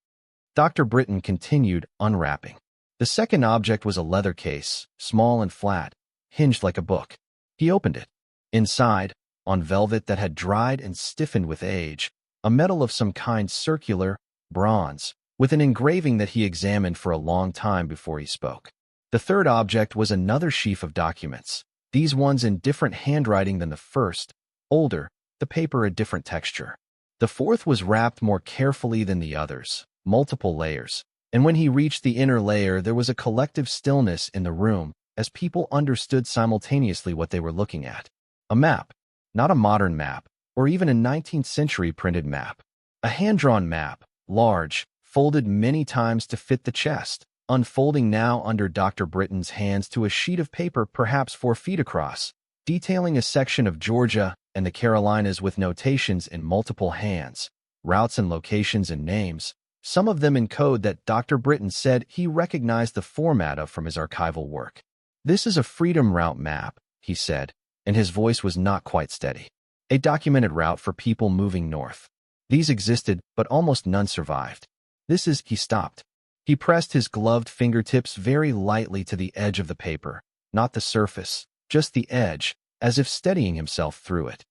A: Dr. Britton continued unwrapping. The second object was a leather case, small and flat, hinged like a book. He opened it. Inside, on velvet that had dried and stiffened with age, a medal of some kind, circular, bronze, with an engraving that he examined for a long time before he spoke. The third object was another sheaf of documents, these ones in different handwriting than the first, older, the paper a different texture. The fourth was wrapped more carefully than the others, multiple layers, and when he reached the inner layer there was a collective stillness in the room as people understood simultaneously what they were looking at. A map, not a modern map, or even a 19th century printed map. A hand-drawn map, large, folded many times to fit the chest, unfolding now under Dr. Britton's hands to a sheet of paper perhaps 4 feet across, detailing a section of Georgia and the Carolinas with notations in multiple hands, routes and locations and names, some of them in code that Dr. Britton said he recognized the format of from his archival work. "This is a Freedom Route map," he said, and his voice was not quite steady. "A documented route for people moving north. These existed, but almost none survived. This is—" He stopped. He pressed his gloved fingertips very lightly to the edge of the paper, not the surface, just the edge, as if steadying himself through it.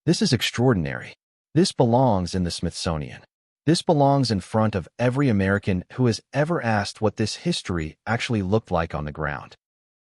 A: "This is extraordinary. This belongs in the Smithsonian. This belongs in front of every American who has ever asked what this history actually looked like on the ground."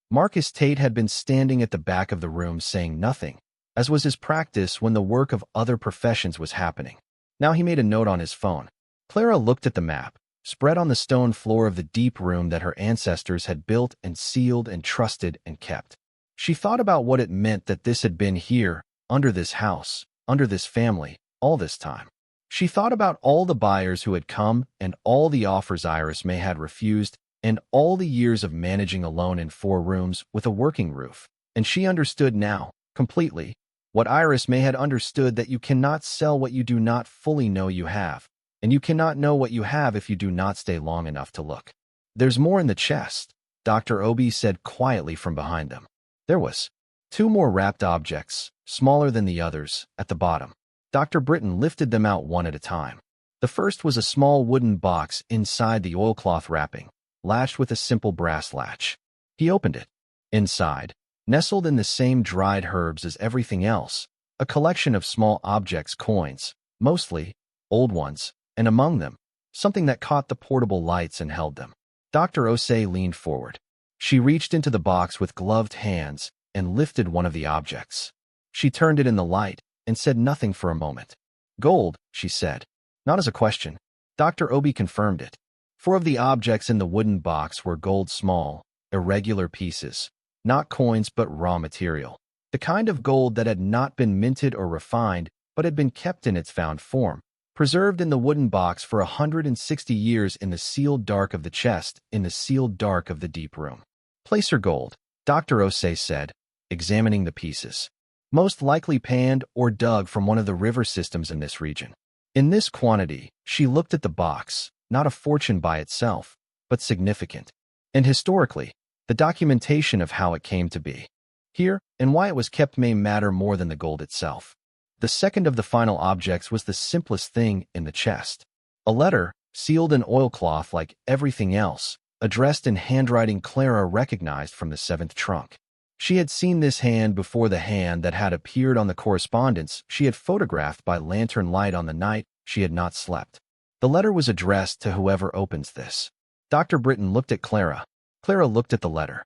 A: Marcus Tate had been standing at the back of the room saying nothing, as was his practice when the work of other professions was happening. Now he made a note on his phone. Clara looked at the map, spread on the stone floor of the deep room that her ancestors had built and sealed and trusted and kept. She thought about what it meant that this had been here, under this house, under this family, all this time. She thought about all the buyers who had come and all the offers Iris Mae had refused and all the years of managing alone in 4 rooms with a working roof. And she understood now, completely, what Iris Mae had understood, that you cannot sell what you do not fully know you have, and you cannot know what you have if you do not stay long enough to look. "There's more in the chest," Dr. Obi said quietly from behind them. There was 2 more wrapped objects, smaller than the others, at the bottom. Dr. Britton lifted them out one at a time. The first was a small wooden box inside the oilcloth wrapping, latched with a simple brass latch. He opened it. Inside, nestled in the same dried herbs as everything else, a collection of small objects, coins, mostly old ones, and among them, something that caught the portable lights and held them. Dr. Osei leaned forward. She reached into the box with gloved hands and lifted one of the objects. She turned it in the light and said nothing for a moment. "Gold," she said. Not as a question. Dr. Obi confirmed it. 4 of the objects in the wooden box were gold, small, irregular pieces, not coins but raw material. The kind of gold that had not been minted or refined, but had been kept in its found form, preserved in the wooden box for 160 years in the sealed dark of the chest, in the sealed dark of the deep room. "Placer gold," Dr. Osei said, examining the pieces. "Most likely panned or dug from one of the river systems in this region. In this quantity," she looked at the box, "not a fortune by itself, but significant. And historically, the documentation of how it came to be here and why it was kept may matter more than the gold itself." The second of the final objects was the simplest thing in the chest. A letter, sealed in oilcloth like everything else, addressed in handwriting Clara recognized from the 7th trunk. She had seen this hand before the hand that had appeared on the correspondence she had photographed by lantern light on the night she had not slept. The letter was addressed to "Whoever opens this." Dr. Britton looked at Clara. Clara looked at the letter.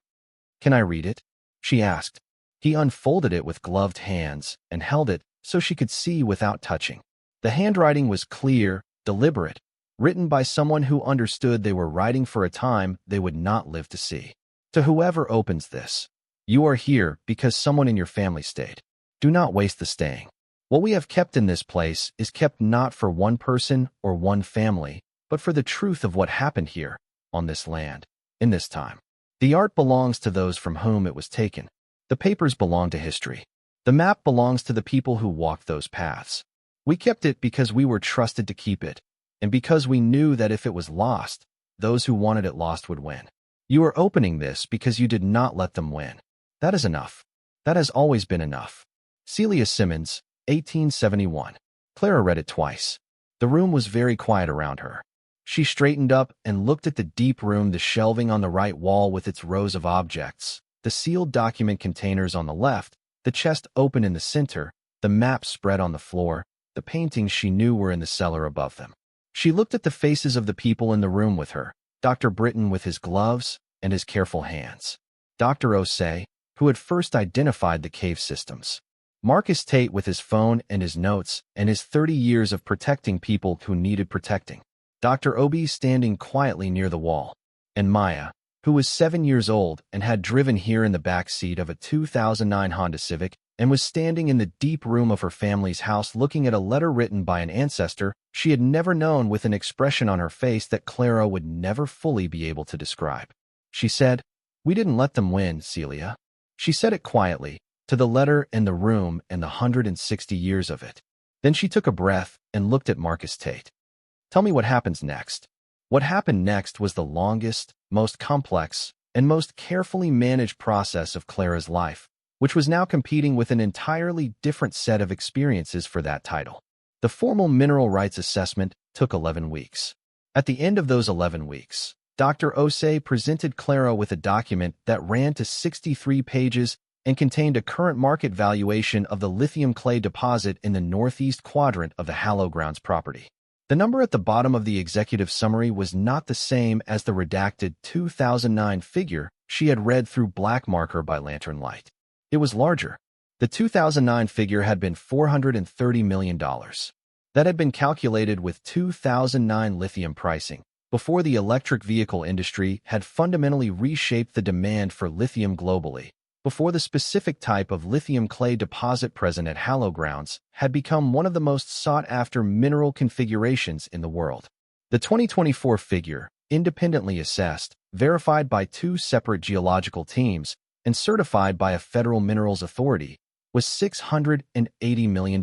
A: "Can I read it?" she asked. He unfolded it with gloved hands and held it so she could see without touching. The handwriting was clear, deliberate, written by someone who understood they were writing for a time they would not live to see. "To whoever opens this. You are here because someone in your family stayed. Do not waste the staying. What we have kept in this place is kept not for one person or one family, but for the truth of what happened here, on this land, in this time. The art belongs to those from whom it was taken. The papers belong to history. The map belongs to the people who walked those paths. We kept it because we were trusted to keep it, and because we knew that if it was lost, those who wanted it lost would win. You are opening this because you did not let them win. That is enough. That has always been enough." Mae Simmons, 1871. Clara read it twice. The room was very quiet around her. She straightened up and looked at the deep room, the shelving on the right wall with its rows of objects, the sealed document containers on the left, the chest open in the center, the map spread on the floor, the paintings she knew were in the cellar above them. She looked at the faces of the people in the room with her, Dr. Britton with his gloves and his careful hands, Dr. Osei, who had first identified the cave systems, Marcus Tate with his phone and his notes and his 30 years of protecting people who needed protecting, Dr. Obi standing quietly near the wall, and Maya, who was 7 years old and had driven here in the back seat of a 2009 Honda Civic and was standing in the deep room of her family's house looking at a letter written by an ancestor she had never known, with an expression on her face that Clara would never fully be able to describe. She said, "We didn't let them win, Celia." She said it quietly, to the letter and the room and the 160 years of it. Then she took a breath and looked at Marcus Tate. "Tell me what happens next." What happened next was the longest, most complex, and most carefully managed process of Clara's life, which was now competing with an entirely different set of experiences for that title. The formal mineral rights assessment took 11 weeks. At the end of those 11 weeks, Dr. Osei presented Clara with a document that ran to 63 pages and contained a current market valuation of the lithium-clay deposit in the northeast quadrant of the Hallow grounds property. The number at the bottom of the executive summary was not the same as the redacted 2009 figure she had read through black marker by lantern light. It was larger. The 2009 figure had been $430 million. That had been calculated with 2009 lithium pricing, before the electric vehicle industry had fundamentally reshaped the demand for lithium globally, before the specific type of lithium-clay deposit present at Hallow grounds had become one of the most sought-after mineral configurations in the world. The 2024 figure, independently assessed, verified by 2 separate geological teams, and certified by a federal minerals authority, was $680 million.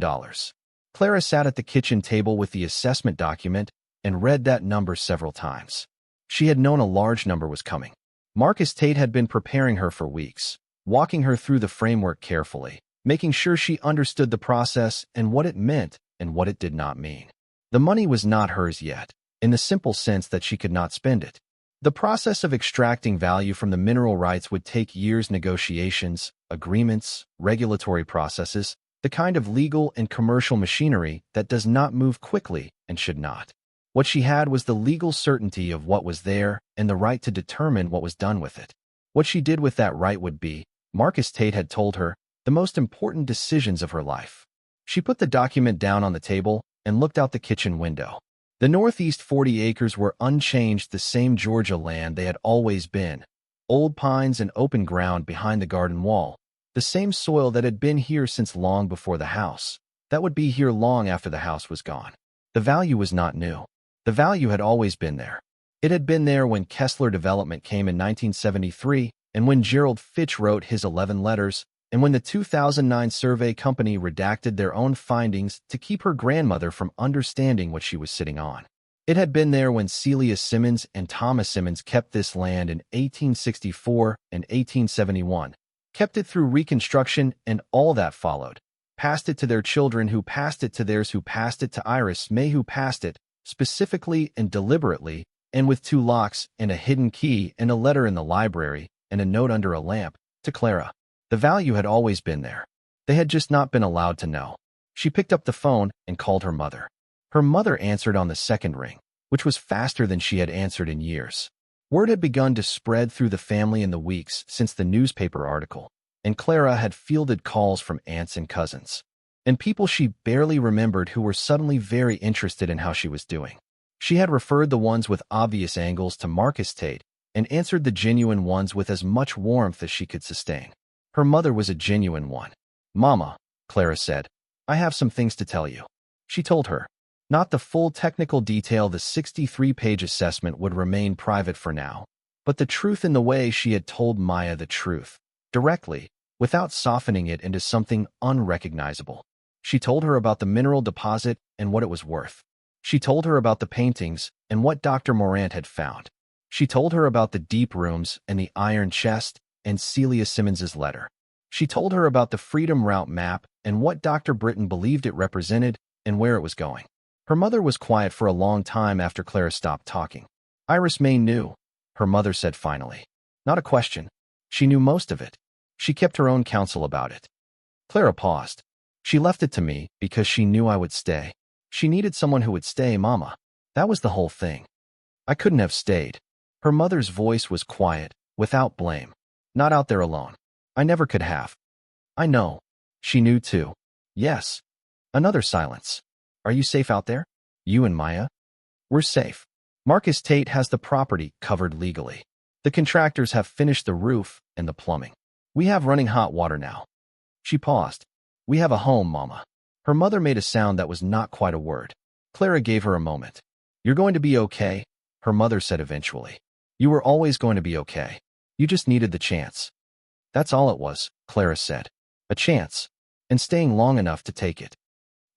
A: Clara sat at the kitchen table with the assessment document and read that number several times. She had known a large number was coming. Marcus Tate had been preparing her for weeks, walking her through the framework carefully, making sure she understood the process and what it meant and what it did not mean. The money was not hers yet, in the simple sense that she could not spend it. The process of extracting value from the mineral rights would take years: negotiations, agreements, regulatory processes, the kind of legal and commercial machinery that does not move quickly and should not. What she had was the legal certainty of what was there and the right to determine what was done with it. What she did with that right would be, Marcus Tate had told her, the most important decisions of her life. She put the document down on the table and looked out the kitchen window. The northeast 40 acres were unchanged, the same Georgia land they had always been, old pines and open ground behind the garden wall, the same soil that had been here since long before the house, that would be here long after the house was gone. The value was not new. The value had always been there. It had been there when Kessler Development came in 1973, and when Gerald Fitch wrote his 11 letters, and when the 2009 survey company redacted their own findings to keep her grandmother from understanding what she was sitting on. It had been there when Clara Simmons and Thomas Simmons kept this land in 1864 and 1871, kept it through Reconstruction and all that followed, passed it to their children, who passed it to theirs, who passed it to Iris Mae, who passed it, specifically and deliberately, and with 2 locks and a hidden key and a letter in the library and a note under a lamp, to Clara. The value had always been there. They had just not been allowed to know. She picked up the phone and called her mother. Her mother answered on the second ring, which was faster than she had answered in years. Word had begun to spread through the family in the weeks since the newspaper article, and Clara had fielded calls from aunts and cousins, and people she barely remembered who were suddenly very interested in how she was doing. She had referred the ones with obvious angles to Marcus Tate and answered the genuine ones with as much warmth as she could sustain. Her mother was a genuine one. "Mama," Clara said, "I have some things to tell you." She told her. Not the full technical detail. The 63-page assessment would remain private for now, but the truth in the way she had told Maya the truth, directly, without softening it into something unrecognizable. She told her about the mineral deposit and what it was worth. She told her about the paintings and what Dr. Morant had found. She told her about the deep rooms and the iron chest and Clara Simmons's letter. She told her about the Freedom Route map and what Dr. Britton believed it represented and where it was going. Her mother was quiet for a long time after Clara stopped talking. Iris Mae knew, her mother said finally. Not a question. She knew most of it. She kept her own counsel about it. Clara paused. She left it to me because she knew I would stay. She needed someone who would stay, Mama. That was the whole thing. I couldn't have stayed. Her mother's voice was quiet, without blame. Not out there alone. I never could have. I know. She knew too. Yes. Another silence. Are you safe out there? You and Maya? We're safe. Marcus Tate has the property covered legally. The contractors have finished the roof and the plumbing. We have running hot water now. She paused. We have a home, Mama. Her mother made a sound that was not quite a word. Clara gave her a moment. You're going to be okay, her mother said eventually. You were always going to be okay. You just needed the chance. That's all it was, Clara said. A chance. And staying long enough to take it.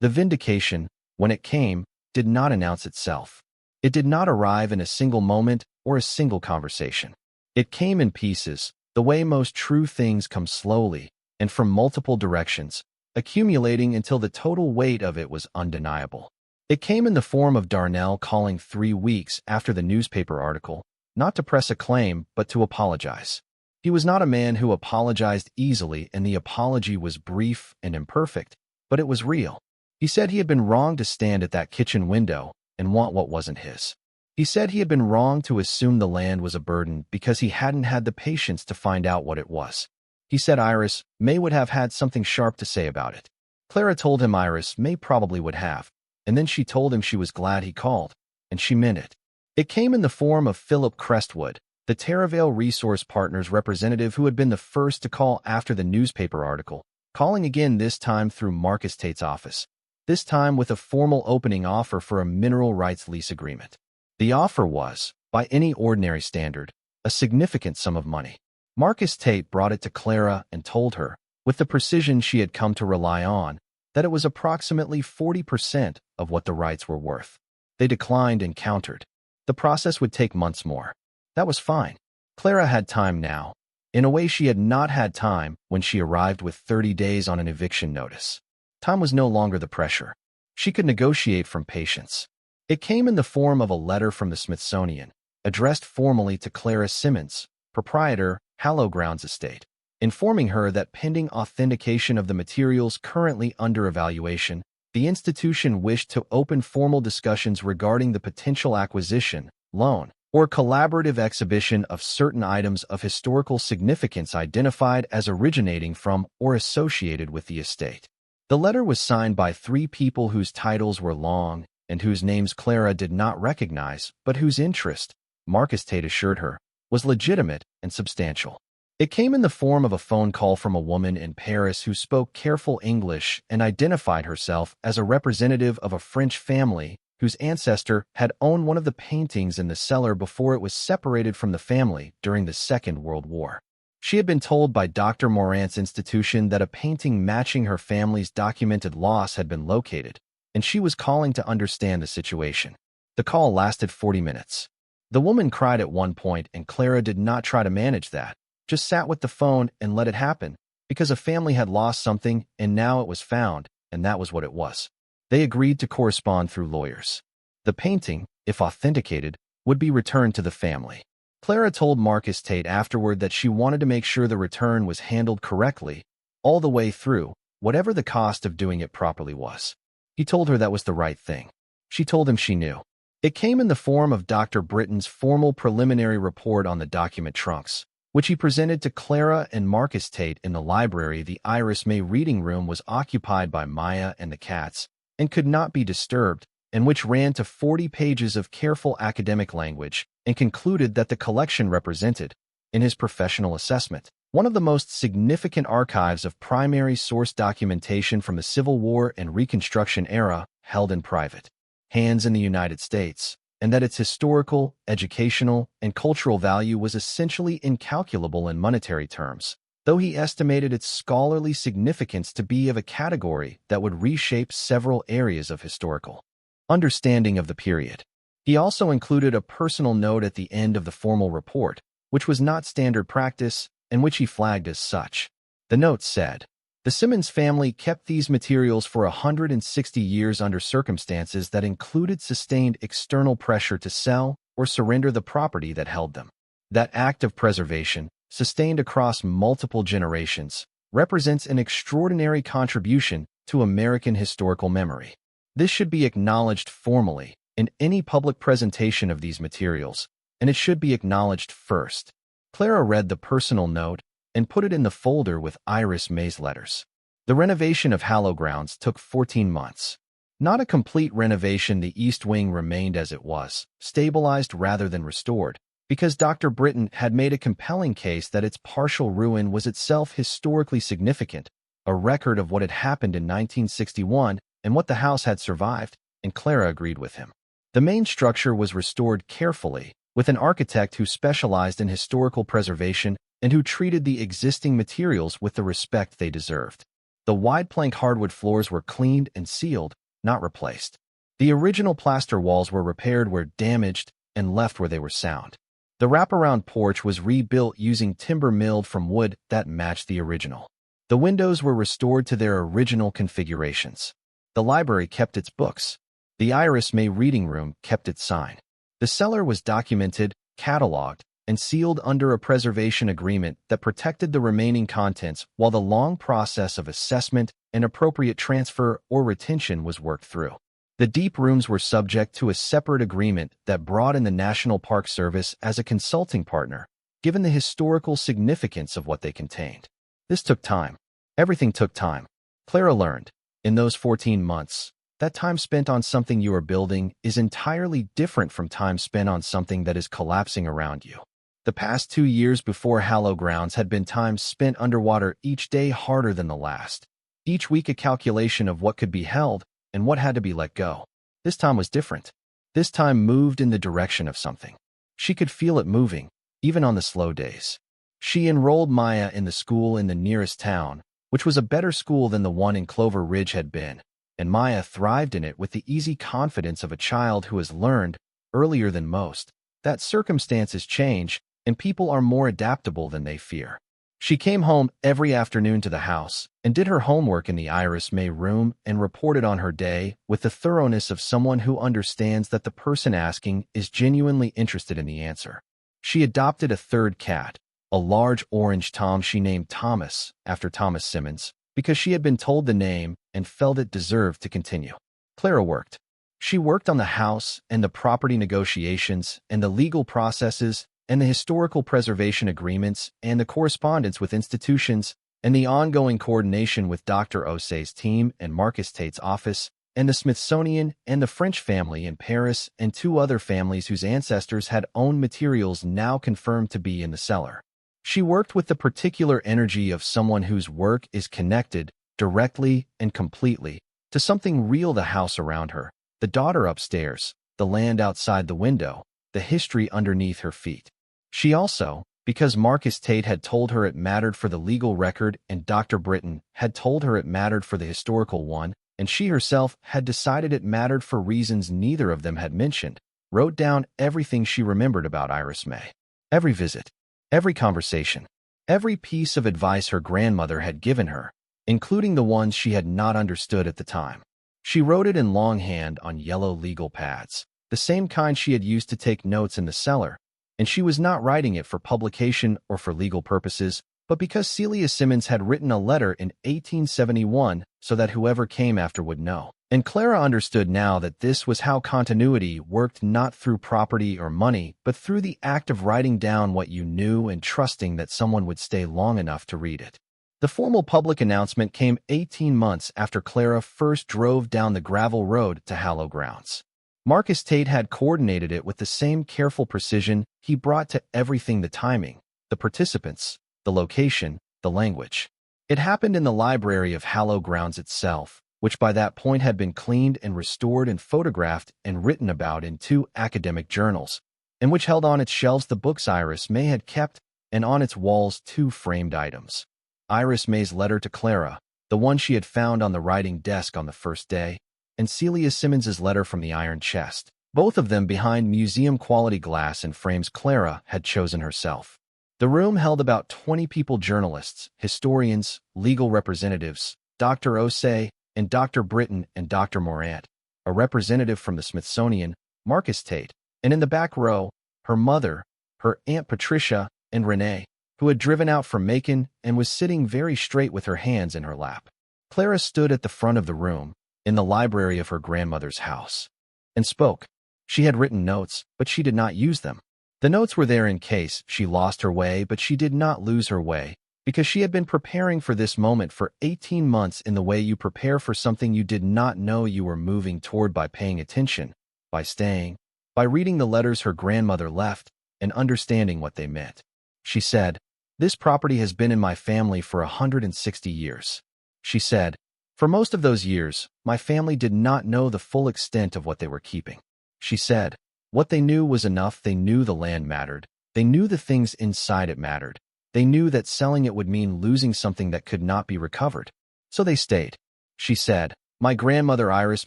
A: The vindication, when it came, did not announce itself. It did not arrive in a single moment or a single conversation. It came in pieces, the way most true things come slowly, and from multiple directions, accumulating until the total weight of it was undeniable. It came in the form of Darnell calling 3 weeks after the newspaper article, not to press a claim, but to apologize. He was not a man who apologized easily, and the apology was brief and imperfect, but it was real. He said he had been wrong to stand at that kitchen window and want what wasn't his. He said he had been wrong to assume the land was a burden because he hadn't had the patience to find out what it was. He said Iris Mae would have had something sharp to say about it. Clara told him Iris Mae probably would have, and then she told him she was glad he called, and she meant it. It came in the form of Philip Crestwood, the Terravale Resource Partners representative who had been the first to call after the newspaper article, calling again this time through Marcus Tate's office, this time with a formal opening offer for a mineral rights lease agreement. The offer was, by any ordinary standard, a significant sum of money. Marcus Tate brought it to Clara and told her, with the precision she had come to rely on, that it was approximately 40% of what the rights were worth. They declined and countered. The process would take months more. That was fine. Clara had time now, in a way she had not had time when she arrived with 30 days on an eviction notice. Time was no longer the pressure. She could negotiate from patience. It came in the form of a letter from the Smithsonian, addressed formally to Clara Simmons, proprietor, Hallow Grounds Estate, informing her that pending authentication of the materials currently under evaluation, the institution wished to open formal discussions regarding the potential acquisition, loan, or collaborative exhibition of certain items of historical significance identified as originating from or associated with the estate. The letter was signed by 3 people whose titles were long and whose names Clara did not recognize, but whose interest, Marcus Tate assured her, was legitimate and substantial. It came in the form of a phone call from a woman in Paris who spoke careful English and identified herself as a representative of a French family whose ancestor had owned one of the paintings in the cellar before it was separated from the family during the Second World War. She had been told by Dr. Morant's institution that a painting matching her family's documented loss had been located, and she was calling to understand the situation. The call lasted 40 minutes. The woman cried at one point, and Clara did not try to manage that, just sat with the phone and let it happen, because a family had lost something and now it was found, and that was what it was. They agreed to correspond through lawyers. The painting, if authenticated, would be returned to the family. Clara told Marcus Tate afterward that she wanted to make sure the return was handled correctly, all the way through, whatever the cost of doing it properly was. He told her that was the right thing. She told him she knew. It came in the form of Dr. Britton's formal preliminary report on the document trunks, which he presented to Clara and Marcus Tate in the library. The Iris Mae reading room was occupied by Maya and the cats, and could not be disturbed, and which ran to 40 pages of careful academic language, and concluded that the collection represented, in his professional assessment, one of the most significant archives of primary source documentation from the Civil War and Reconstruction era held in private hands in the United States, and that its historical, educational, and cultural value was essentially incalculable in monetary terms, though he estimated its scholarly significance to be of a category that would reshape several areas of historical understanding of the period. He also included a personal note at the end of the formal report, which was not standard practice and which he flagged as such. The note said, The Simmons family kept these materials for 160 years under circumstances that included sustained external pressure to sell or surrender the property that held them. That act of preservation, sustained across multiple generations, represents an extraordinary contribution to American historical memory. This should be acknowledged formally in any public presentation of these materials, and it should be acknowledged first. Clara read the personal note and put it in the folder with Iris Mae's letters. The renovation of Hallow grounds took 14 months. Not a complete renovation, the east wing remained as it was, stabilized rather than restored, because Dr. Britton had made a compelling case that its partial ruin was itself historically significant, a record of what had happened in 1961 and what the house had survived, and Clara agreed with him. The main structure was restored carefully, with an architect who specialized in historical preservation and who treated the existing materials with the respect they deserved. The wide plank hardwood floors were cleaned and sealed, not replaced. The original plaster walls were repaired where damaged and left where they were sound. The wraparound porch was rebuilt using timber milled from wood that matched the original. The windows were restored to their original configurations. The library kept its books. The Iris Mae reading room kept its sign. The cellar was documented, cataloged, and sealed under a preservation agreement that protected the remaining contents while the long process of assessment and appropriate transfer or retention was worked through. The deep rooms were subject to a separate agreement that brought in the National Park Service as a consulting partner, given the historical significance of what they contained. This took time. Everything took time. Clara learned, in those 14 months, that time spent on something you are building is entirely different from time spent on something that is collapsing around you. The past 2 years before Hallow grounds had been time spent underwater, each day harder than the last. Each week a calculation of what could be held and what had to be let go. This time was different. This time moved in the direction of something. She could feel it moving, even on the slow days. She enrolled Maya in the school in the nearest town, which was a better school than the one in Clover Ridge had been, and Maya thrived in it with the easy confidence of a child who has learned, earlier than most, that circumstances change and people are more adaptable than they fear. She came home every afternoon to the house and did her homework in the Iris Mae room and reported on her day with the thoroughness of someone who understands that the person asking is genuinely interested in the answer. She adopted a third cat, a large orange Tom she named Thomas after Thomas Simmons, because she had been told the name and felt it deserved to continue. Clara worked. She worked on the house and the property negotiations and the legal processes and the historical preservation agreements and the correspondence with institutions and the ongoing coordination with Dr. Osei's team and Marcus Tate's office and the Smithsonian and the French family in Paris and 2 other families whose ancestors had owned materials now confirmed to be in the cellar. She worked with the particular energy of someone whose work is connected, directly and completely, to something real: the house around her, the daughter upstairs, the land outside the window, the history underneath her feet. She also, because Marcus Tate had told her it mattered for the legal record and Dr. Britton had told her it mattered for the historical one, and she herself had decided it mattered for reasons neither of them had mentioned, wrote down everything she remembered about Iris Mae. Every visit, every conversation, every piece of advice her grandmother had given her, including the ones she had not understood at the time. She wrote it in longhand on yellow legal pads, the same kind she had used to take notes in the cellar, and she was not writing it for publication or for legal purposes, but because Celia Simmons had written a letter in 1871 so that whoever came after would know. And Clara understood now that this was how continuity worked, not through property or money, but through the act of writing down what you knew and trusting that someone would stay long enough to read it. The formal public announcement came 18 months after Clara first drove down the gravel road to Hallow grounds. Marcus Tate had coordinated it with the same careful precision he brought to everything: the timing, the participants, the location, the language. It happened in the library of Hallow grounds itself, which by that point had been cleaned and restored and photographed and written about in 2 academic journals, and which held on its shelves the books Iris Mae had kept and on its walls 2 framed items. Iris Mae's letter to Clara, the one she had found on the writing desk on the first day, and Celia Simmons's letter from the iron chest, both of them behind museum-quality glass and frames Clara had chosen herself. The The room held about 20 people: journalists, historians, legal representatives, Dr. Osei and Dr. Britton and Dr. Morant, a representative from the Smithsonian, Marcus Tate, and in the back row, her mother, her Aunt Patricia, and Renee, who had driven out from Macon and was sitting very straight with her hands in her lap. Clara stood at the front of the room, in the library of her grandmother's house, and spoke. She had written notes, but she did not use them. The notes were there in case she lost her way, but she did not lose her way, because she had been preparing for this moment for 18 months in the way you prepare for something you did not know you were moving toward, by paying attention, by staying, by reading the letters her grandmother left, and understanding what they meant. She said, "This property has been in my family for 160 years. She said, "For most of those years, my family did not know the full extent of what they were keeping." She said, "What they knew was enough. They knew the land mattered. They knew the things inside it mattered. They knew that selling it would mean losing something that could not be recovered. So they stayed." She said, "My grandmother Iris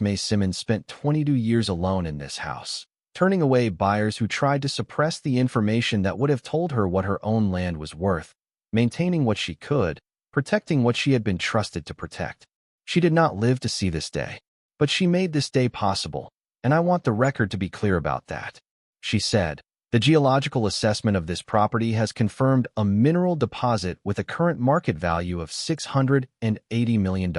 A: Mae Simmons spent 22 years alone in this house, turning away buyers who tried to suppress the information that would have told her what her own land was worth, maintaining what she could, protecting what she had been trusted to protect. She did not live to see this day, but she made this day possible, and I want the record to be clear about that." She said, "The geological assessment of this property has confirmed a mineral deposit with a current market value of $680 million.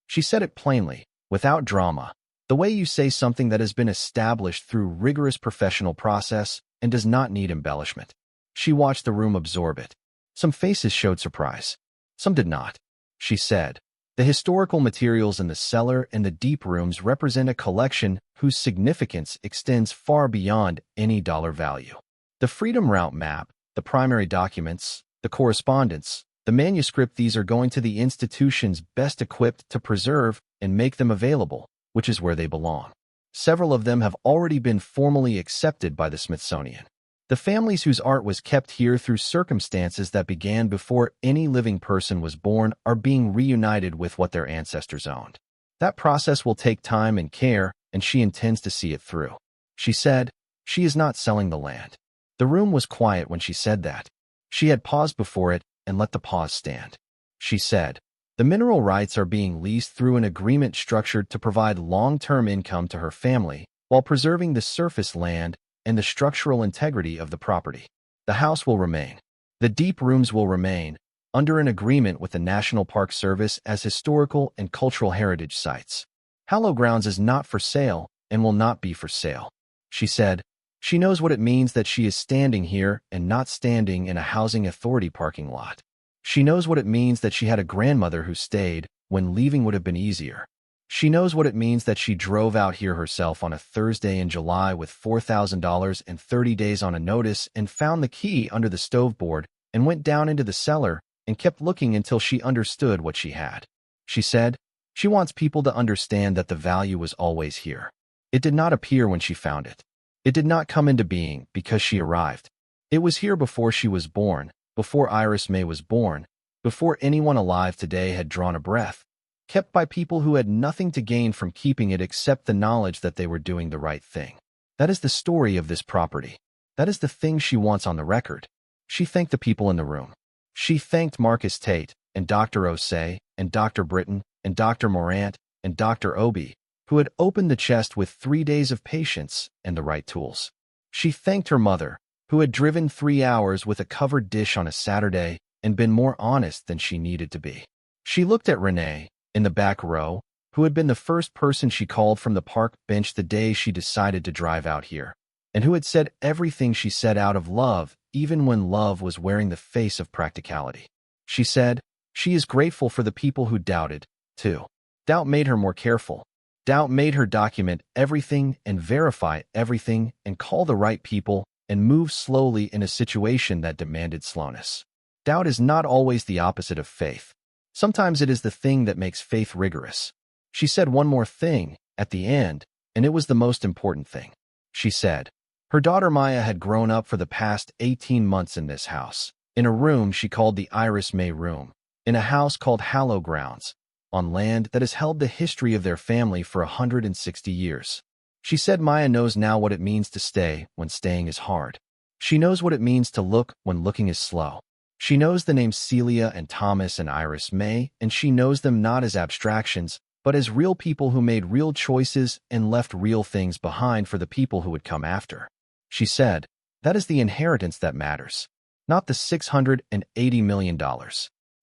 A: She said it plainly, without drama, the way you say something that has been established through rigorous professional process and does not need embellishment. She watched the room absorb it. Some faces showed surprise. Some did not. She said, "The historical materials in the cellar and the deep rooms represent a collection whose significance extends far beyond any dollar value. The Freedom Route map, the primary documents, the correspondence, the manuscript, these are going to the institutions best equipped to preserve and make them available, which is where they belong. Several of them have already been formally accepted by the Smithsonian. The families whose art was kept here through circumstances that began before any living person was born are being reunited with what their ancestors owned. That process will take time and care, and she intends to see it through." She said, "She is not selling the land." The room was quiet when she said that. She had paused before it and let the pause stand. She said, "The mineral rights are being leased through an agreement structured to provide long-term income to her family while preserving the surface land and the structural integrity of the property. The house will remain. The deep rooms will remain, under an agreement with the National Park Service as historical and cultural heritage sites. Hallow Grounds is not for sale and will not be for sale." She said, "She knows what it means that she is standing here and not standing in a housing authority parking lot. She knows what it means that she had a grandmother who stayed when leaving would have been easier. She knows what it means that she drove out here herself on a Thursday in July with $4,000 and 30 days on a notice and found the key under the stoveboard and went down into the cellar and kept looking until she understood what she had." She said, "She wants people to understand that the value was always here. It did not appear when she found it. It did not come into being because she arrived. It was here before she was born, before Iris Mae was born, before anyone alive today had drawn a breath, kept by people who had nothing to gain from keeping it except the knowledge that they were doing the right thing. That is the story of this property. That is the thing she wants on the record." She thanked the people in the room. She thanked Marcus Tate and Dr. Osei and Dr. Britton and Dr. Morant and Dr. Obi, who had opened the chest with 3 days of patience and the right tools. She thanked her mother, who had driven 3 hours with a covered dish on a Saturday and been more honest than she needed to be. She looked at Renee, in the back row, who had been the first person she called from the park bench the day she decided to drive out here, and who had said everything she said out of love, even when love was wearing the face of practicality. She said, "She is grateful for the people who doubted, too. Doubt made her more careful. Doubt made her document everything and verify everything and call the right people and move slowly in a situation that demanded slowness. Doubt is not always the opposite of faith. Sometimes it is the thing that makes faith rigorous." She said one more thing at the end, and it was the most important thing. She said, her daughter Maya had grown up for the past 18 months in this house, in a room she called the Iris Mae room, in a house called Hallow Grounds, on land that has held the history of their family for 160 years. She said Maya knows now what it means to stay when staying is hard. She knows what it means to look when looking is slow. She knows the names Celia and Thomas and Iris Mae, and she knows them not as abstractions, but as real people who made real choices and left real things behind for the people who would come after. She said, that is the inheritance that matters, not the $680 million,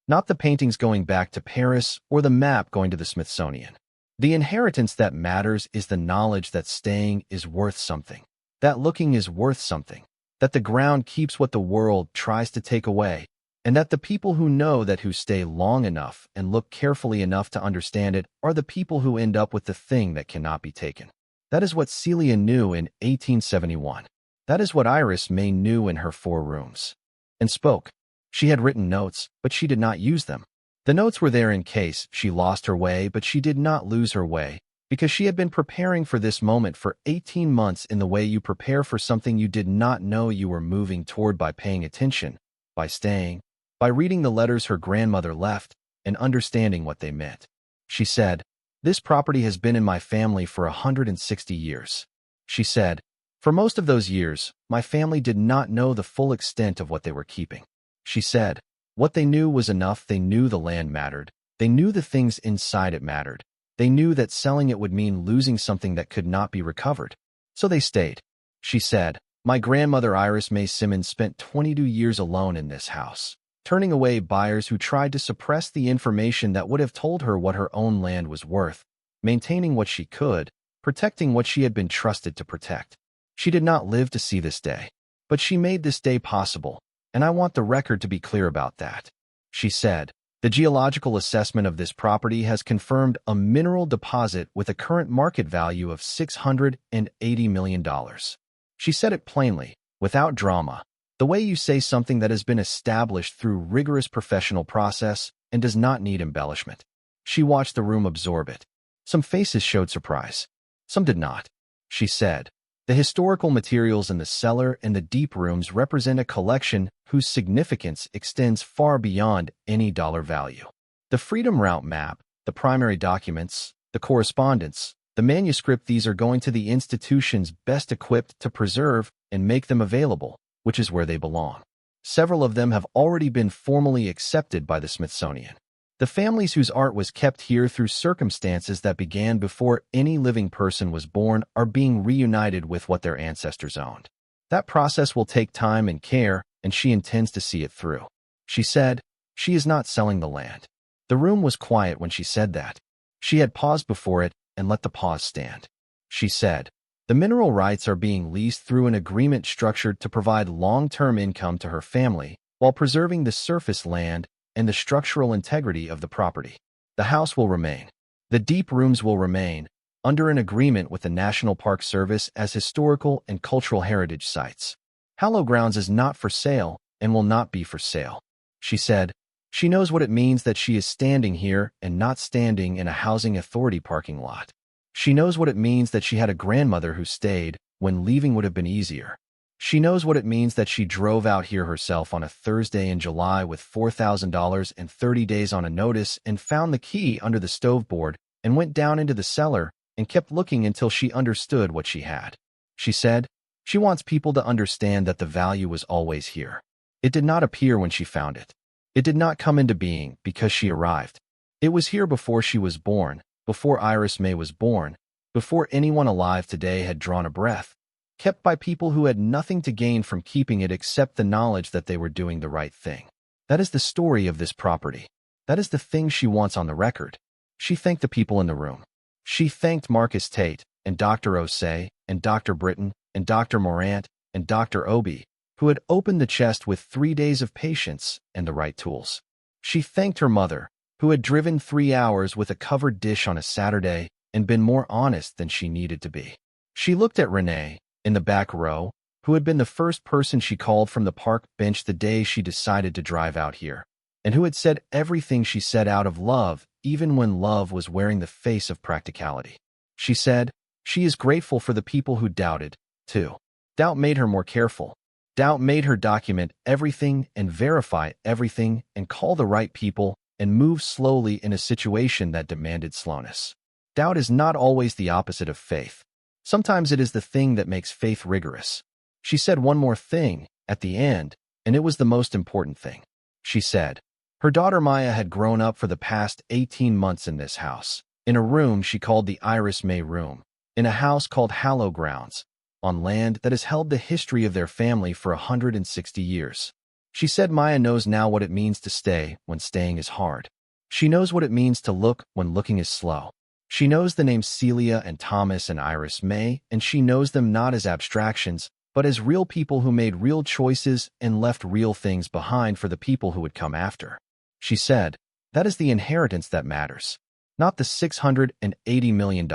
A: not the paintings going back to Paris or the map going to the Smithsonian. The inheritance that matters is the knowledge that staying is worth something, that looking is worth something, that the ground keeps what the world tries to take away, and that the people who know that who stay long enough and look carefully enough to understand it are the people who end up with the thing that cannot be taken. That is what Celia knew in 1871. That is what Iris Mae knew in her 4 rooms. And spoke. She had written notes, but she did not use them. The notes were there in case she lost her way, but she did not lose her way, because she had been preparing for this moment for 18 months in the way you prepare for something you did not know you were moving toward by paying attention, by staying, by reading the letters her grandmother left, and understanding what they meant. She said, this property has been in my family for 160 years. She said, for most of those years, my family did not know the full extent of what they were keeping. She said, what they knew was enough. They knew the land mattered. They knew the things inside it mattered. They knew that selling it would mean losing something that could not be recovered. So they stayed. She said, my grandmother Iris Mae Simmons spent 22 years alone in this house, turning away buyers who tried to suppress the information that would have told her what her own land was worth, maintaining what she could, protecting what she had been trusted to protect. She did not live to see this day, but she made this day possible, and I want the record to be clear about that. She said, the geological assessment of this property has confirmed a mineral deposit with a current market value of $680 million. She said it plainly, without drama, the way you say something that has been established through rigorous professional process and does not need embellishment. She watched the room absorb it. Some faces showed surprise. Some did not. She said, the historical materials in the cellar and the deep rooms represent a collection whose significance extends far beyond any dollar value. The Freedom Route map, the primary documents, the correspondence, the manuscript, these are going to the institutions best equipped to preserve and make them available, which is where they belong. Several of them have already been formally accepted by the Smithsonian. The families whose art was kept here through circumstances that began before any living person was born are being reunited with what their ancestors owned. That process will take time and care, and she intends to see it through. She said, she is not selling the land. The room was quiet when she said that. She had paused before it and let the pause stand. She said, the mineral rights are being leased through an agreement structured to provide long-term income to her family while preserving the surface land and the structural integrity of the property. The house will remain. The deep rooms will remain, under an agreement with the National Park Service as historical and cultural heritage sites. Hallow Grounds is not for sale and will not be for sale. She said, she knows what it means that she is standing here and not standing in a housing authority parking lot. She knows what it means that she had a grandmother who stayed when leaving would have been easier. She knows what it means that she drove out here herself on a Thursday in July with $4,000 and 30 days on a notice and found the key under the stoveboard and went down into the cellar and kept looking until she understood what she had. She said, she wants people to understand that the value was always here. It did not appear when she found it. It did not come into being because she arrived. It was here before she was born, before Iris Mae was born, before anyone alive today had drawn a breath, kept by people who had nothing to gain from keeping it except the knowledge that they were doing the right thing. That is the story of this property. That is the thing she wants on the record. She thanked the people in the room. She thanked Marcus Tate, and Dr. Osei, and Dr. Britton, and Dr. Morant, and Dr. Obi, who had opened the chest with 3 days of patience and the right tools. She thanked her mother, who had driven 3 hours with a covered dish on a Saturday and been more honest than she needed to be. She looked at Renee, in the back row, who had been the first person she called from the park bench the day she decided to drive out here, and who had said everything she said out of love, even when love was wearing the face of practicality. She said, she is grateful for the people who doubted, too. Doubt made her more careful. Doubt made her document everything and verify everything and call the right people and move slowly in a situation that demanded slowness. Doubt is not always the opposite of faith. Sometimes it is the thing that makes faith rigorous. She said one more thing at the end, and it was the most important thing. She said, her daughter Maya had grown up for the past 18 months in this house, in a room she called the Iris Mae room, in a house called Hallow grounds, on land that has held the history of their family for 160 years. She said Maya knows now what it means to stay when staying is hard. She knows what it means to look when looking is slow. She knows the names Celia and Thomas and Iris Mae, and she knows them not as abstractions, but as real people who made real choices and left real things behind for the people who would come after. She said, that is the inheritance that matters, not the $680 million,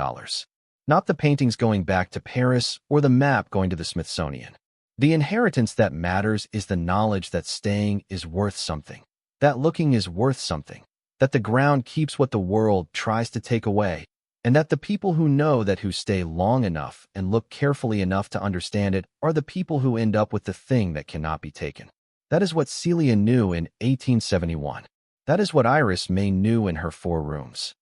A: not the paintings going back to Paris or the map going to the Smithsonian. The inheritance that matters is the knowledge that staying is worth something, that looking is worth something, that the ground keeps what the world tries to take away, and that the people who know that who stay long enough and look carefully enough to understand it are the people who end up with the thing that cannot be taken. That is what Celia knew in 1871. That is what Iris Mae knew in her 4 rooms.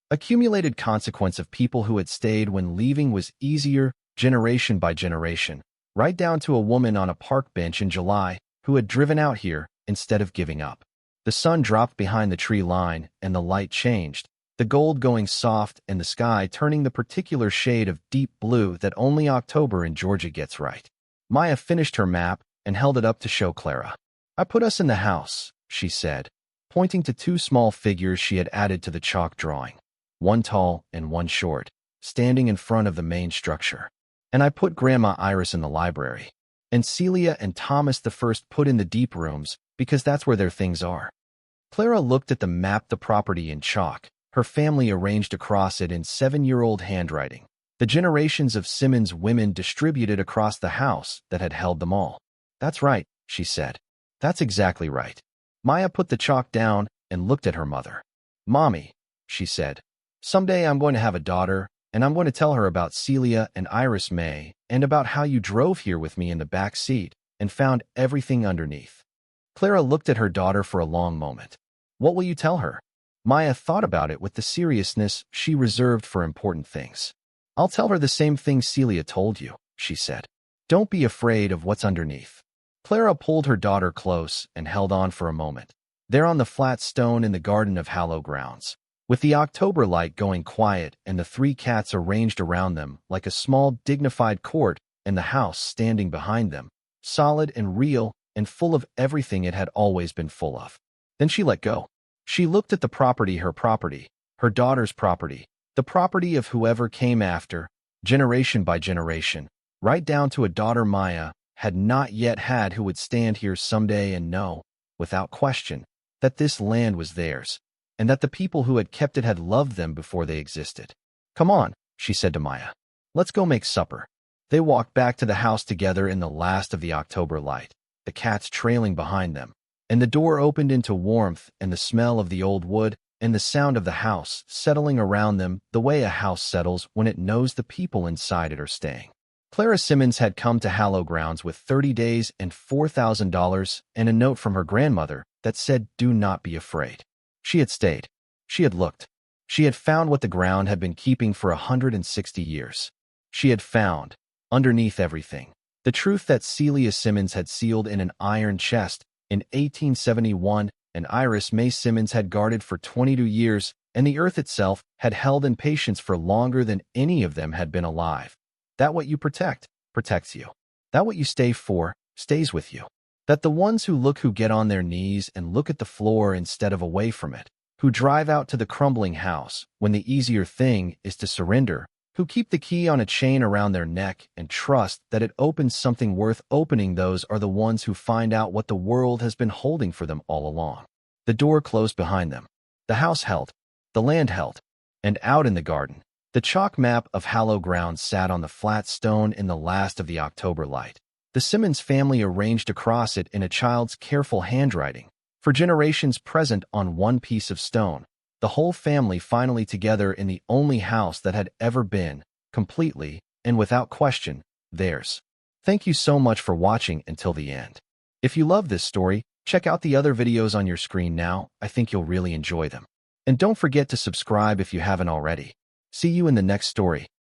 A: Accumulated consequence of people who had stayed when leaving was easier, generation by generation, right down to a woman on a park bench in July who had driven out here instead of giving up. The sun dropped behind the tree line and the light changed, the gold going soft and the sky turning the particular shade of deep blue that only October in Georgia gets right. Maya finished her map and held it up to show Clara. I put us in the house, she said, pointing to 2 small figures she had added to the chalk drawing, one tall and one short, standing in front of the main structure. And I put Grandma Iris in the library, and Celia and Thomas the first put in the deep rooms, because that's where their things are. Clara looked at the property in chalk, her family arranged across it in 7-year-old handwriting, the generations of Simmons women distributed across the house that had held them all. That's right, she said. That's exactly right. Maya put the chalk down and looked at her mother. Mommy, she said, someday I'm going to have a daughter, and I'm going to tell her about Celia and Iris Mae and about how you drove here with me in the back seat and found everything underneath. Clara looked at her daughter for a long moment. What will you tell her? Maya thought about it with the seriousness she reserved for important things. I'll tell her the same thing Celia told you, she said. Don't be afraid of what's underneath. Clara pulled her daughter close and held on for a moment, there on the flat stone in the garden of Hallow grounds, with the October light going quiet and the 3 cats arranged around them like a small dignified court and the house standing behind them, solid and real and full of everything it had always been full of. Then she let go. She looked at the property, her daughter's property, the property of whoever came after, generation by generation, right down to a daughter Maya had not yet had who would stand here someday and know, without question, that this land was theirs, and that the people who had kept it had loved them before they existed. Come on, she said to Maya. Let's go make supper. They walked back to the house together in the last of the October light, the cats trailing behind them, and the door opened into warmth and the smell of the old wood and the sound of the house settling around them the way a house settles when it knows the people inside it are staying. Clara Simmons had come to Hallow grounds with 30 days and $4,000 and a note from her grandmother that said, do not be afraid. She had stayed. She had looked. She had found what the ground had been keeping for 160 years. She had found, underneath everything, the truth that Celia Simmons had sealed in an iron chest in 1871 and Iris Mae Simmons had guarded for 22 years, and the earth itself had held in patience for longer than any of them had been alive. That what you protect, protects you. That what you stay for, stays with you. That the ones who get on their knees and look at the floor instead of away from it, who drive out to the crumbling house when the easier thing is to surrender, who keep the key on a chain around their neck and trust that it opens something worth opening, those are the ones who find out what the world has been holding for them all along. The door closed behind them. The house held. The land held. And out in the garden, the chalk map of Hallow grounds sat on the flat stone in the last of the October light. The Simmons family arranged across it in a child's careful handwriting, for generations present on one piece of stone, the whole family finally together in the only house that had ever been, completely, and without question, theirs. Thank you so much for watching until the end. If you love this story, check out the other videos on your screen now. I think you'll really enjoy them. And don't forget to subscribe if you haven't already. See you in the next story.